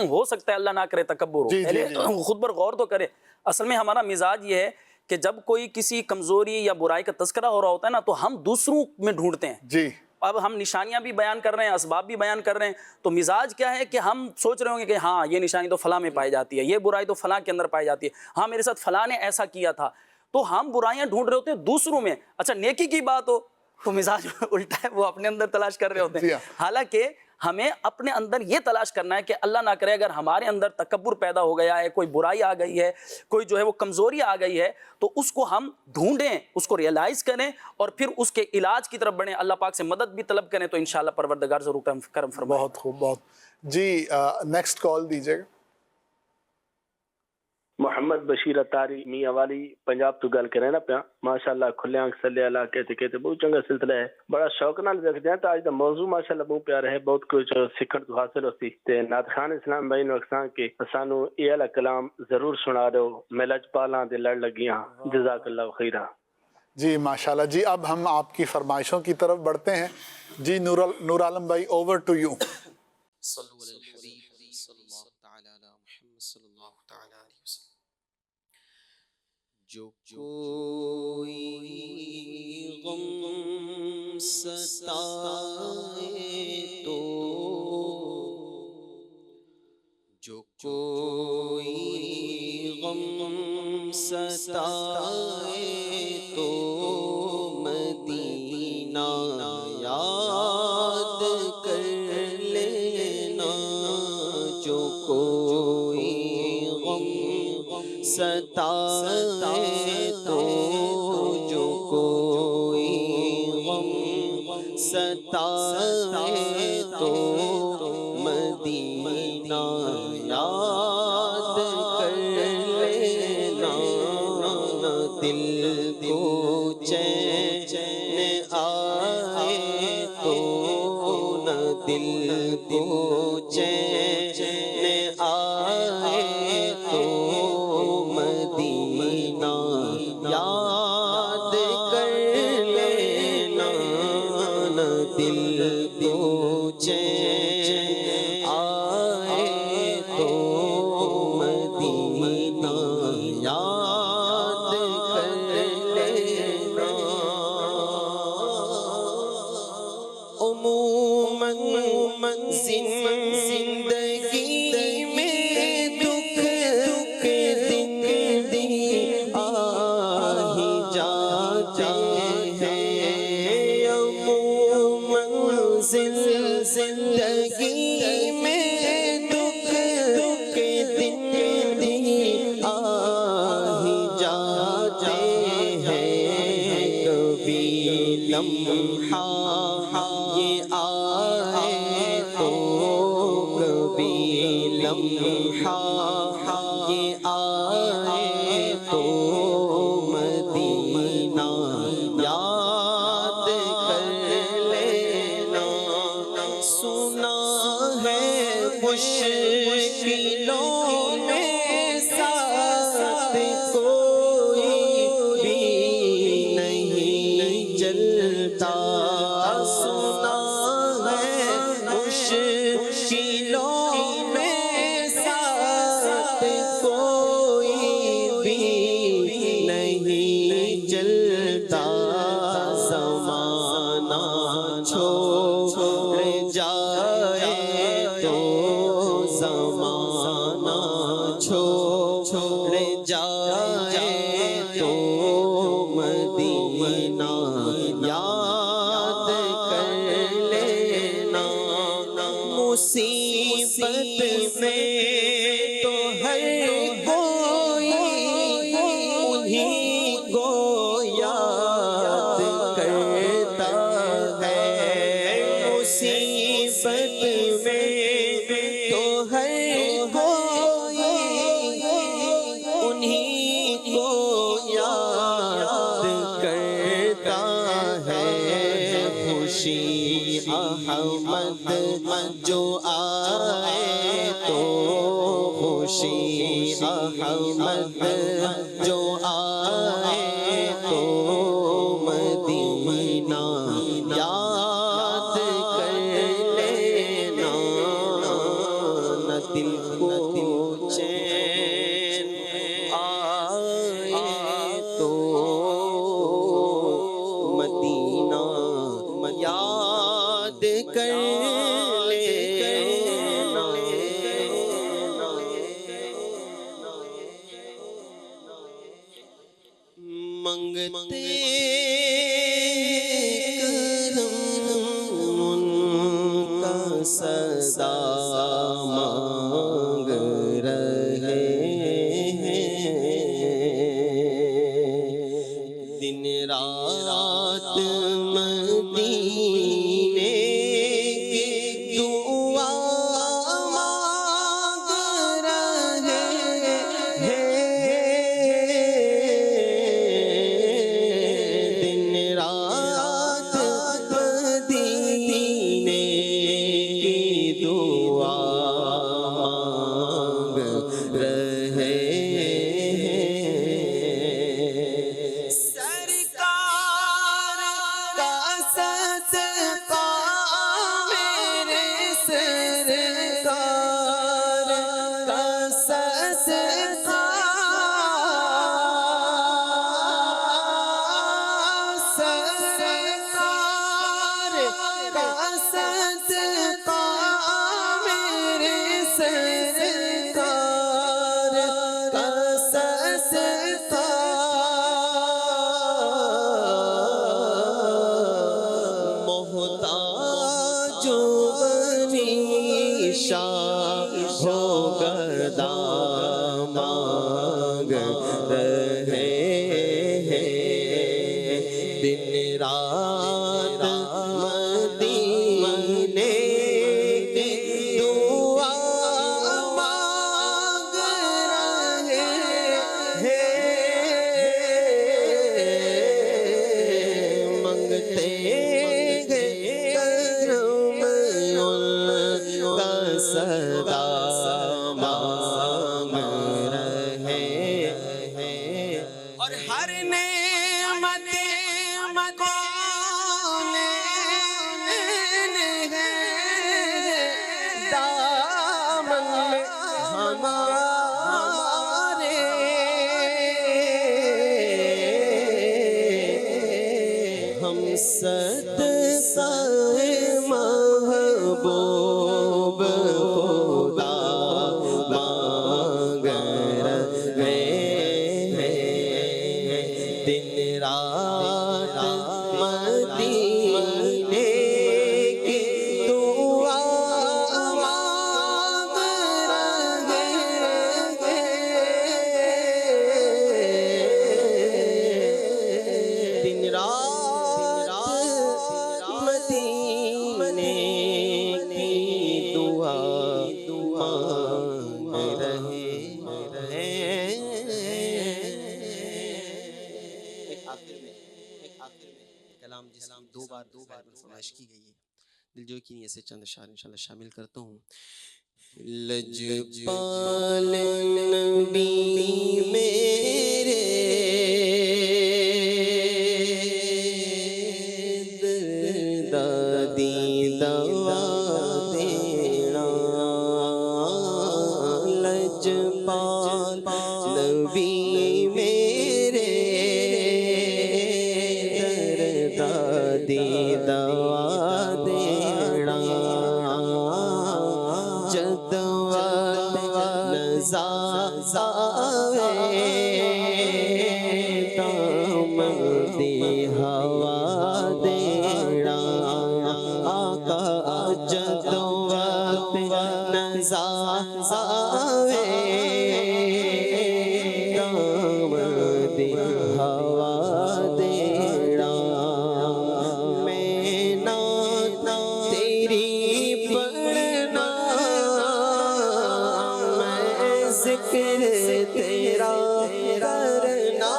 ہو سکتا ہے اللہ نہ کرے تکبر ہو، پہلے خود پر غور تو کرے۔ اصل میں ہمارا مزاج یہ ہے کہ جب کوئی کسی کمزوری یا برائی کا تذکرہ ہو رہا ہوتا ہے نا تو ہم دوسروں میں ڈھونڈتے ہیں۔ اب ہم نشانیاں بھی بیان کر رہے ہیں، اسباب بھی بیان کر رہے ہیں، تو مزاج کیا ہے کہ ہم سوچ رہے ہوں گے کہ ہاں یہ نشانی تو فلاں میں پائی جاتی ہے، یہ برائی تو فلاں کے اندر پائی جاتی ہے، ہاں میرے ساتھ فلاں نے ایسا کیا تھا۔ تو ہم برائیاں ڈھونڈ رہے ہوتے ہیں دوسروں میں، اچھا نیکی کی بات ہو تو مزاج الٹا ہے، وہ اپنے اندر تلاش کر رہے ہوتے ہیں۔ حالانکہ ہمیں اپنے اندر یہ تلاش کرنا ہے کہ اللہ نہ کرے اگر ہمارے اندر تکبر پیدا ہو گیا ہے، کوئی برائی آ گئی ہے، کوئی جو ہے وہ کمزوری آ گئی ہے، تو اس کو ہم ڈھونڈیں، اس کو ریئلائز کریں اور پھر اس کے علاج کی طرف بڑھیں، اللہ پاک سے مدد بھی طلب کریں، تو انشاءاللہ پروردگار ضرور کرم فرمائے۔ بہت خوب، بہت جی۔ نیکسٹ کال دیجیے گا۔ محمد بشیر اتاری میاں والی پنجاب تو گل کرے نا پیا، ماشاءاللہ کھلے آنکھ صلی اللہ کہتے کہتے بہت چنگا سلسلہ ہے، بڑا شوق نال دیکھتے ہیں۔ تو آج دا موضوع ماشاءاللہ بہت پیارا ہے، بہت کچھ سیکھن تو حاصل ہوتی تے نعت خان اسلام بھائی نو اکسان کے سانو یہ والا کلام ضرور سنا دو، میں لجپالاں دے لڑ لگیاں، جزاک اللہ خیرہ۔ جی ماشاءاللہ۔ جی اب ہم آپ کی فرمائشوں کی طرف بڑھتے ہیں۔ جی نور عالم بھائی، اوور ٹو یو۔ جو کوئی غم ستائے تو، جو کوئی غم ستائے تو مدینہ یاد کر لینا، جو کوئی غم ستائے تو، جو کوئی غم ستائے تو مدینہ یاد کر لینا، دل کو چین آئے تو، نہ دل کو چین آئے تو مدینہ یاد کر لینا۔ یاد کر لینا عموماً زندگی میں دکھ دن آ ہی جاتے ہیں عموماً زندگی میں دکھ دن آ ہی جاتے ہیں کبھی لمحہ یہ آئے تو کبھی لمحہ یہ آئے تو مدینہ یاد کر لینا سنا ہے مشکلوں میں ساتھ کوئی بھی نہیں چلتا سنا ہے مشکلوں میں ساتھ کوئی بھی نہیں چلتا زمانہ چھوڑ جائے تو زمانہ چھوڑ جائے تو مدینہ یاد کر لینا مصیبت میں تو ہر کوئی انہیں کو یاد کرتا ہے مصیبت میں تو ہر کوئی انہیں کو یاد کرتا ہے خوشی احمد جو آئے تو خوشی احمد جو آئے تو مدینہ یاد کر لینا نہ دل کو چین آئے تو مدینہ یاد کر لینا منگتے کرم ان کا صدا مانگ رہے ہیں دن رات مدینے کی دعا مانگ رہے ہیں دن رات مدینے کی دعا مانگ رہے ہیں سرکار کا صدقہ میرے سرکار کا صدقہ سرکار کا صدقہ میرے سرکار کا صدقہ محتاج و پریشان ہو گدا مانگ رہے ہیں دن رات مدینے کی دعا مانگ رہے ہیں منگتے کرم ان کا صدا مانگ رہے ہیں اور ہر نعمت کو لینے ہیں دامن میں ہمارے فرمائش کی گئی ہے. دلجوئی کی نیت سے چند اشعار انشاءاللہ شامل کرتا ہوں. لجپال نبی میرے دادی دوا دینا. لجپال نبی میرے دادی دوا دینا. دی ہوا دینا. آقا جدوت نزا آوے دام دی ہوا دینا. میں نہ تیری پڑھنا میں ذکر تیرا کرنا.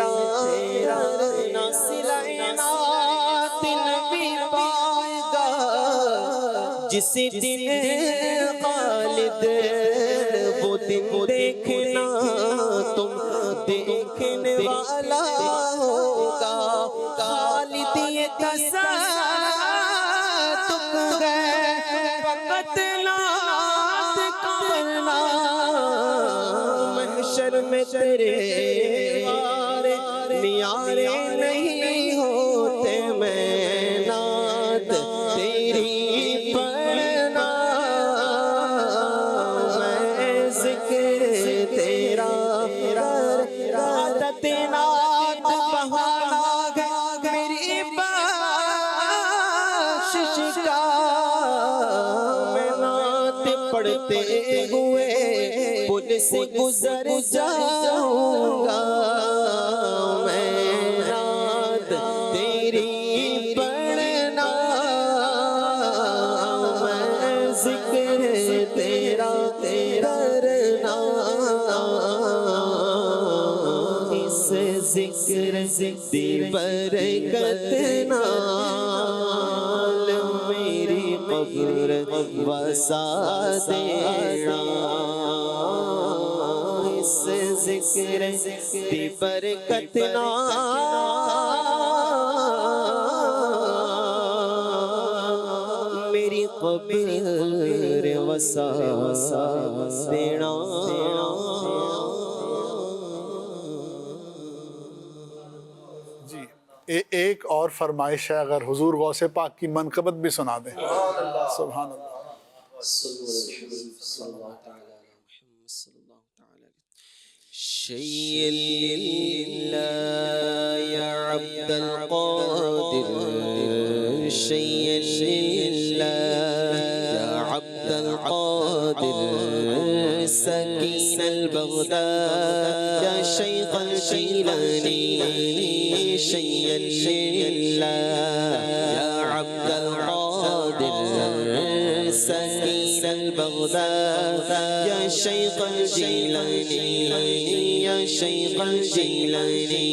تیرا نسلنا دل بھی پائے گا جس دن خالد وہ دن دیکھنا تم دیکھنے والا ہوگا. خالد یہ تصدق ہے فقط نعت کرنا. محشر میں تیرے نیارے نہیں ہوتے. میں نعت تیری پڑھنا میں ذکر تیرا عادت نعت بہانا ہے میری بخشش کا. میں نعت پڑھتے ہوئے پل سے گزر جاؤں گا. ذکر دی برکت نال میری قبر وسا دینا. اس ذکر دی برکت نال میری قبر وسا دینا. ایک اور فرمائش ہے اگر حضور غوث پاک کی منقبت بھی سنا دیں. سبحان اللہ. شیء للہ یا عبد القادر شیء للہ یا عبد القادر سکین البغداد یا شیخ الجیلانی شیء للہ یا عبد القادر سکین البغداد یا شیخ الجیلانی یا شیخ الجیلانی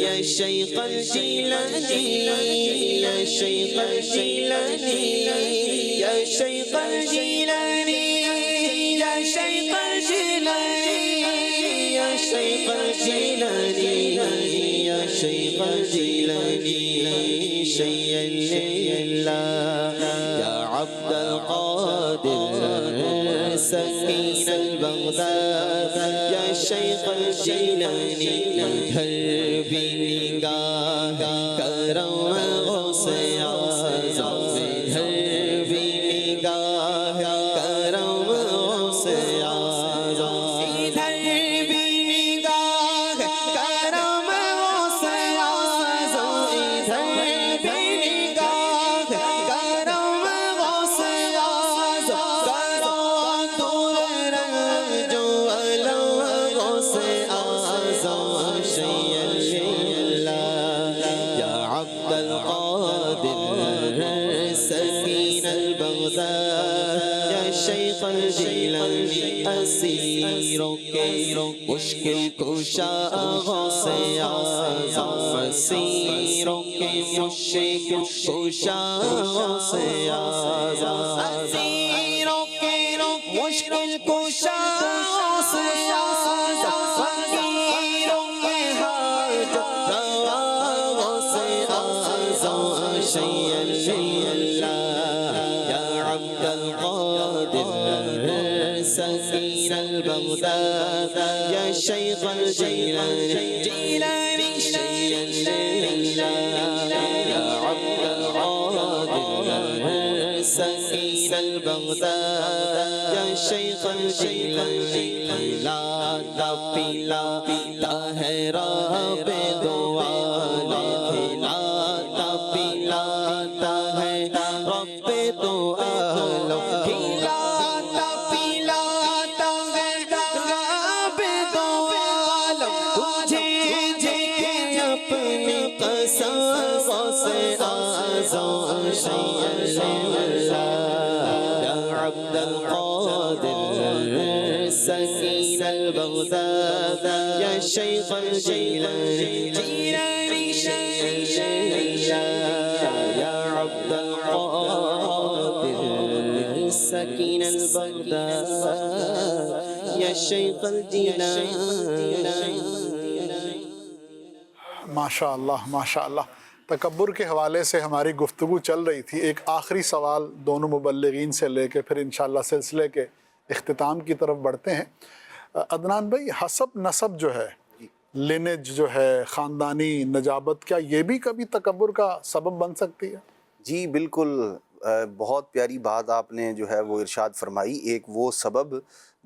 یا شیخ الجیلانی یا شیخ الجیلانی یا شیخ الجیلانی یا شیخ الجیلانی یا شیخ الجیلانی یا شیخ الجیلانی شیء للہ یا عبد القادر سکین البغداد یا شیخ الجیلانی. ہر بھی نگاہ کرم غوث اعظم ہر بھی نگاہ کرم غوث اعظم ادھر بھی نگاہ کرم غوث اعظم ادھر بھی نگاہ کرم غوث اعظم کرو دور رنج و علم غوث اعظم شیء للہ یا عبد القادر سکین البغداد اسیروں کے مشکل کشا غوث اعظم اسیروں کے مشکل کشا غوث اعظم اسیروں کے مشکل کشا غوث اعظم فقیروں کے حاجت روا غوث اعظم شیئا یا عبد القادر سکین البغداد یا شیخ الجیلانی شیئا یا عبد القادر سکین البغداد یا شیخ الجیلانی کھلاتا پلاتا ہے رب دو عالم کھلاتا پلاتا ہے رب دو عالم کھلاتا پلاتا ہے رب دو عالم تجھے جے کے اپنی قسم غوث اعظم شیئا یا عبد القادر سکین البغداد یا شیخ الجیلانی شیئا یا عبد القادر سکین البغداد یا شیخ الجیلانی. ماشاء اللہ ماشاء اللہ. تکبر کے حوالے سے ہماری گفتگو چل رہی تھی. ایک آخری سوال دونوں مبلغین سے لے کے پھر انشاءاللہ سلسلے کے اختتام کی طرف بڑھتے ہیں. عدنان بھائی، حسب نسب جو ہے، لینج جو ہے، خاندانی نجابت، کیا یہ بھی کبھی تکبر کا سبب بن سکتی ہے؟ جی بالکل، بہت پیاری بات آپ نے جو ہے وہ ارشاد فرمائی. ایک وہ سبب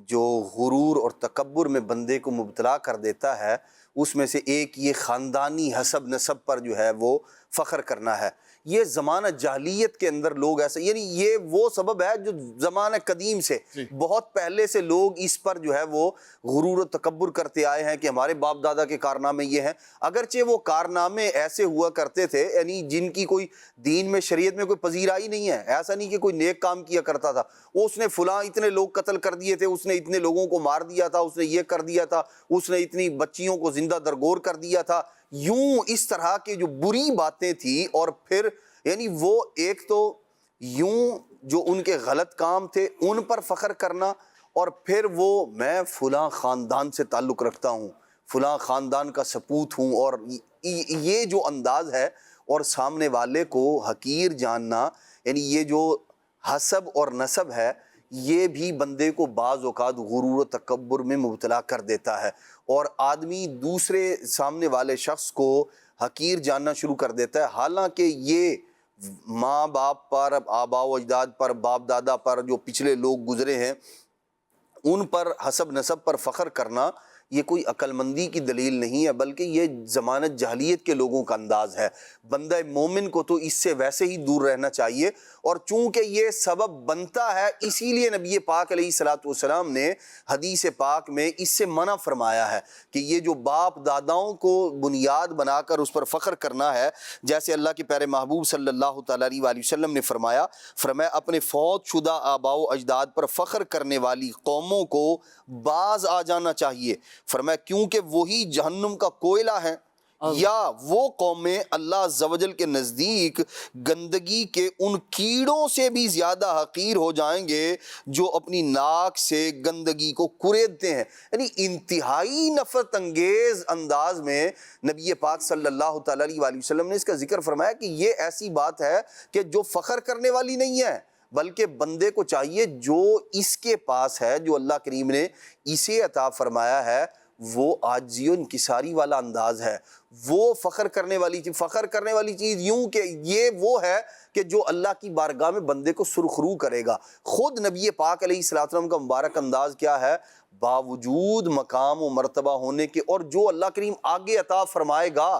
جو غرور اور تکبر میں بندے کو مبتلا کر دیتا ہے، اس میں سے ایک یہ خاندانی حسب نسب پر جو ہے وہ فخر کرنا ہے. یہ زمانہ جاہلیت کے اندر لوگ ایسا، یعنی یہ وہ سبب ہے جو زمانہ قدیم سے بہت پہلے سے لوگ اس پر جو ہے وہ غرور و تکبر کرتے آئے ہیں کہ ہمارے باپ دادا کے کارنامے یہ ہیں. اگرچہ وہ کارنامے ایسے ہوا کرتے تھے یعنی جن کی کوئی دین میں شریعت میں کوئی پذیرائی نہیں ہے. ایسا نہیں کہ کوئی نیک کام کیا کرتا تھا، اس نے فلاں اتنے لوگ قتل کر دیے تھے، اس نے اتنے لوگوں کو مار دیا تھا، اس نے یہ کر دیا تھا، اس نے اتنی بچیوں کو زندہ درگور کر دیا تھا. یوں اس طرح کے جو بری باتیں تھیں، اور پھر یعنی وہ ایک تو یوں جو ان کے غلط کام تھے ان پر فخر کرنا، اور پھر وہ میں فلاں خاندان سے تعلق رکھتا ہوں، فلاں خاندان کا سپوت ہوں، اور یہ جو انداز ہے اور سامنے والے کو حقیر جاننا، یعنی یہ جو حسب اور نسب ہے یہ بھی بندے کو بعض اوقات غرور و تکبر میں مبتلا کر دیتا ہے، اور آدمی دوسرے سامنے والے شخص کو حقیر جاننا شروع کر دیتا ہے. حالانکہ یہ ماں باپ پر، آباء و اجداد پر، باپ دادا پر جو پچھلے لوگ گزرے ہیں ان پر حسب نسب پر فخر کرنا یہ کوئی عقل مندی کی دلیل نہیں ہے، بلکہ یہ ضمانت جاہلیت کے لوگوں کا انداز ہے. بندہ مومن کو تو اس سے ویسے ہی دور رہنا چاہیے، اور چونکہ یہ سبب بنتا ہے اسی لیے نبی پاک علیہ الصلوۃ والسلام نے حدیث پاک میں اس سے منع فرمایا ہے کہ یہ جو باپ داداؤں کو بنیاد بنا کر اس پر فخر کرنا ہے، جیسے اللہ کے پیارے محبوب صلی اللہ تعالیٰ علیہ وآلہ وسلم نے فرمایا اپنے فوت شدہ آباء و اجداد پر فخر کرنے والی قوموں کو باز آ جانا چاہیے. فرمایا کیونکہ وہی جہنم کا کوئلہ ہے، یا وہ قومیں اللہ عز و جل کے نزدیک گندگی کے ان کیڑوں سے بھی زیادہ حقیر ہو جائیں گے جو اپنی ناک سے گندگی کو کریدتے ہیں. یعنی انتہائی نفرت انگیز انداز میں نبی پاک صلی اللہ تعالیٰ علیہ وآلہ وسلم نے اس کا ذکر فرمایا کہ یہ ایسی بات ہے کہ جو فخر کرنے والی نہیں ہے، بلکہ بندے کو چاہیے جو اس کے پاس ہے، جو اللہ کریم نے اسے عطا فرمایا ہے، وہ عاجزی و انکساری والا انداز ہے. وہ فخر کرنے والی چیز یوں کہ یہ وہ ہے کہ جو اللہ کی بارگاہ میں بندے کو سرخرو کرے گا. خود نبی پاک علیہ السلام کا مبارک انداز کیا ہے؟ باوجود مقام و مرتبہ ہونے کے اور جو اللہ کریم آگے عطا فرمائے گا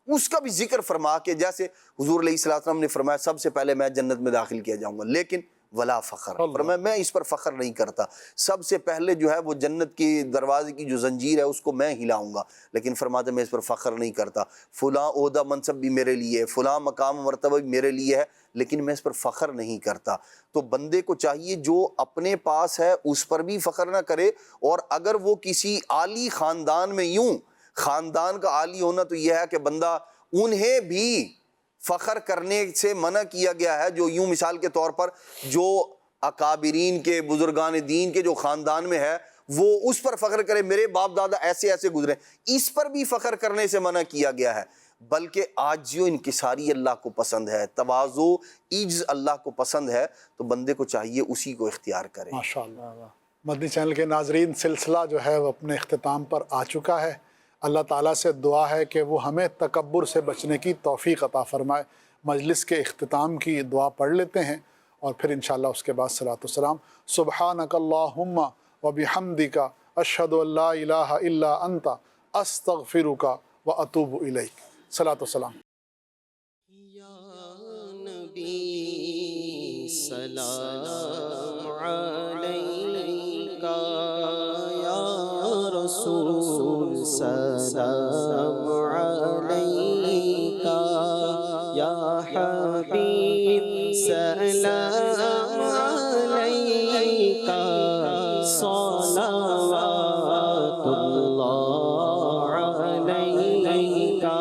اس کا بھی ذکر فرما کے، جیسے حضور علیہ السلام نے فرمایا سب سے پہلے میں جنت میں داخل کیا جاؤں گا، لیکن ولا فخر، فرمایا میں اس پر فخر نہیں کرتا، سب سے پہلے جو ہے وہ جنت کی دروازے کی جو زنجیر ہے اس کو میں ہلاؤں گا، لیکن فرماتے میں اس پر فخر نہیں کرتا، فلاں عہدہ منصب بھی میرے لیے ہے، فلاں مقام و مرتبہ بھی میرے لیے ہے، لیکن میں اس پر فخر نہیں کرتا۔ تو بندے کو چاہیے جو اپنے پاس ہے اس پر بھی فخر نہ کرے، اور اگر وہ کسی عالی خاندان میں، یوں خاندان کا عالی ہونا تو یہ ہے کہ بندہ انہیں بھی فخر کرنے سے منع کیا گیا ہے، جو یوں مثال کے طور پر جو اکابرین کے بزرگان دین کے جو خاندان میں ہے وہ اس پر فخر کرے، میرے باپ دادا ایسے ایسے گزرے، اس پر بھی فخر کرنے سے منع کیا گیا ہے، بلکہ عاجزی و انکساری اللہ کو پسند ہے، تواضع عجز اللہ کو پسند ہے، تو بندے کو چاہیے اسی کو اختیار کرے۔ ماشاءاللہ۔ مدنی چینل کے ناظرین، سلسلہ جو ہے وہ اپنے اختتام پر آ چکا ہے۔ اللہ تعالیٰ سے دعا ہے کہ وہ ہمیں تکبر سے بچنے کی توفیق عطا فرمائے۔ مجلس کے اختتام کی دعا پڑھ لیتے ہیں اور پھر انشاءاللہ اس کے بعد صلاۃ والسلام۔ سبحانک اللہم وبحمدک اشہد ان لا الہ الا انت استغفرک واتوب الیک۔ صلاۃ والسلام۔ سلام علیکہ یا رسول، سلام علیکہ یا حبیب، سلام علیکہ صلوات اللہ علیکہ،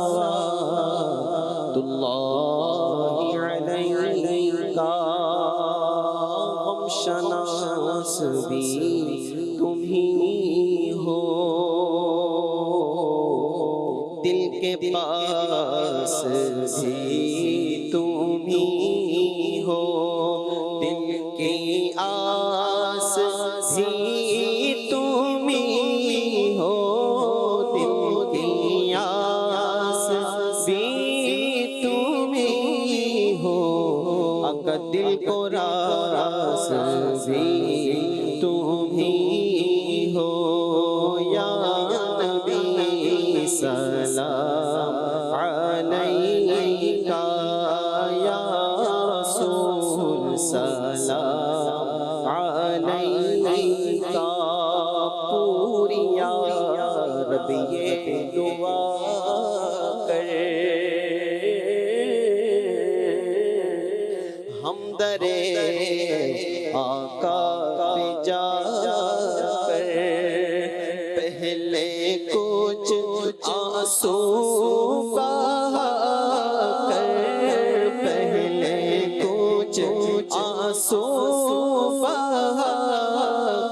صلوات اللہ علیکہ۔ غم شناس بھی تم ہی ہو، دل کے پاس بھی تم ہی ہو، دل کی آس بھی تم ہی ہو، دل کی آس بھی تم ہی ہو، اگر دل کو راس بھی تم ہی ہو، یا نبی سلام علیکہ یا رسول، سلام علیکہ۔ پوری یا رب یہ دعا کر، ہم درے آقا پہ جا کر پہلے کچھ آنسو بہا کر، پہلے کچھ آنسو بہا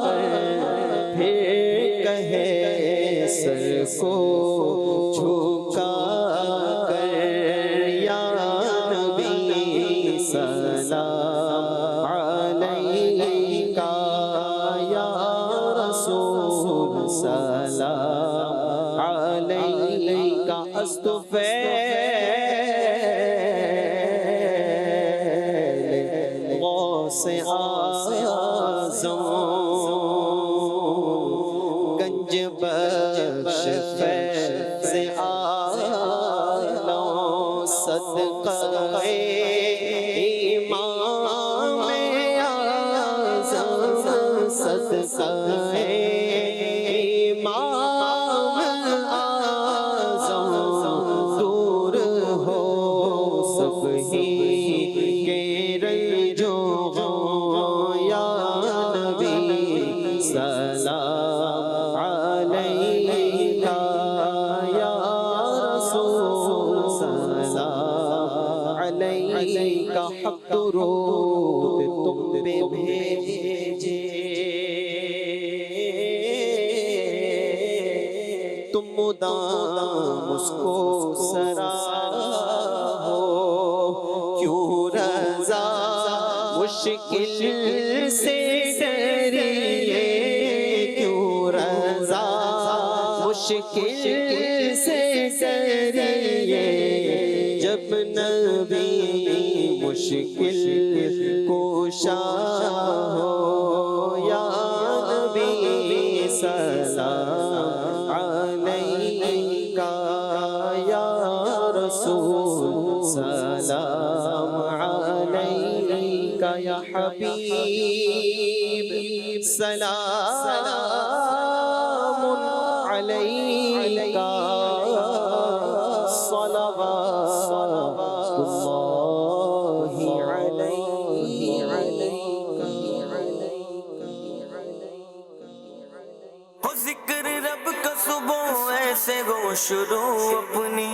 کر، پھر کہے سر کو جھکا کر، یا نبی سلام علیکہ یا رسول، سلام علیکہ۔ استفیل غوث اعظم، گنج بخش فیض عالم، صدقہ امام اعظم، صدقہ امام اعظم، دور ہو سب ہی کے رنجو غم، یا نبی سلام علیکہ یا رسول، سلام علیکہ۔ حق درود تم پہ بھیجے، تم مدام اس کو سرا ہو، کیوں رضا مشکل سے ڈریے، کیوں رضا مشکل سے ڈریے، جب نبی مشکل کوشا ہو، یا نبی سلام علیکہ یا رسول، سلام علیکہ۔ یا حبیب سلام علیکا صلوات اللہ ہو ذکر رب کا صبح ایسے گو شروع اپنی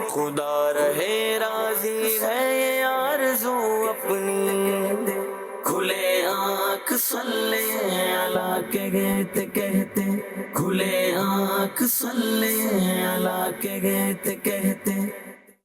خدا رہے راضی ہے یہ آرزو اپنی کھلے آنکھ صلی اللہ کے کہتے کہتے کھلے آنکھ صلی اللہ کے کہتے کہتے